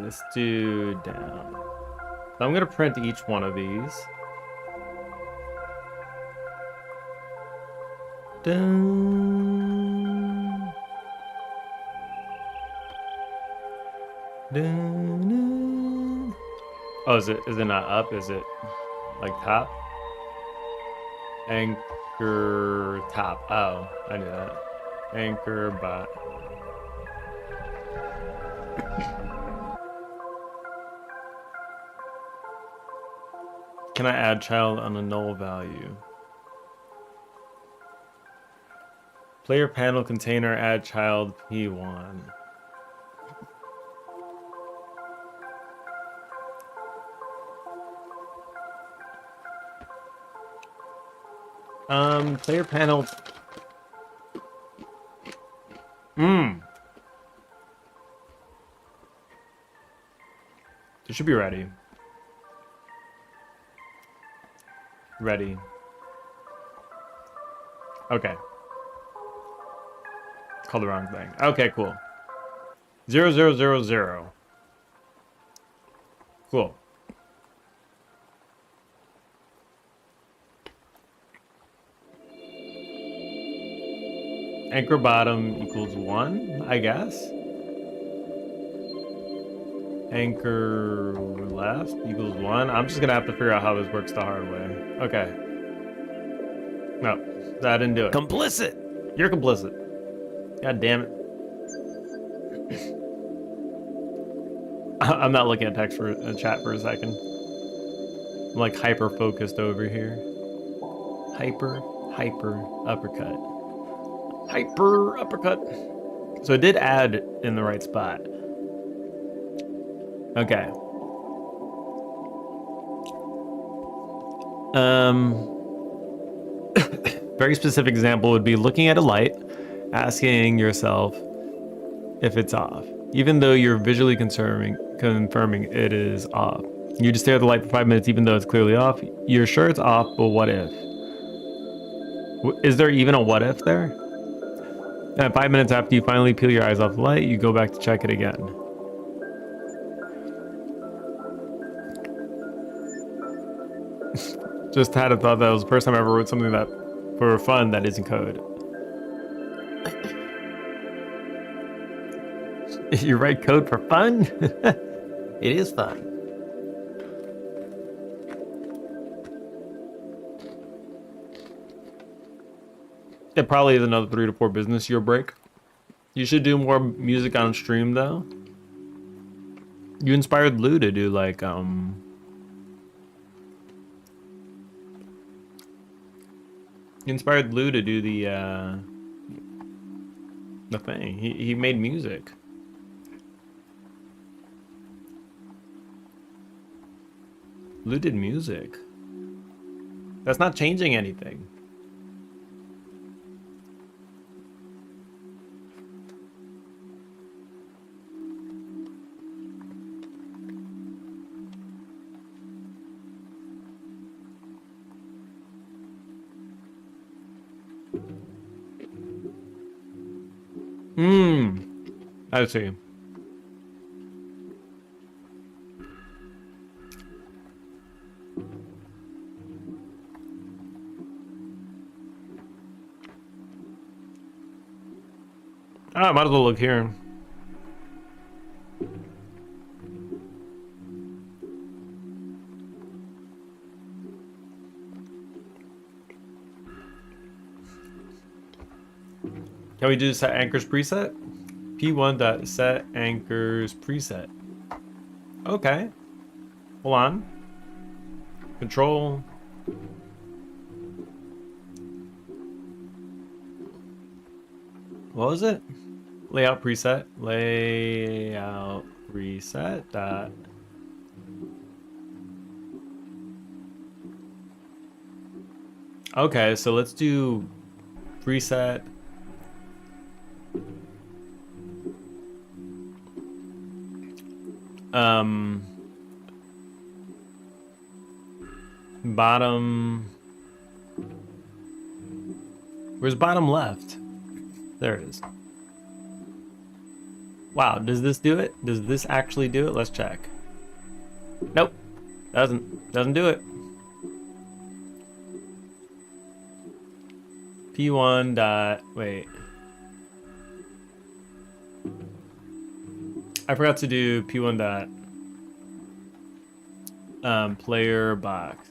let's do down. So I'm gonna print each one of these. Dun, dun, dun. Oh, is it not up? Is it like top? Anchor top. Oh, I knew that. Anchor bot. Can I add child on a null value? Player panel container add child P1. Player panel. It should be ready. Ready. Okay. Called the wrong thing. Okay, cool. 0000. Cool. Anchor bottom equals 1, I guess. Anchor left equals 1. I'm just gonna have to figure out how this works the hard way. Okay. No, that didn't do it. Complicit! You're complicit. God damn it. I'm not looking at text for a chat for a second. I'm like hyper focused over here. Hyper uppercut. Hyper uppercut. So it did add in the right spot. Okay. Very specific example would be looking at a light, asking yourself if it's off, even though you're visually confirming it is off. You just stare at the light for 5 minutes, even though it's clearly off. You're sure it's off, but what if? Is there even a what if there? And 5 minutes after you finally peel your eyes off the light, you go back to check it again. Just had a thought that was the first time I ever wrote something that for fun that isn't code. You write code for fun? It is fun. It probably is another 3 to 4 business year break. You should do more music on stream though. You inspired Lou to do like You inspired Lou to do the thing. He made music. Lou did music. That's not changing anything. I see. I might as well look here. Can we do set anchors preset? P1.set anchors preset. Okay. Hold on. Control. What was it? Layout preset. Layout reset dot. Okay, so let's do reset. Bottom. Where's bottom left? There it is. Wow, does this do it? Does this actually do it? Let's check. Nope. Doesn't do it. P1 dot wait. I forgot to do P1 dot player box.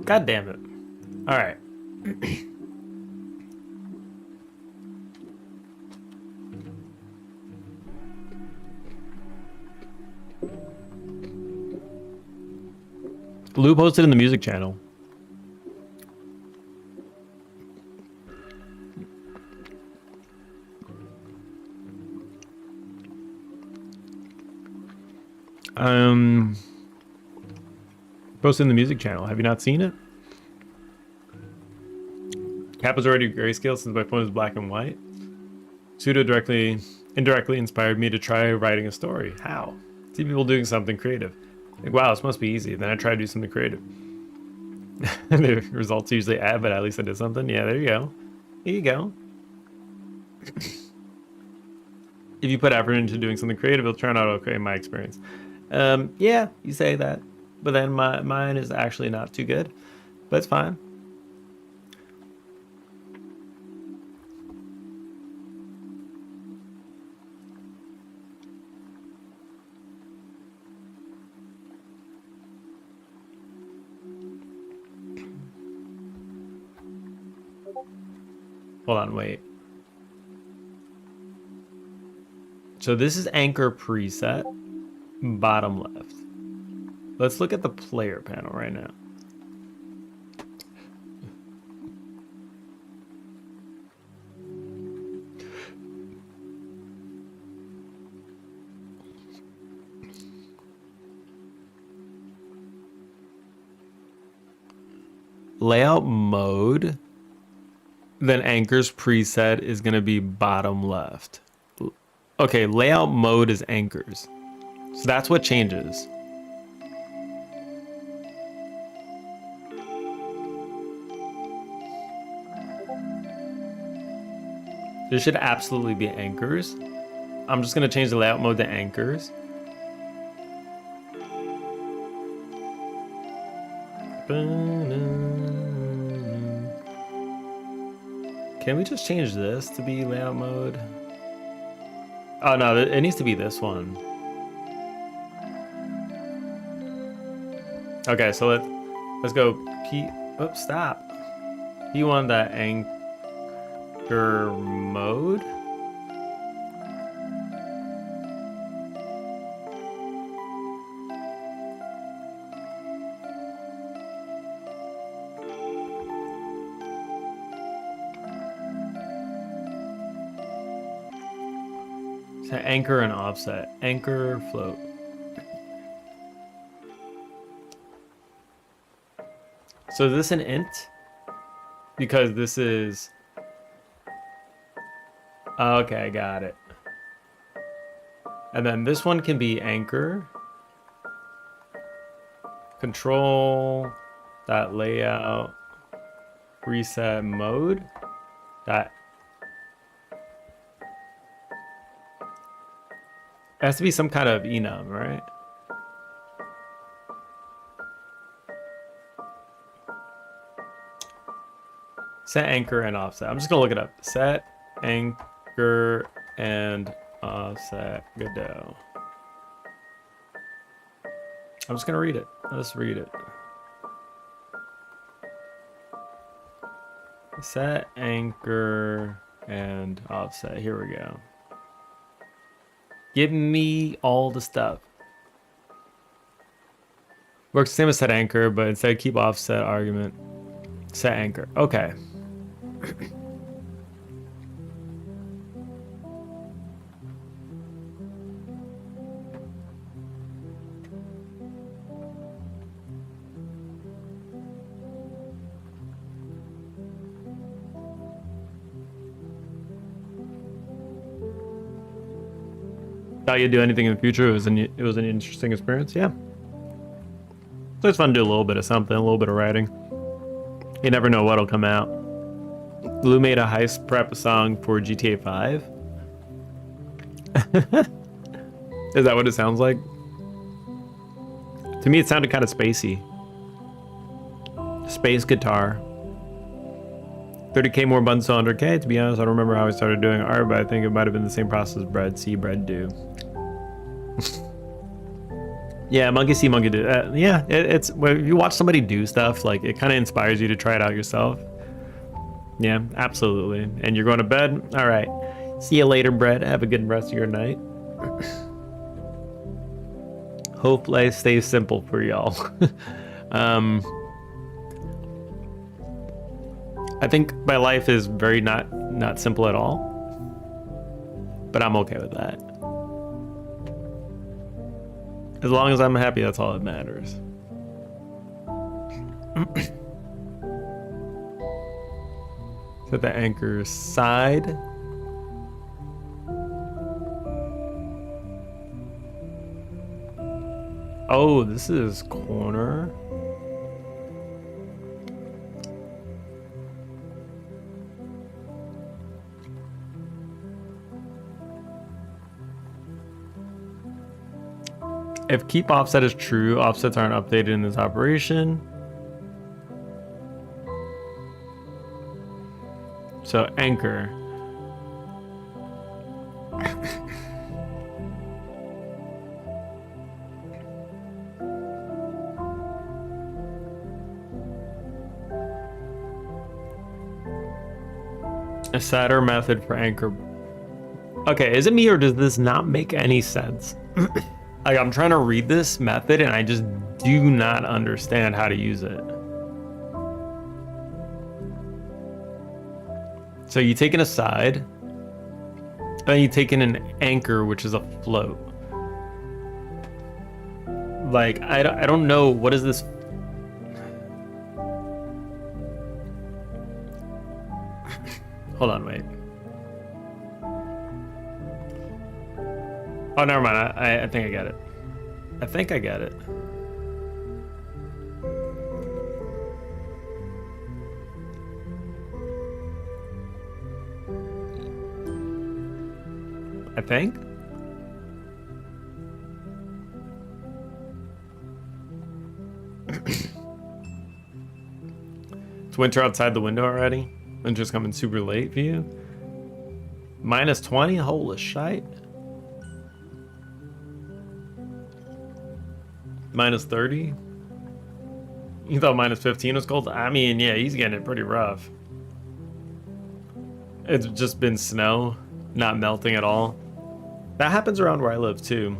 God damn it. All right. Lou posted in the music channel. Posted in the music channel. Have you not seen it? Cap is already grayscale since my phone is black and white. Pseudo indirectly inspired me to try writing a story. How? See people doing something creative. Like, wow, this must be easy. Then I try to do something creative. The results usually add, but at least I did something. Yeah, there you go. Here you go. If you put effort into doing something creative, it'll turn out okay in my experience. Yeah, you say that. But then mine is actually not too good. But it's fine. Hold on, wait. So this is anchor preset, bottom left. Let's look at the player panel right now. Layout mode, then anchors preset is going to be bottom left. Okay, layout mode is anchors. So that's what changes. This should absolutely be anchors. I'm just going to change the layout mode to anchors. Can we just change this to be layout mode? Oh no, it needs to be this one. Okay, so let's go oops, stop. P1 that anchor mode. So anchor and offset. Anchor float. So is this an int? Because this is... Okay, got it. And then this one can be anchor. Control dot layout reset mode dot. It has to be some kind of enum, right? Set anchor and offset. I'm just gonna look it up. Set anchor and offset. Good go. I'm just gonna read it. Let's read it. Set anchor and offset. Here we go. Give me all the stuff. Works the same as set anchor, but instead keep offset argument. Set anchor. Okay. Thought you'd do anything in the future. It was an interesting experience. Yeah. So it's fun to do a little bit of something, a little bit of writing. You never know what'll come out. Lou made a heist prep song for GTA 5. Is that what it sounds like? To me, it sounded kind of spacey. Space guitar. 30k more buttons to 100k. To be honest, I don't remember how I started doing art, but I think it might have been the same process as bread. See bread do. Yeah, monkey see, monkey do. Yeah, it's when you watch somebody do stuff, like it kind of inspires you to try it out yourself. Yeah, absolutely. And you're going to bed? All right. See you later, bread. Have a good rest of your night. Hope life stays simple for y'all. I think my life is very not simple at all, but I'm okay with that. As long as I'm happy, that's all that matters. Set the anchor side. Oh, this is corner. If keep offset is true, offsets aren't updated in this operation. So anchor. A sadder method for anchor. Okay, is it me or does this not make any sense? Like, I'm trying to read this method and I just do not understand how to use it. So you take an aside, and you take in an anchor, which is a float. Like, I don't know, what is this? Hold on, wait. Oh, never mind. I think I get it. I think I get it. I think. It's winter outside the window already. Winter's coming super late for you. Minus 20? Holy shite. Minus 30? You thought minus 15 was cold? I mean, yeah, he's getting it pretty rough. It's just been snow, not melting at all. That happens around where I live too.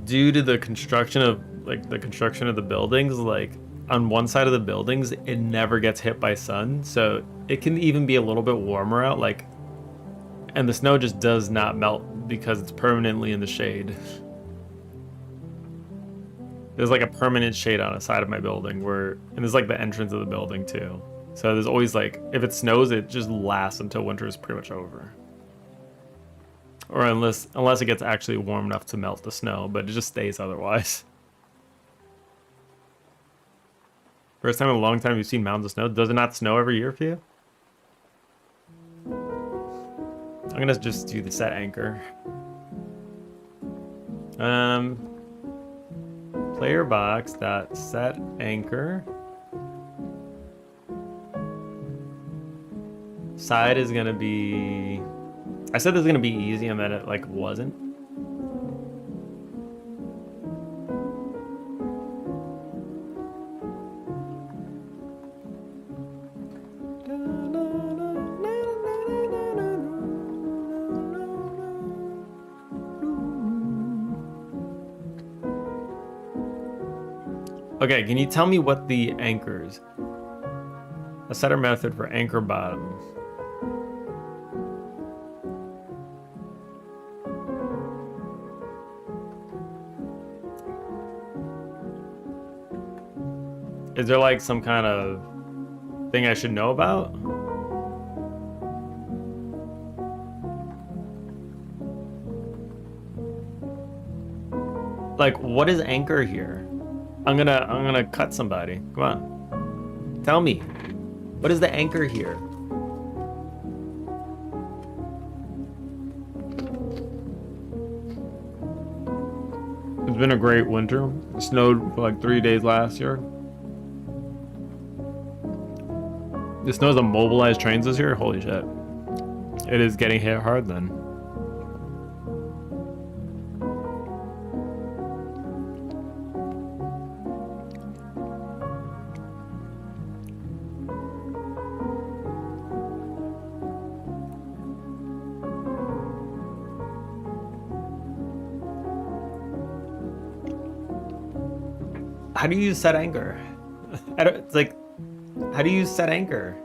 Due to the construction of the buildings, like on one side of the buildings, it never gets hit by sun. So it can even be a little bit warmer out, like, and the snow just does not melt because it's permanently in the shade. There's like a permanent shade on the side of my building and there's like the entrance of the building too. So there's always like, if it snows, it just lasts until winter is pretty much over. Or unless it gets actually warm enough to melt the snow, but it just stays otherwise. First time in a long time you've seen mountains of snow. Does it not snow every year for you? I'm gonna just do the set anchor. Player box dot set anchor. Side is gonna be. I said this is gonna be easy, and then it like wasn't. Okay, can you tell me what the anchors? A setter method for anchor bottoms. Is there like some kind of thing I should know about? Like, what is anchor here? I'm gonna cut somebody. Come on. Tell me. What is the anchor here? It's been a great winter. It snowed for like 3 days last year. The snow's immobilized trains this year? Holy shit. It is getting hit hard then. How do you set anchor? It's like, how do you set anchor?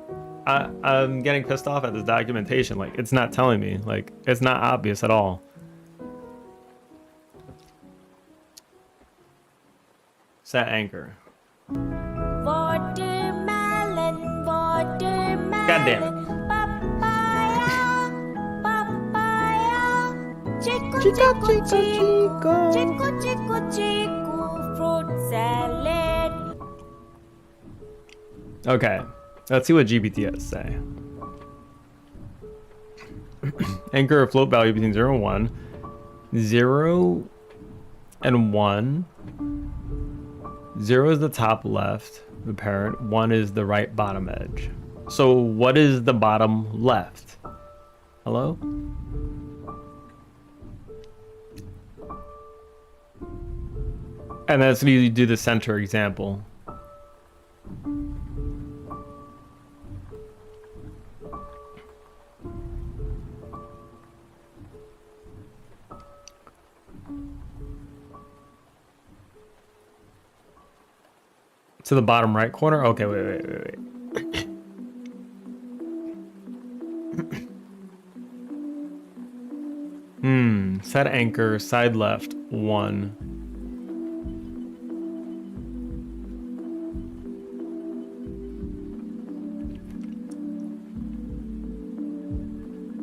I'm getting pissed off at this documentation. Like, it's not telling me. Like, it's not obvious at all. Set anchor. Watermelon, watermelon. God damn it. Papaya, papaya. Chico, chico, chico. Chico, chico, chico. Fruit salad. Okay, let's see what GPT has to say. Anchor a float value between 0 and 1. 0 and 1. 0 is the top left, the parent. 1 is the right bottom edge. So what is the bottom left? Hello? And that's when you do the center example. To the bottom right corner? Okay, wait. Set anchor, side left, 1.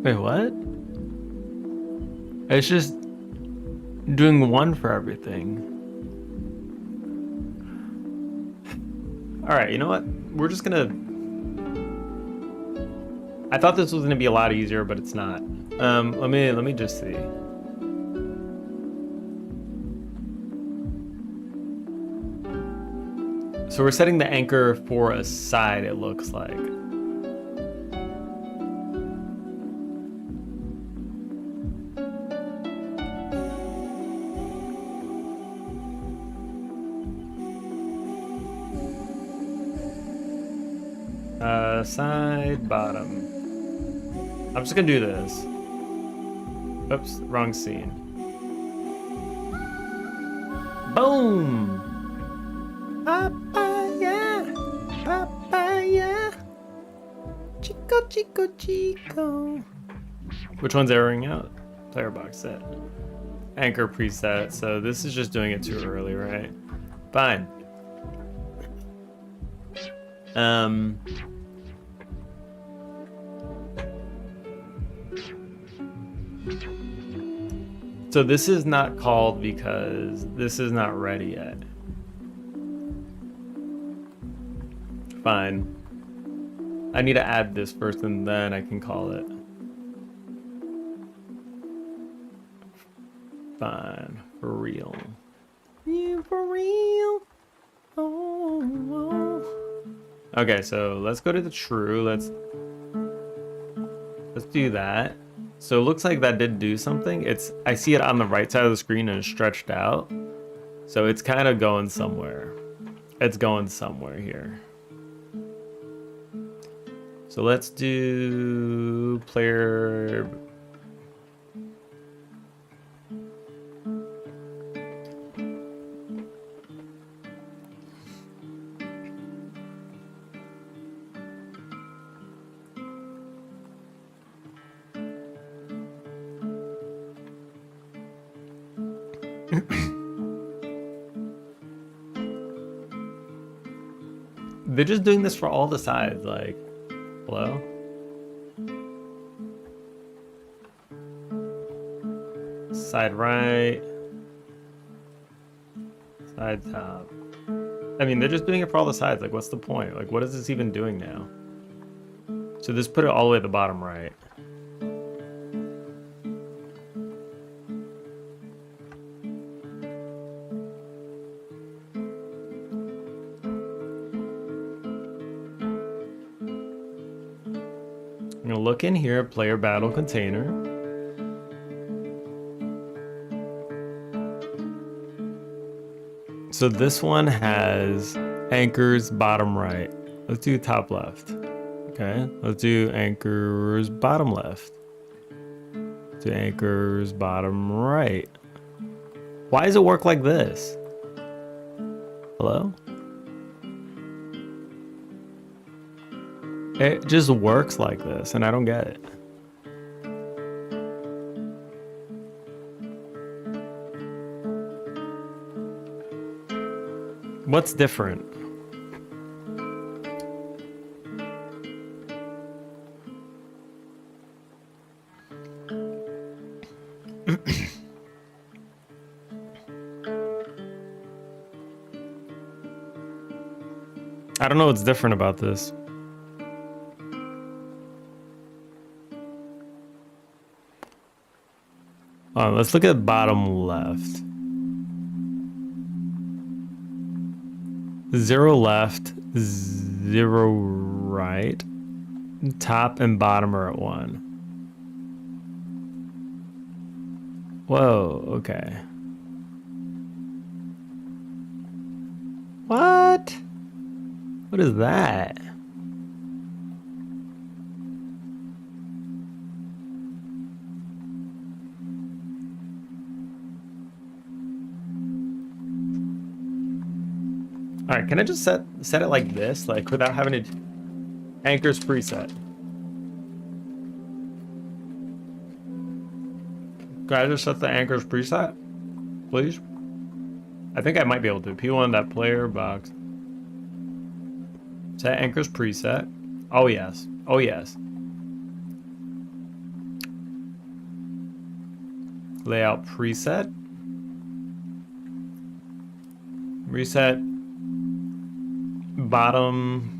Wait, what? It's just doing 1 for everything. All right, you know what? We're just gonna... I thought this was gonna be a lot easier, but it's not. Let me just see. So we're setting the anchor for a side, it looks like. Side, bottom. I'm just gonna do this. Oops, wrong scene. Boom! Papaya, papaya, chico, chico, chico. Which one's erroring out? Player box set. Anchor preset, so this is just doing it too early, right? Fine. So this is not called because this is not ready yet. Fine. I need to add this first and then I can call it. Fine. For real. Yeah, for real. Oh. Okay, so let's go to the true. Let's do that. So it looks like that did do something. I see it on the right side of the screen and it's stretched out. So it's kind of going somewhere. It's going somewhere here. So let's do player. They're just doing this for all the sides, like, hello? Side right. Side top. I mean, they're just doing it for all the sides. Like, what's the point? Like, what is this even doing now? So just put it all the way at the bottom right. I'm gonna look in here, player battle container. So this one has anchors bottom right. Let's do top left. Okay, let's do anchors bottom left. Do anchors bottom right. Why does it work like this? Hello? It just works like this, and I don't get it. What's different? I don't know what's different about this. Let's look at bottom left. 0 left, 0 right. Top and bottom are at 1. Whoa, okay. What? What is that? All right, can I just set it like this, like without having to anchors preset? Can I just set the anchors preset, please? I think I might be able to. P1 that player box. Set anchors preset. Oh yes. Oh yes. Layout preset. Reset. Bottom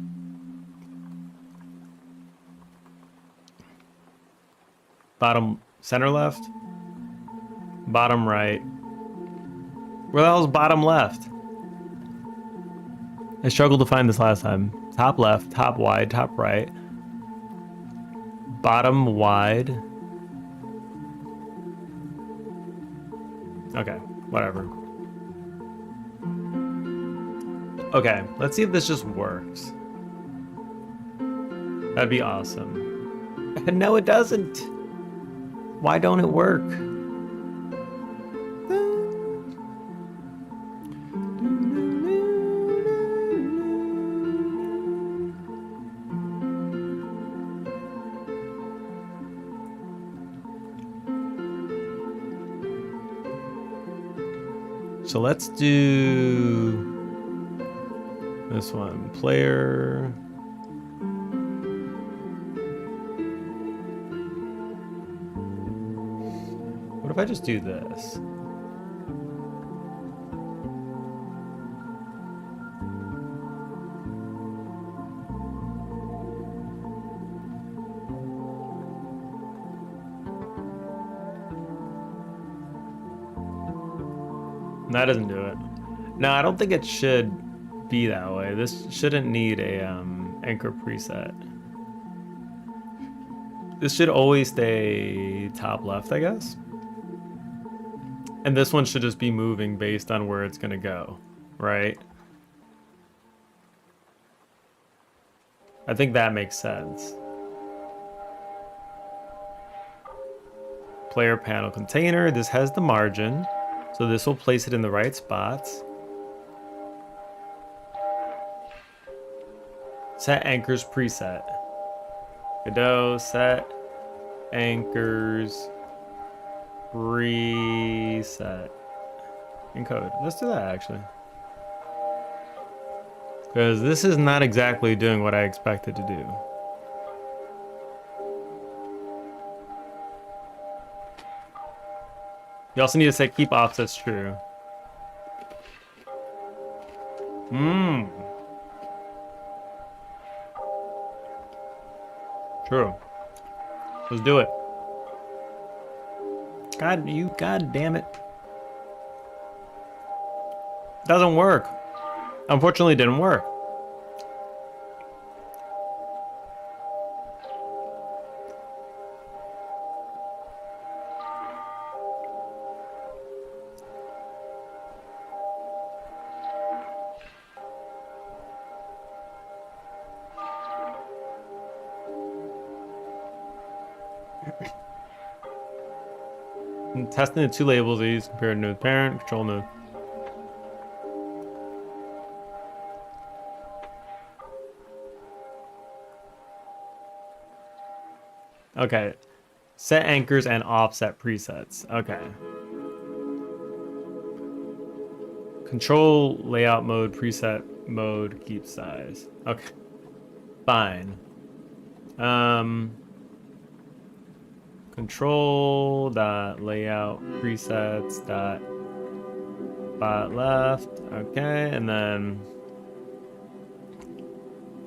center left, bottom right. Where the hell's bottom left? I struggled to find this last time. Top left, top wide, top right, bottom wide. Okay, whatever. Okay, let's see if this just works. That'd be awesome. And no, it doesn't. Why don't it work? So let's do this one, player. What if I just do this? That doesn't do it. No, I don't think it should be that way. This shouldn't need a anchor preset. This should always stay top left, I guess. And this one should just be moving based on where it's gonna go, right? I think that makes sense. Player panel container, this has the margin, so this will place it in the right spots. Set anchors preset. Godot, set anchors preset. Encode. Let's do that actually. Because this is not exactly doing what I expected to do. You also need to say keep offsets true. True. Let's do it. God damn it. Doesn't work. Unfortunately, it didn't work. And testing the two labels I use compared to node parent, control node. Okay. Set anchors and offset presets. Okay. Control layout mode, preset mode, keep size. Okay. Fine. Control dot layout presets dot bot left. Okay, and then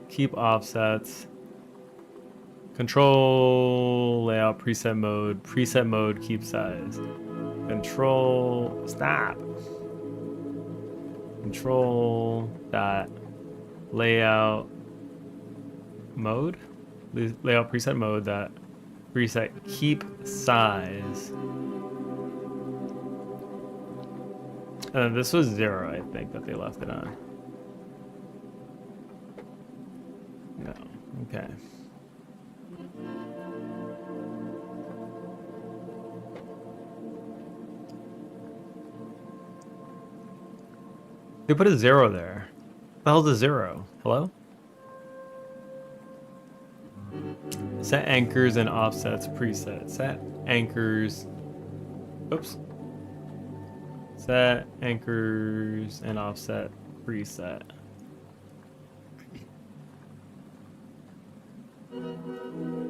keep offsets. Control layout preset mode keep size. Control stop. Control dot layout mode, layout preset mode dot preset keep size. This was 0, I think, that they left it on. No, okay. They put a 0 there. What the hell's a 0? Hello? Set anchors and offsets preset. Set anchors. Oops. Set anchors and offset preset.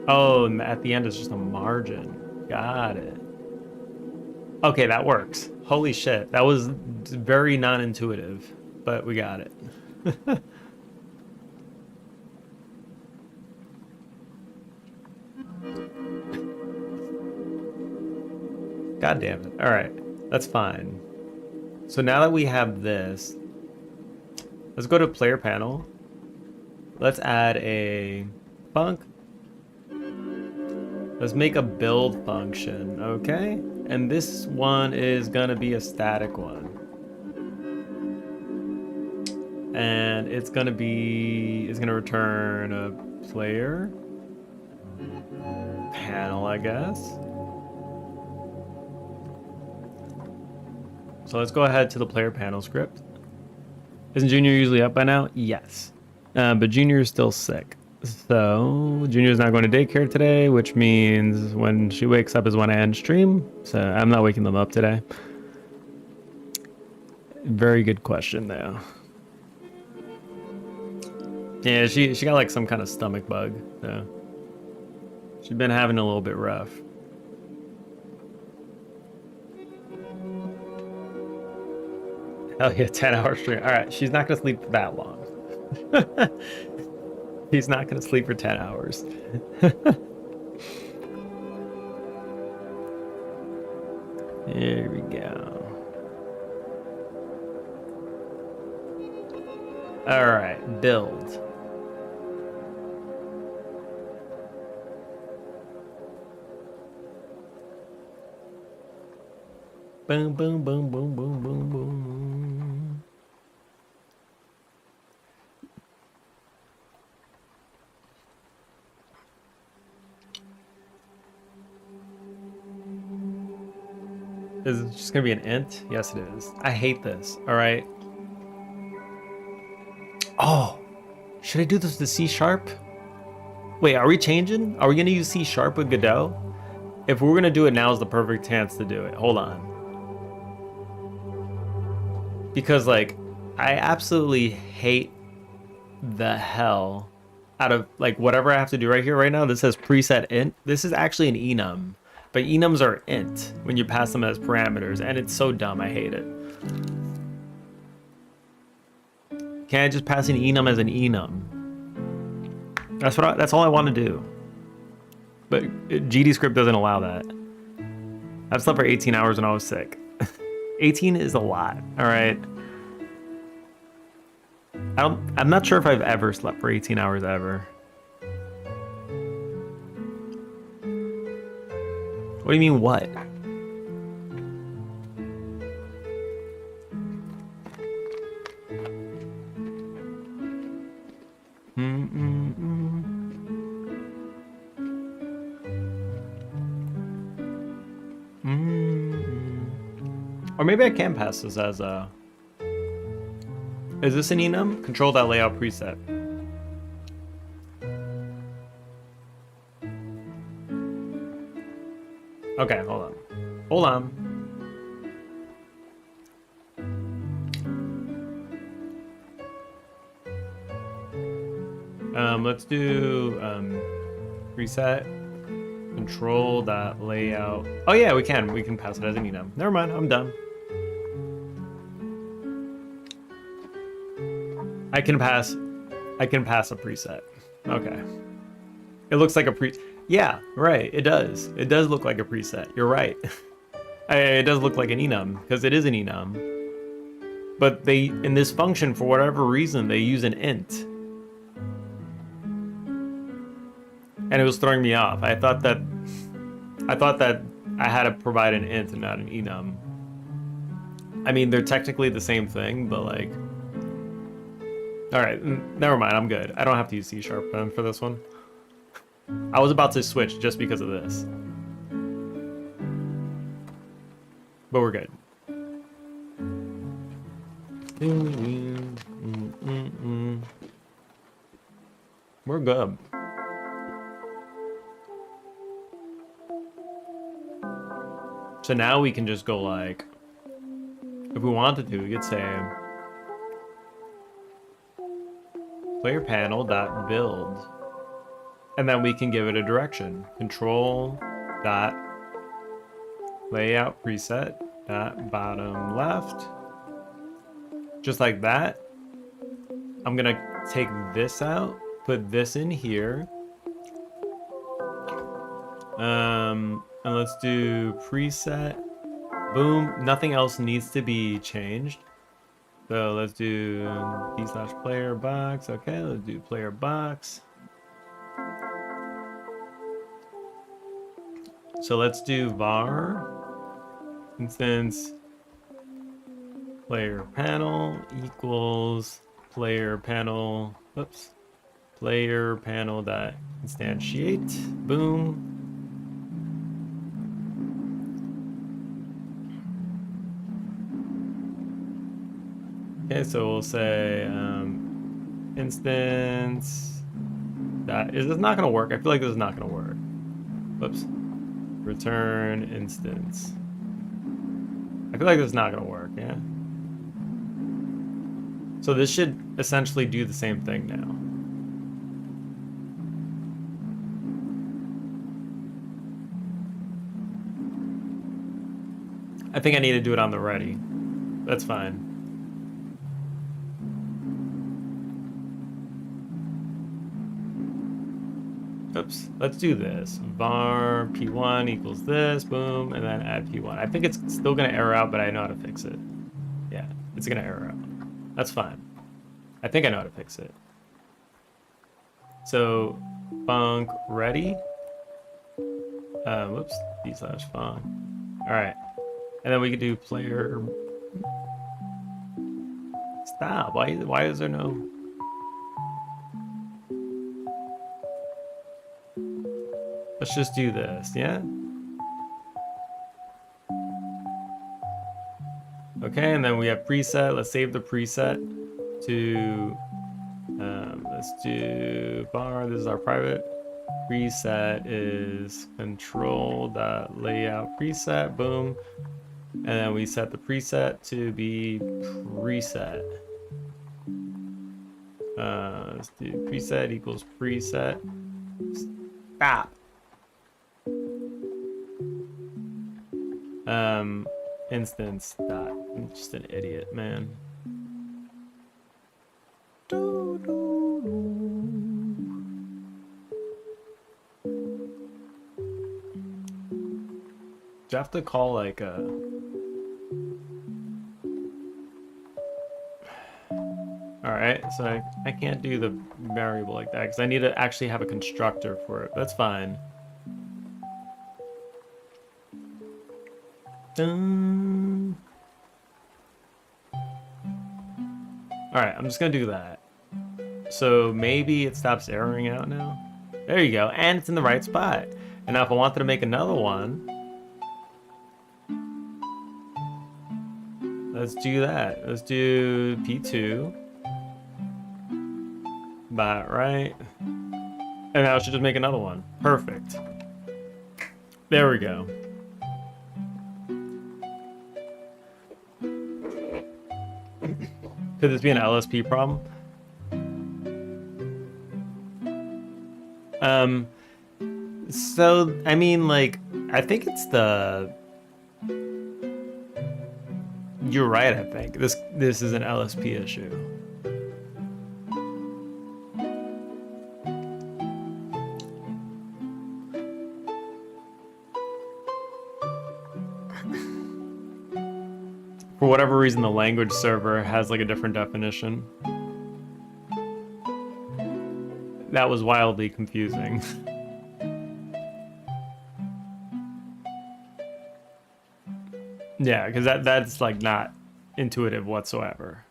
Oh, and at the end it's just a margin. Got it. Okay, that works. Holy shit. That was very non-intuitive, but we got it. God damn it. All right, that's fine. So now that we have this, let's go to player panel. Let's add a func. Let's make a build function, okay? And this one is gonna be a static one. And it's gonna return a player panel, I guess. So let's go ahead to the player panel script. Isn't Junior usually up by now? Yes. But Junior is still sick. So Junior's not going to daycare today, which means when she wakes up is when I end stream. So I'm not waking them up today. Very good question though. Yeah, she got like some kind of stomach bug. So she's been having a little bit rough. Hell yeah, 10-hour stream. All right, she's not gonna sleep that long. He's not gonna sleep for 10 hours. Here we go. All right, build. Boom, boom, boom, boom, boom, boom, boom. Is it just gonna be an int? Yes, it is. I hate this. All right. Oh, should I do this to C sharp? Wait, are we changing? Are we gonna use C sharp with Godot? If we're gonna do it, now is the perfect chance to do it. Hold on. because like I absolutely hate the hell out of like whatever I have to do right here right now. This says preset int. This is actually an enum, but enums are int when you pass them as parameters, and it's so dumb. I hate it. Can't I just pass an enum as an enum? That's all I want to do. But GDScript doesn't allow that. I've slept for 18 hours when I was sick. 18 is a lot, all right? I'm not sure if I've ever slept for 18 hours ever. What do you mean, what? Or maybe I can pass this as a... Is this an enum? Control that layout preset. Okay, hold on. Hold on. Let's do preset control that layout. Oh yeah, we can pass it as an enum. Never mind, I'm done. I can pass a preset. Okay. It looks like a yeah, right, it does. It does look like a preset. You're right. It does look like an enum because it is an enum. But they, in this function, for whatever reason, they use an int. And it was throwing me off. I thought that I had to provide an int and not an enum. I mean, they're technically the same thing, but like, all right, never mind. I'm good. I don't have to use C# then for this one. I was about to switch just because of this, but we're good. We're good. So now we can just go like, if we wanted to, we could say player panel dot build, and then we can give it a direction. Control dot layout preset dot bottom left, just like that. I'm gonna take this out, put this in here. And let's do preset, boom, nothing else needs to be changed. So let's do d/player box. Okay, let's do player box. So let's do var instance player panel equals player panel, oops, player panel dot instantiate, boom. Okay, so we'll say instance that is this not gonna work? I feel like this is not gonna work. Whoops. Return instance. I feel like this is not gonna work, yeah. So this should essentially do the same thing now. I think I need to do it on the ready. That's fine. Oops, let's do this. Var p1 equals this, boom, and then add p1. I think it's still gonna error out, but I know how to fix it. Yeah, it's gonna error out. That's fine. I think I know how to fix it. So, func ready. Whoops, d/func. All right, and then we could do player. Stop. Why is there no? Let's just do this, yeah? Okay, and then we have preset. Let's save the preset to, let's do var. This is our private. Preset is control.layout preset, boom. And then we set the preset to be preset. Let's do preset equals preset. Stop. Instance dot. I'm just an idiot, man. Do you have to call like a... Alright, so I can't do the variable like that because I need to actually have a constructor for it. That's fine. Dun. Alright, I'm just gonna do that. So maybe it stops erroring out now. There you go, and it's in the right spot. And now if I wanted to make another one, let's do that. Let's do P2. Bot right. And now I should just make another one. Perfect. There we go. Could this be an LSP problem? So, I mean, like, I think it's the... You're right, I think. This is an LSP issue. For whatever reason, the language server has like a different definition. That was wildly confusing. Yeah, because that's like not intuitive whatsoever.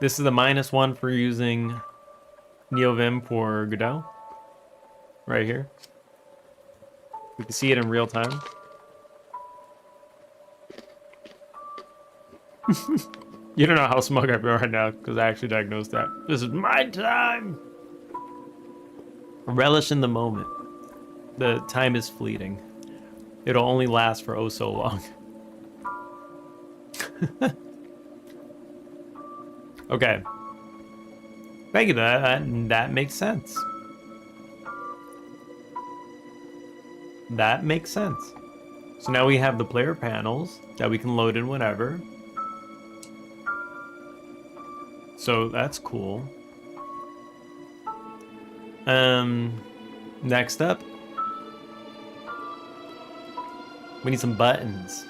This is the -1 for using NeoVim for Godot. Right here. We can see it in real time. You don't know how smug I feel right now because I actually diagnosed that. This is my time! Relish in the moment. The time is fleeting. It'll only last for oh so long. Okay. Thank you, that makes sense. That makes sense. So now we have the player panels that we can load in whenever. So that's cool. Next up, we need some buttons.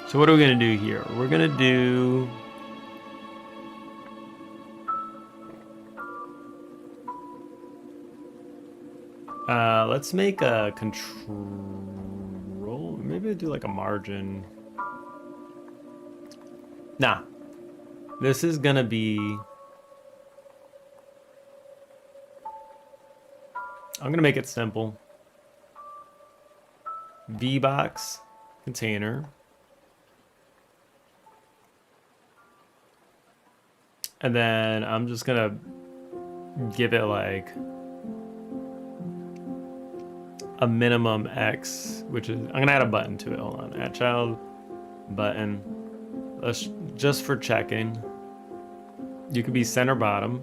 So what are we gonna do here? We're gonna do... let's make a control. Maybe do like a margin. Nah. This is gonna be... I'm gonna make it simple. VBox container. And then I'm just gonna give it like a minimum X, which is, I'm gonna add a button to it. Hold on, add child button. Let's just for checking. You could be center bottom.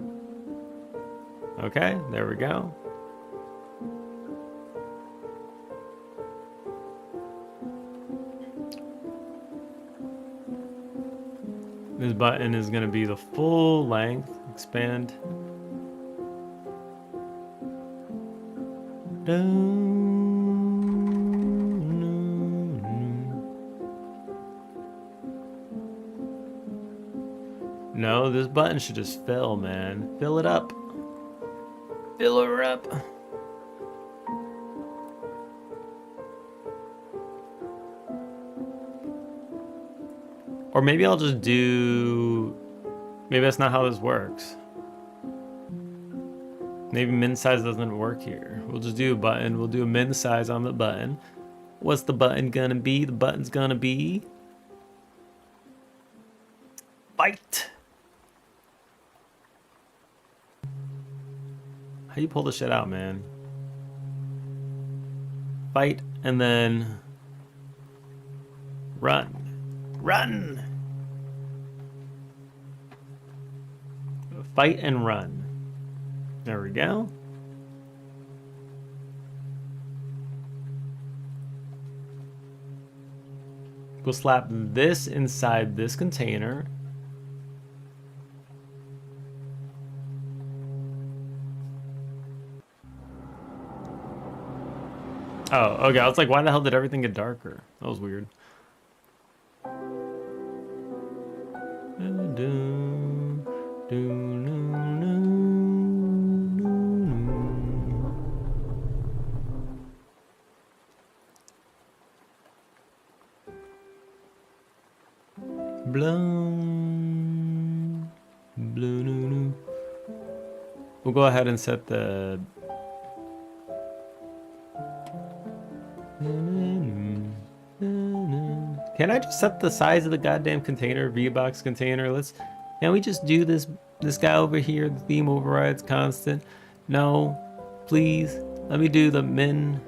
Okay, there we go. This button is gonna be the full length, expand. No, this button should just fill, man. Fill it up. Fill her up. Or maybe I'll just do... Maybe that's not how this works. Maybe min size doesn't work here. We'll just do a button. We'll do a min size on the button. What's the button gonna be? The button's gonna be Fight. How you pull this shit out, man? Fight and then run. Run. Fight and run. There we go. We'll slap this inside this container. Oh, okay. I was like, why the hell did everything get darker? That was weird. We'll go ahead and set the Can I just set the size of the goddamn container, V-Box container? Can we just do this guy over here, the theme overrides constant? No, please. Let me do the min.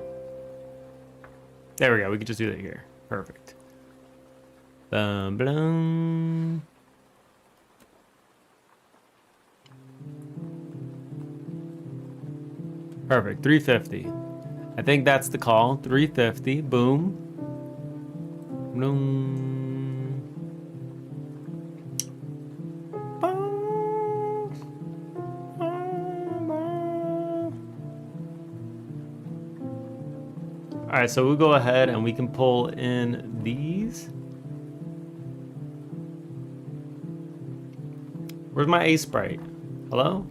There we go, we can just do that here. Perfect. Blum. Perfect, 350. I think that's the call. 350, boom. Boom. All right, so we'll go ahead and we can pull in these. Where's my A sprite? Hello?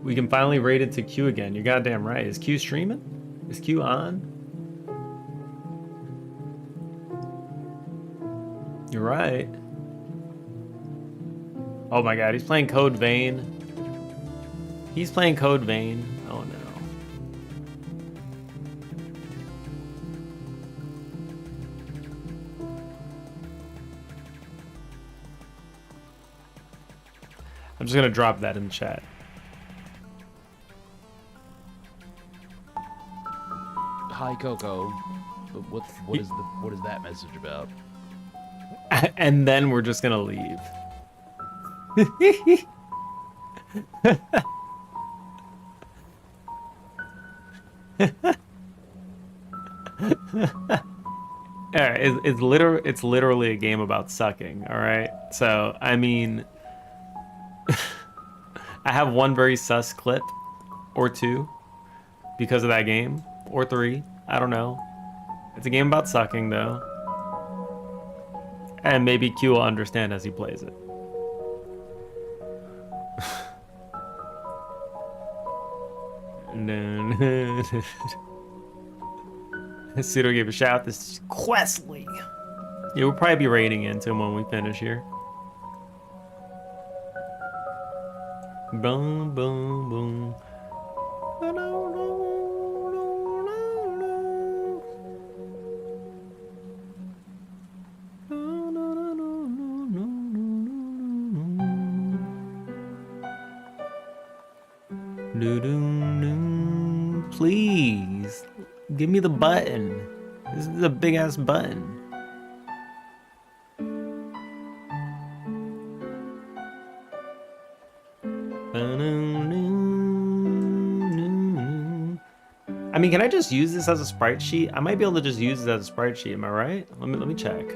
We can finally rate it to Q again. You're goddamn right. Is Q streaming? Is Q on? You're right. Oh my god, he's playing Code Vein. He's playing Code Vein. Oh no. I'm just gonna drop that in the chat. Hi, Coco. What is that message about? And then we're just gonna leave. Alright, it's literally a game about sucking, alright? So, I mean, I have one very sus clip, or two, because of that game, or three, I don't know. It's a game about sucking, though. And maybe Q will understand as he plays it. Pseudo gave a shout. This is Questley. Yeah, we'll probably be raiding into him when we finish here. Boom, boom, boom. Please, give me the button. This is a big ass button. I mean, can I just use this as a sprite sheet? I might be able to just use it as a sprite sheet. Am I right? Let me check.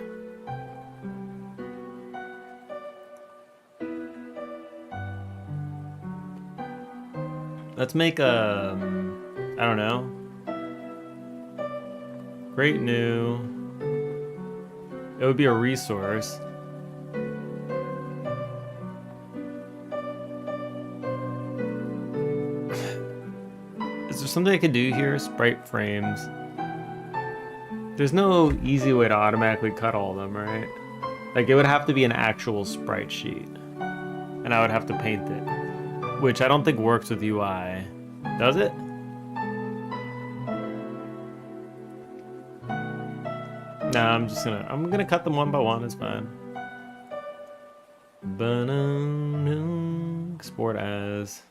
Let's make a, I don't know. Great new. It would be a resource. Is there something I could do here? Sprite frames. There's no easy way to automatically cut all of them, right? Like, it would have to be an actual sprite sheet. And I would have to paint it. Which I don't think works with UI. Does it? Nah, I'm gonna cut them one by one. It's fine. Export as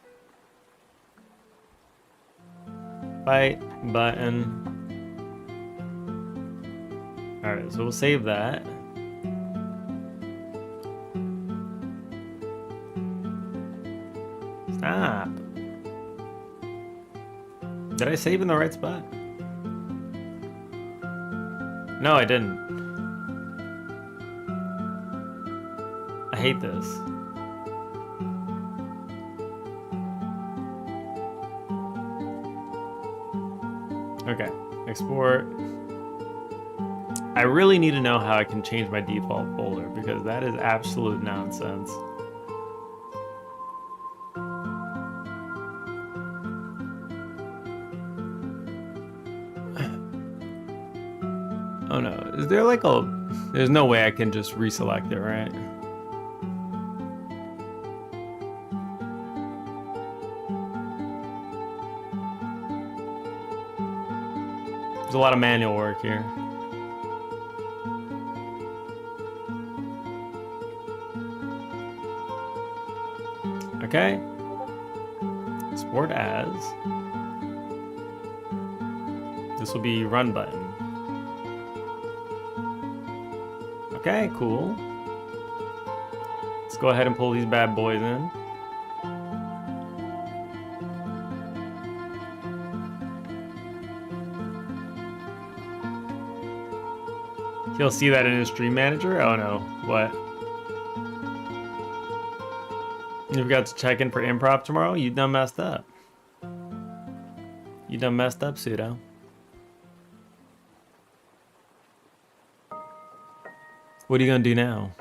byte button. All right, so we'll save that. Stop. Did I save in the right spot? No, I didn't. I hate this. Okay, export. I really need to know how I can change my default folder because that is absolute nonsense. Oh no, is there like a... There's no way I can just reselect it, right? There's a lot of manual work here. Okay. Export as. This will be run button. Okay, cool. Let's go ahead and pull these bad boys in. He'll see that in his stream manager? Oh no, what? You've got to check in for improv tomorrow? You done messed up. You done messed up, Pseudo. What are you gonna do now?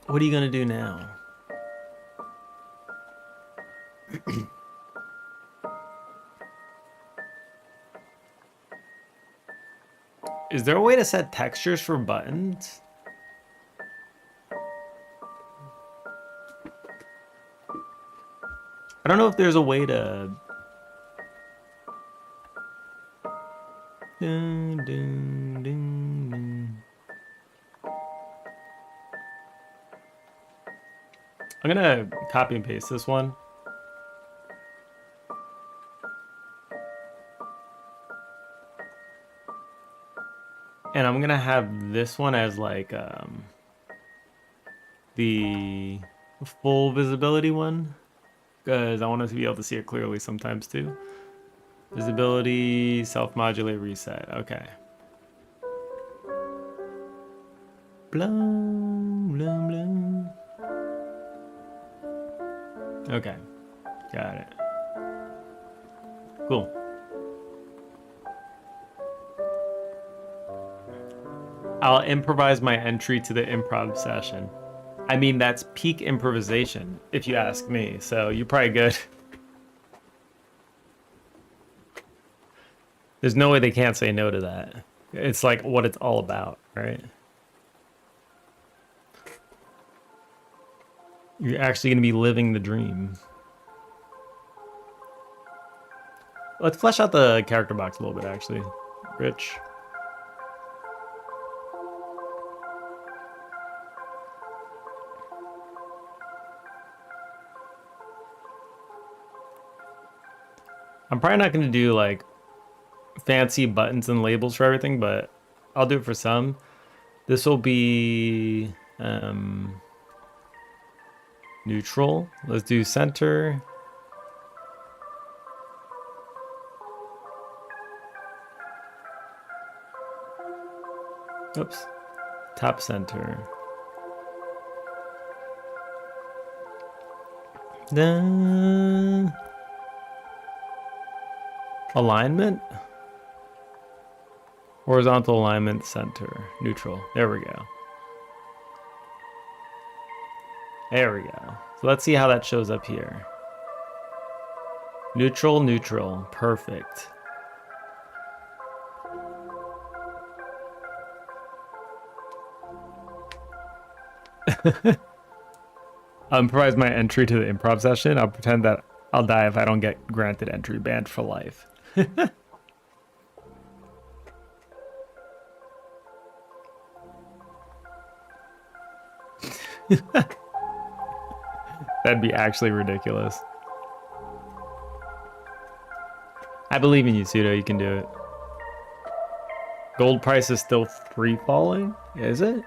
What are you gonna do now? Is there a way to set textures for buttons? I don't know if there's a way to... Dun, dun, dun, dun. I'm gonna copy and paste this one. And I'm gonna have this one as like the full visibility one, because I want us to be able to see it clearly sometimes too. Visibility, self-modulate, reset. Okay. Blum, blum, blum. Okay, got it. Cool. I'll improvise my entry to the improv session. I mean, that's peak improvisation, if you ask me, so you're probably good. There's no way they can't say no to that. It's like what it's all about, right? You're actually going to be living the dream. Let's flesh out the character box a little bit, actually. Rich. I'm probably not going to do like fancy buttons and labels for everything, but I'll do it for some. This will be neutral. Let's do center. Oops. Top center. Then alignment. Horizontal alignment, center, neutral. There we go. There we go. So let's see how that shows up here. Neutral, neutral. Perfect. Improvise my entry to the improv session. I'll pretend that I'll die if I don't get granted entry, banned for life. That'd be actually ridiculous. I believe in you, Pseudo. You can do it. Gold price is still free falling? Is it?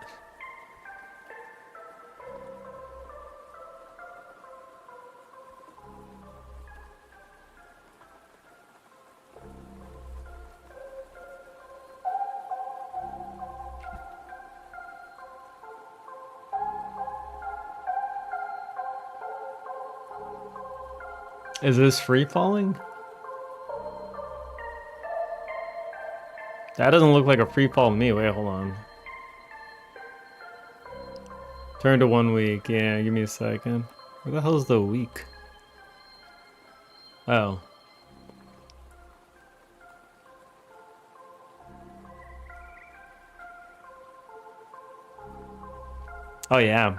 Is this free falling? That doesn't look like a free fall to me. Wait, hold on. Turn to 1 week. Yeah, give me a second. Where the hell is the week? Oh. Oh, yeah.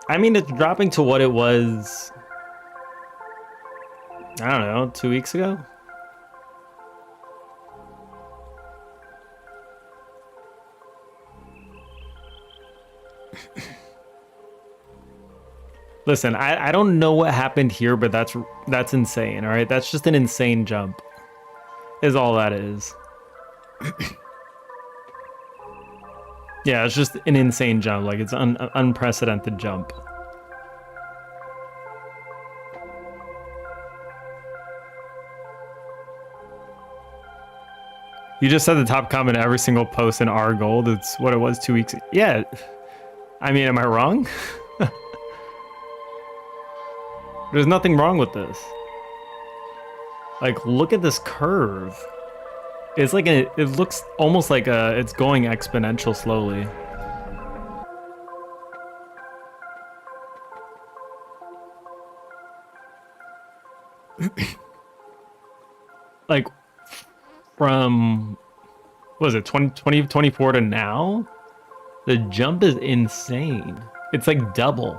I mean, it's dropping to what it was, I don't know, 2 weeks ago? Listen, I don't know what happened here, but that's insane, all right? That's just an insane jump, is all that is. Yeah, it's just an insane jump. Like, it's an unprecedented jump. You just said the top comment every single post in our gold. It's what it was 2 weeks. Yeah. I mean, am I wrong? There's nothing wrong with this. Like, look at this curve. It's like it looks almost like it's going exponential slowly. Like from, what was it, 2024 to now? The jump is insane. It's like double.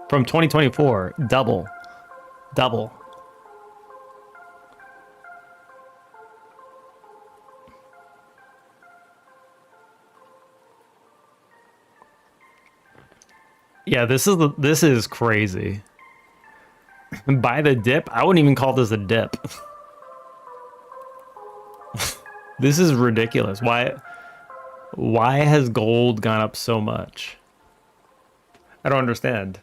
From 2024, double. Yeah, this is crazy. By the dip, I wouldn't even call this a dip. This is ridiculous. Why has gold gone up so much? I don't understand.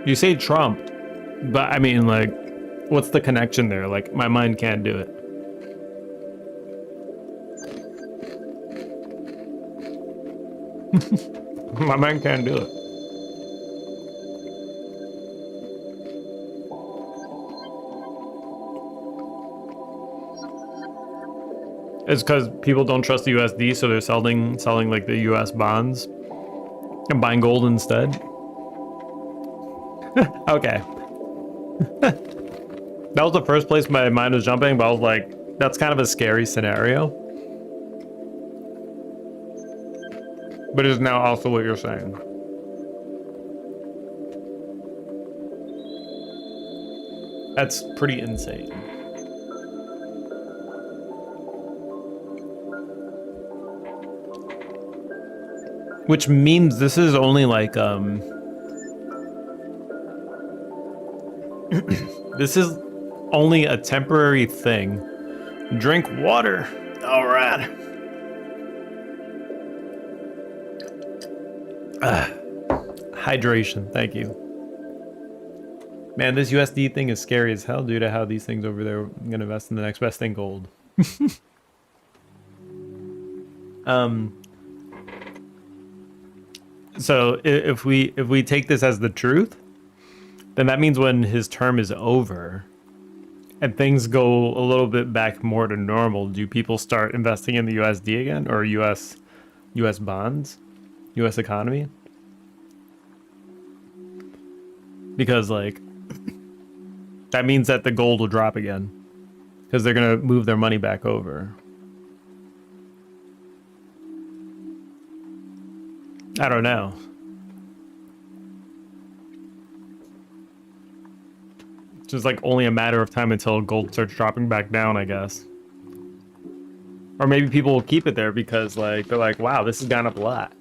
You say Trump, but I mean, like, what's the connection there? Like, my mind can't do it. My mind can't do it. It's because people don't trust the USD, so they're selling like the US bonds and buying gold instead. Okay. That was the first place my mind was jumping, but I was like, that's kind of a scary scenario. But it's now also what you're saying. That's pretty insane. Which means this is only like, this is only a temporary thing. Drink water. All right. Hydration. Thank you. Man, this USD thing is scary as hell due to how these things over there are going to invest in the next best thing, gold. So if we take this as the truth, then that means when his term is over and things go a little bit back more to normal, do people start investing in the USD again, or US U.S. bonds, U.S. economy, because like that means that the gold will drop again because they're gonna move their money back over. I don't know. It's just like only a matter of time until gold starts dropping back down, I guess. Or maybe people will keep it there because like they're like, wow, this has gone up a lot.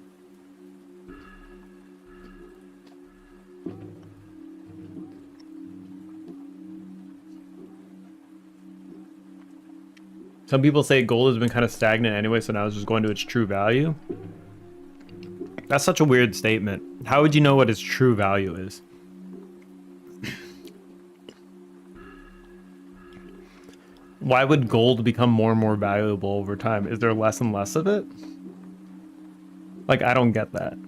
Some people say gold has been kind of stagnant anyway, so now it's just going to its true value. That's such a weird statement. How would you know what its true value is? Why would gold become more and more valuable over time? Is there less and less of it? Like, I don't get that.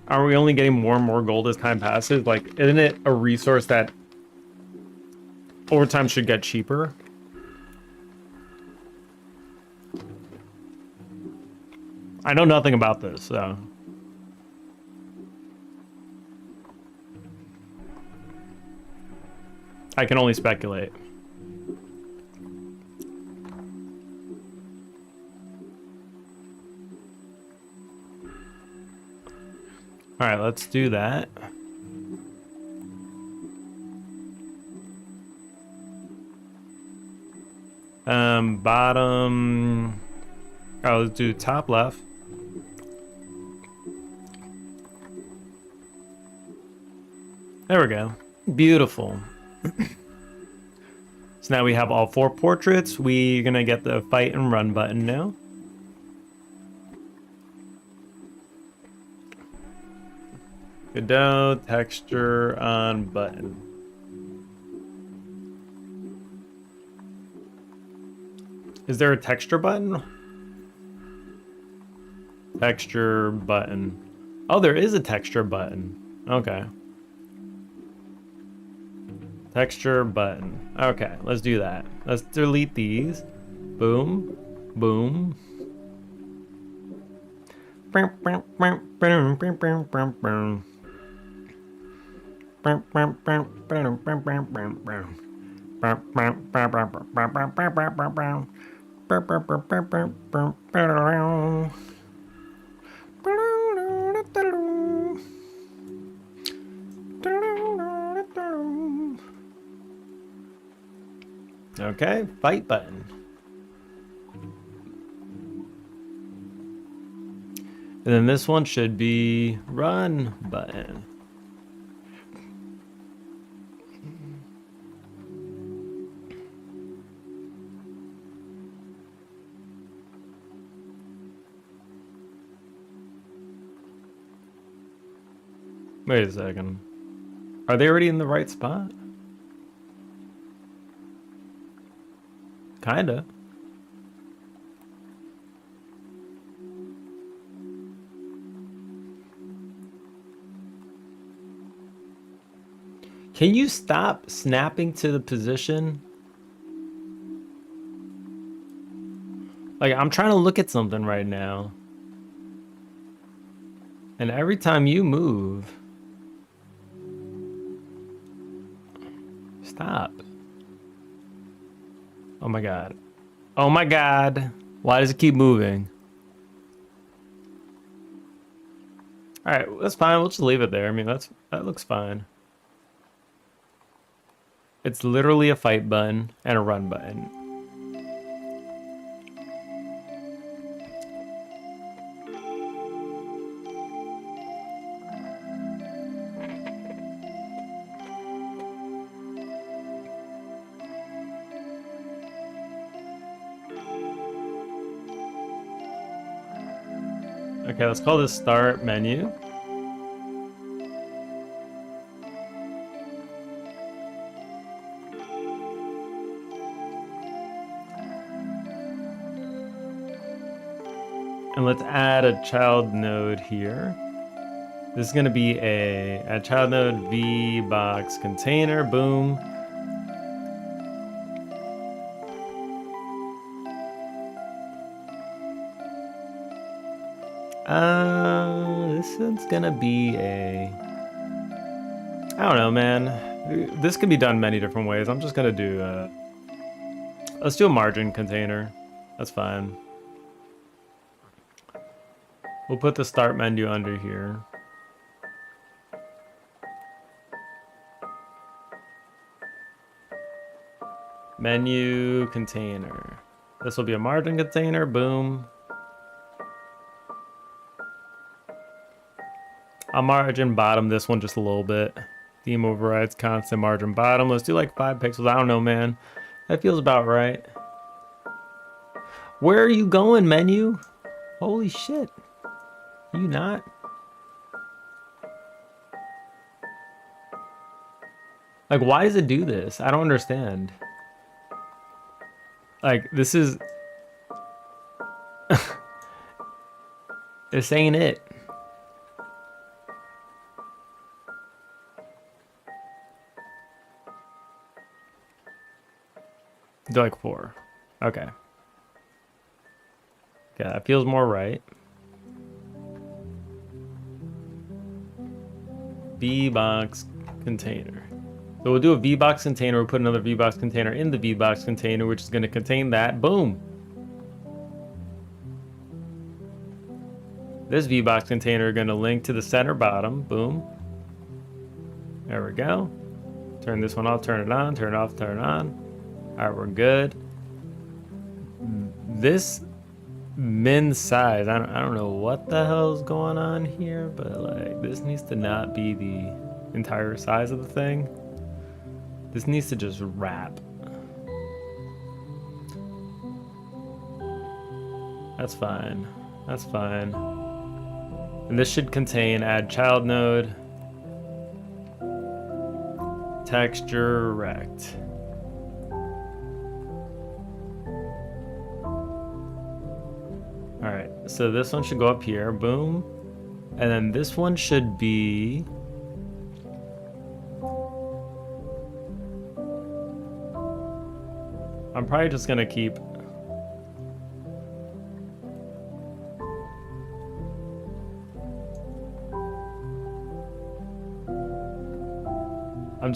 Are we only getting more and more gold as time passes? Like, isn't it a resource that over time should get cheaper? I know nothing about this, so. I can only speculate. All right, let's do that. Bottom. Oh, let's do top left. There we go. Beautiful. So now we have all 4 portraits. We're gonna get the fight and run button now. Godot, texture on button. Is there a texture button? Texture button. Oh, there is a texture button. Okay. Texture button. Okay, let's do that. Let's delete these. Boom. Boom. Okay, fight button. And then this one should be run button. Wait a second. Are they already in the right spot? Kinda. Can you stop snapping to the position? Like, I'm trying to look at something right now. And every time you move... Stop. Oh my god. Oh my god. Why does it keep moving? Alright, that's fine. We'll just leave it there. I mean, that looks fine. It's literally a fight button and a run button. Okay, let's call this start menu. And let's add a child node here. This is going to be a child node VBox container. Boom. This is gonna be a... I don't know, man. This could be done many different ways. I'm just gonna do, let's do a margin container. That's fine. We'll put the start menu under here. Menu container. This will be a margin container. Boom. I'll margin bottom this one just a little bit. Theme overrides constant margin bottom. Let's do like 5 pixels. I don't know, man. That feels about right. Where are you going, menu? Holy shit. You not? Like, why does it do this? I don't understand. Like, this is... This ain't it. Do like 4. Okay. Yeah, that feels more right. V-box container. So we'll do a V-box container. We'll put another V-box container in the V-box container, which is going to contain that. Boom. This V-box container is going to link to the center bottom. Boom. There we go. Turn this one off, turn it on, turn it off, turn it on. All right, we're good. This min size, I don't know what the hell's going on here, but like this needs to not be the entire size of the thing. This needs to just wrap. That's fine. That's fine. And this should contain add child node, texture rect. All right, so this one should go up here, boom. And then this one should be... I'm probably just gonna keep... I'm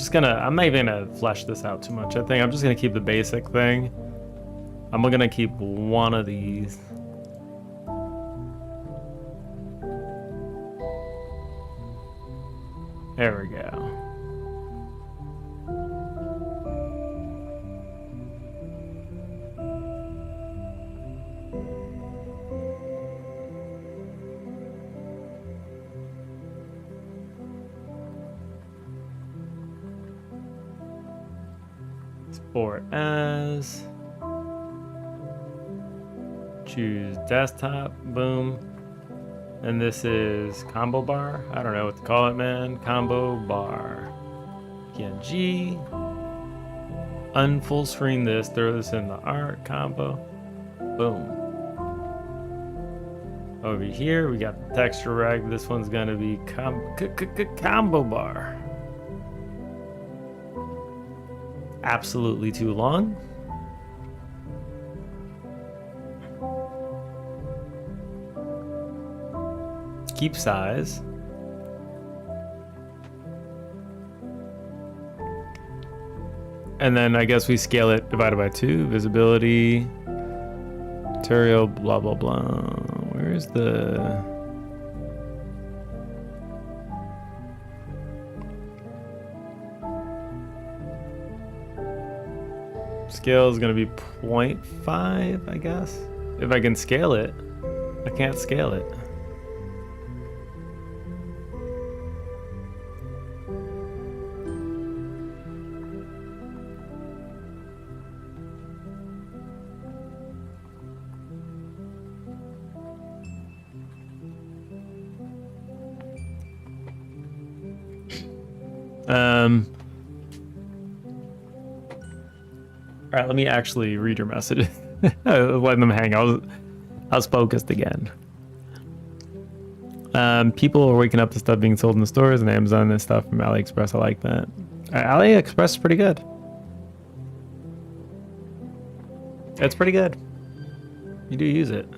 not even gonna flesh this out too much. I think I'm just gonna keep the basic thing. I'm gonna keep one of these. There we go. Export as. Choose desktop. Boom. And this is combo bar. I don't know what to call it, man. Combo bar. PNG. Unfull screen this. Throw this in the art combo. Boom. Over here, we got the texture rag. This one's gonna be combo bar. Absolutely too long. Keep size. And then I guess we scale it divided by 2. Visibility. Material, blah, blah, blah. Where's the... Scale is going to be 0.5, I guess. If I can scale it. I can't scale it. All right, let me actually read your message. I was letting them hang. I was focused again. People are waking up to stuff being sold in the stores and Amazon and stuff from AliExpress. I like that. AliExpress is pretty good. It's pretty good. You do use it.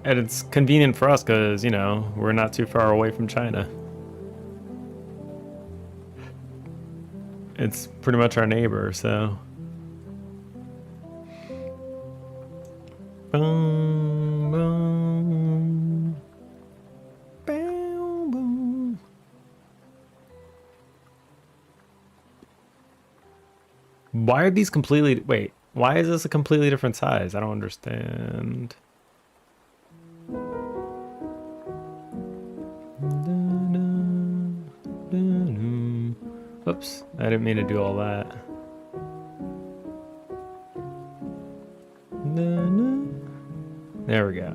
And it's convenient for us because, you know, we're not too far away from China. It's pretty much our neighbor, so. Boom, boom. Boom, boom. Why are these completely... Wait, why is this a completely different size? I don't understand. Oops, I didn't mean to do all that. There we go.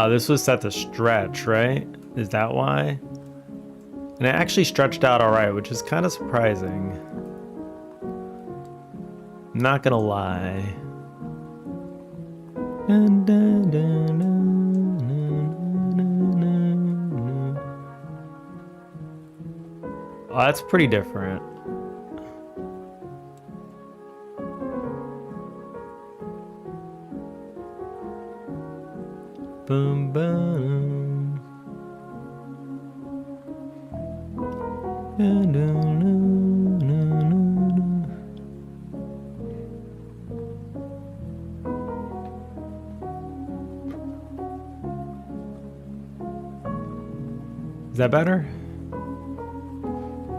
This was set to stretch, right? Is that why? And it actually stretched out all right, which is kind of surprising. Not gonna lie. Oh, that's pretty different. Boom, boom. Is that better?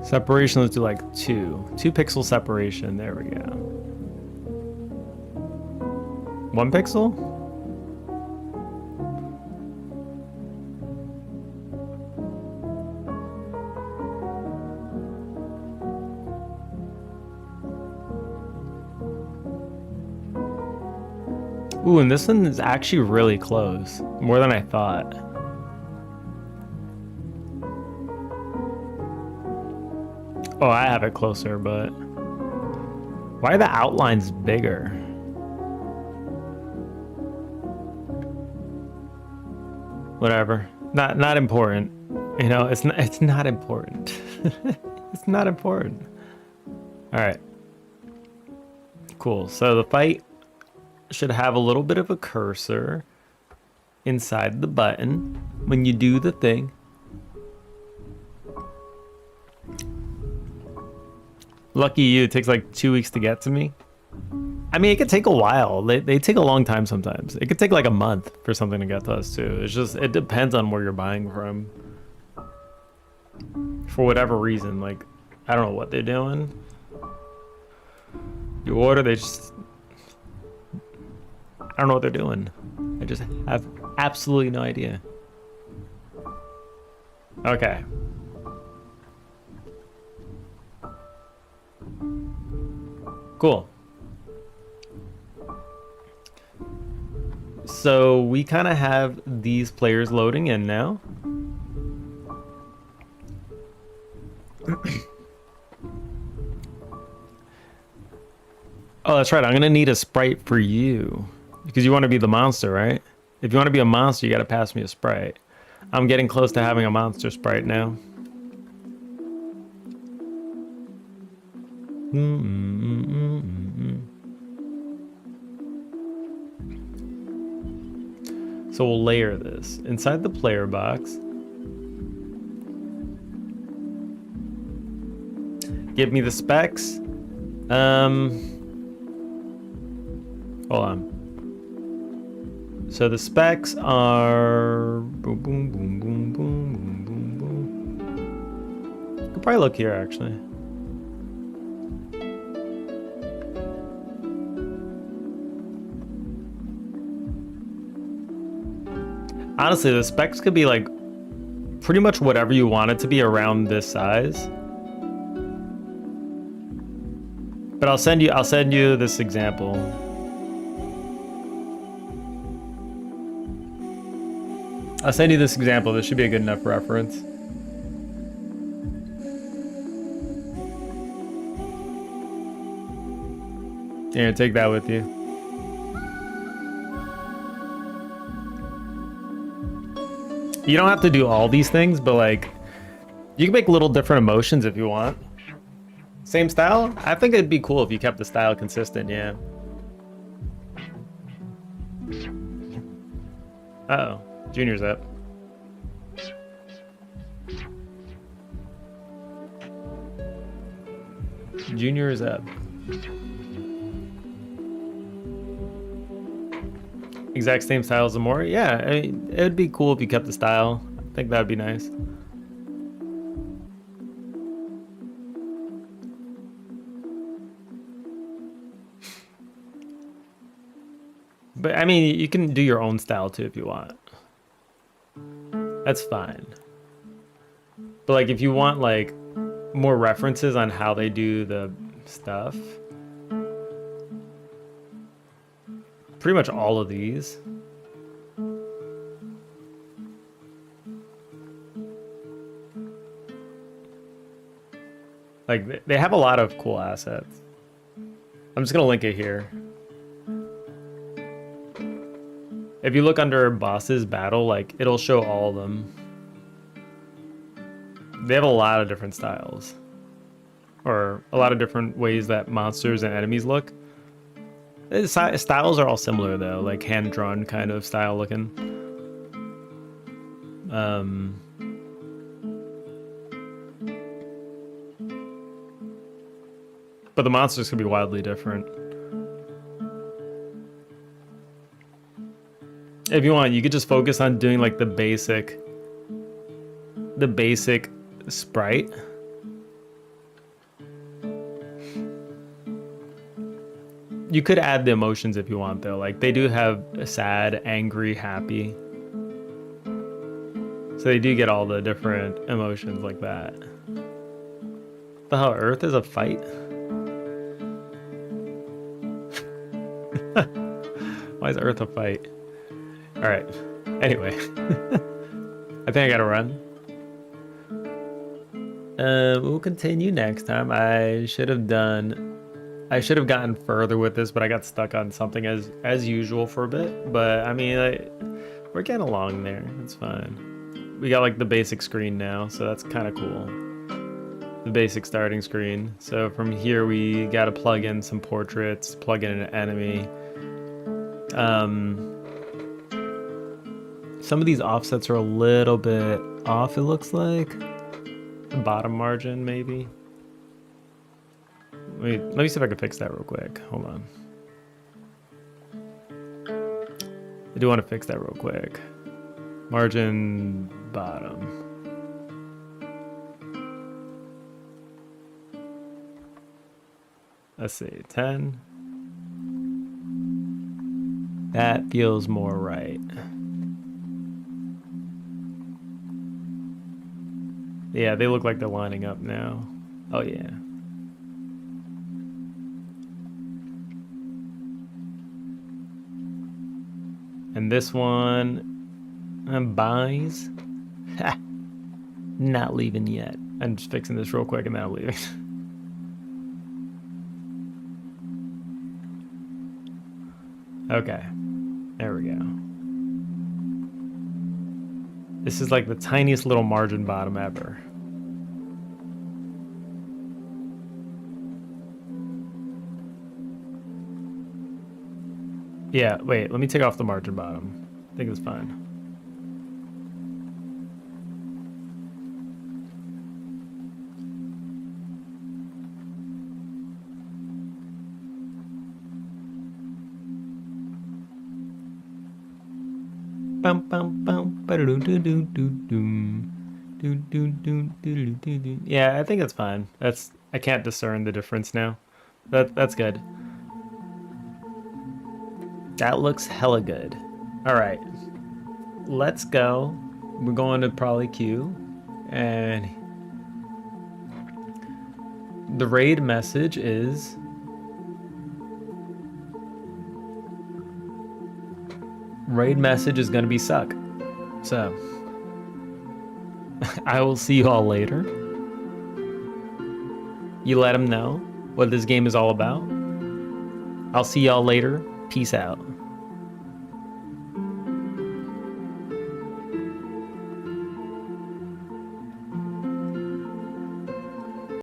Separation, let's do like 2 pixel separation. There we go. 1 pixel? Ooh, and this one is actually really close. More than I thought. Oh, I have it closer, but... Why are the outlines bigger? Whatever. Not important. You know, it's not important. It's not important. Alright. Cool. So the fight should have a little bit of a cursor inside the button when you do the thing. Lucky you, it takes like 2 weeks to get to me. I mean, it could take a while. They take a long time sometimes. It could take like a month for something to get to us too. It's just, it depends on where you're buying from. For whatever reason, like, I don't know what they're doing. You order, they just... I don't know what they're doing. I just have absolutely no idea. Okay. Cool. So we kind of have these players loading in now. Oh, that's right. I'm going to need a sprite for you. Because you want to be the monster, right? If you want to be a monster, you got to pass me a sprite. I'm getting close to having a monster sprite now. So we'll layer this inside the player box. Give me the specs. Hold on. So the specs are boom, boom, boom, boom, boom, boom, boom, boom. Could probably look here actually. Honestly, the specs could be like pretty much whatever you want it to be around this size. But I'll send you this example. I'll send you this example. This should be a good enough reference. Yeah, take that with you. You don't have to do all these things, but like, you can make little different emotions if you want. Same style? I think it'd be cool if you kept the style consistent, yeah. Uh-oh. Junior's up. Junior is up. Exact same style as Omori? Yeah, I mean, it would be cool if you kept the style. I think that would be nice. But I mean, you can do your own style too if you want. That's fine. But like, if you want like more references on how they do the stuff, pretty much all of these. Like, they have a lot of cool assets. I'm just gonna link it here. If you look under bosses battle, like, it'll show all of them. They have a lot of different styles. Or a lot of different ways that monsters and enemies look. Styles are all similar though, like hand-drawn kind of style looking. But the monsters could be wildly different. If you want, you could just focus on doing like the basic sprite. You could add the emotions if you want though. Like, they do have sad, angry, happy. So they do get all the different emotions like that. The hell, Earth is a fight? Why is Earth a fight? Alright. Anyway. I think I gotta run. We'll continue next time. I should have gotten further with this, but I got stuck on something as usual for a bit. But I mean, we're getting along there. It's fine. We got like the basic screen now, so that's kind of cool. The basic starting screen. So from here we got to plug in some portraits, plug in an enemy. Some of these offsets are a little bit off, it looks like. The bottom margin, maybe. Wait, let me see if I can fix that real quick. Hold on. I do want to fix that real quick. Margin bottom. Let's see, 10. That feels more right. Yeah, they look like they're lining up now. Oh yeah. And this one, buys. Ha! Not leaving yet. I'm just fixing this real quick and then I'm leaving. Okay, there we go. This is like the tiniest little margin bottom ever. Yeah, wait, let me take off the margin bottom. I think it's fine. Bum bum bum ba do do do do do. Yeah, I think that's fine. I can't discern the difference now. That's good. That looks hella good. All right, let's go. We're going to probably queue, and the raid message is gonna be suck. So I will see you all later. You let them know what this game is all about. I'll see y'all later. Peace out.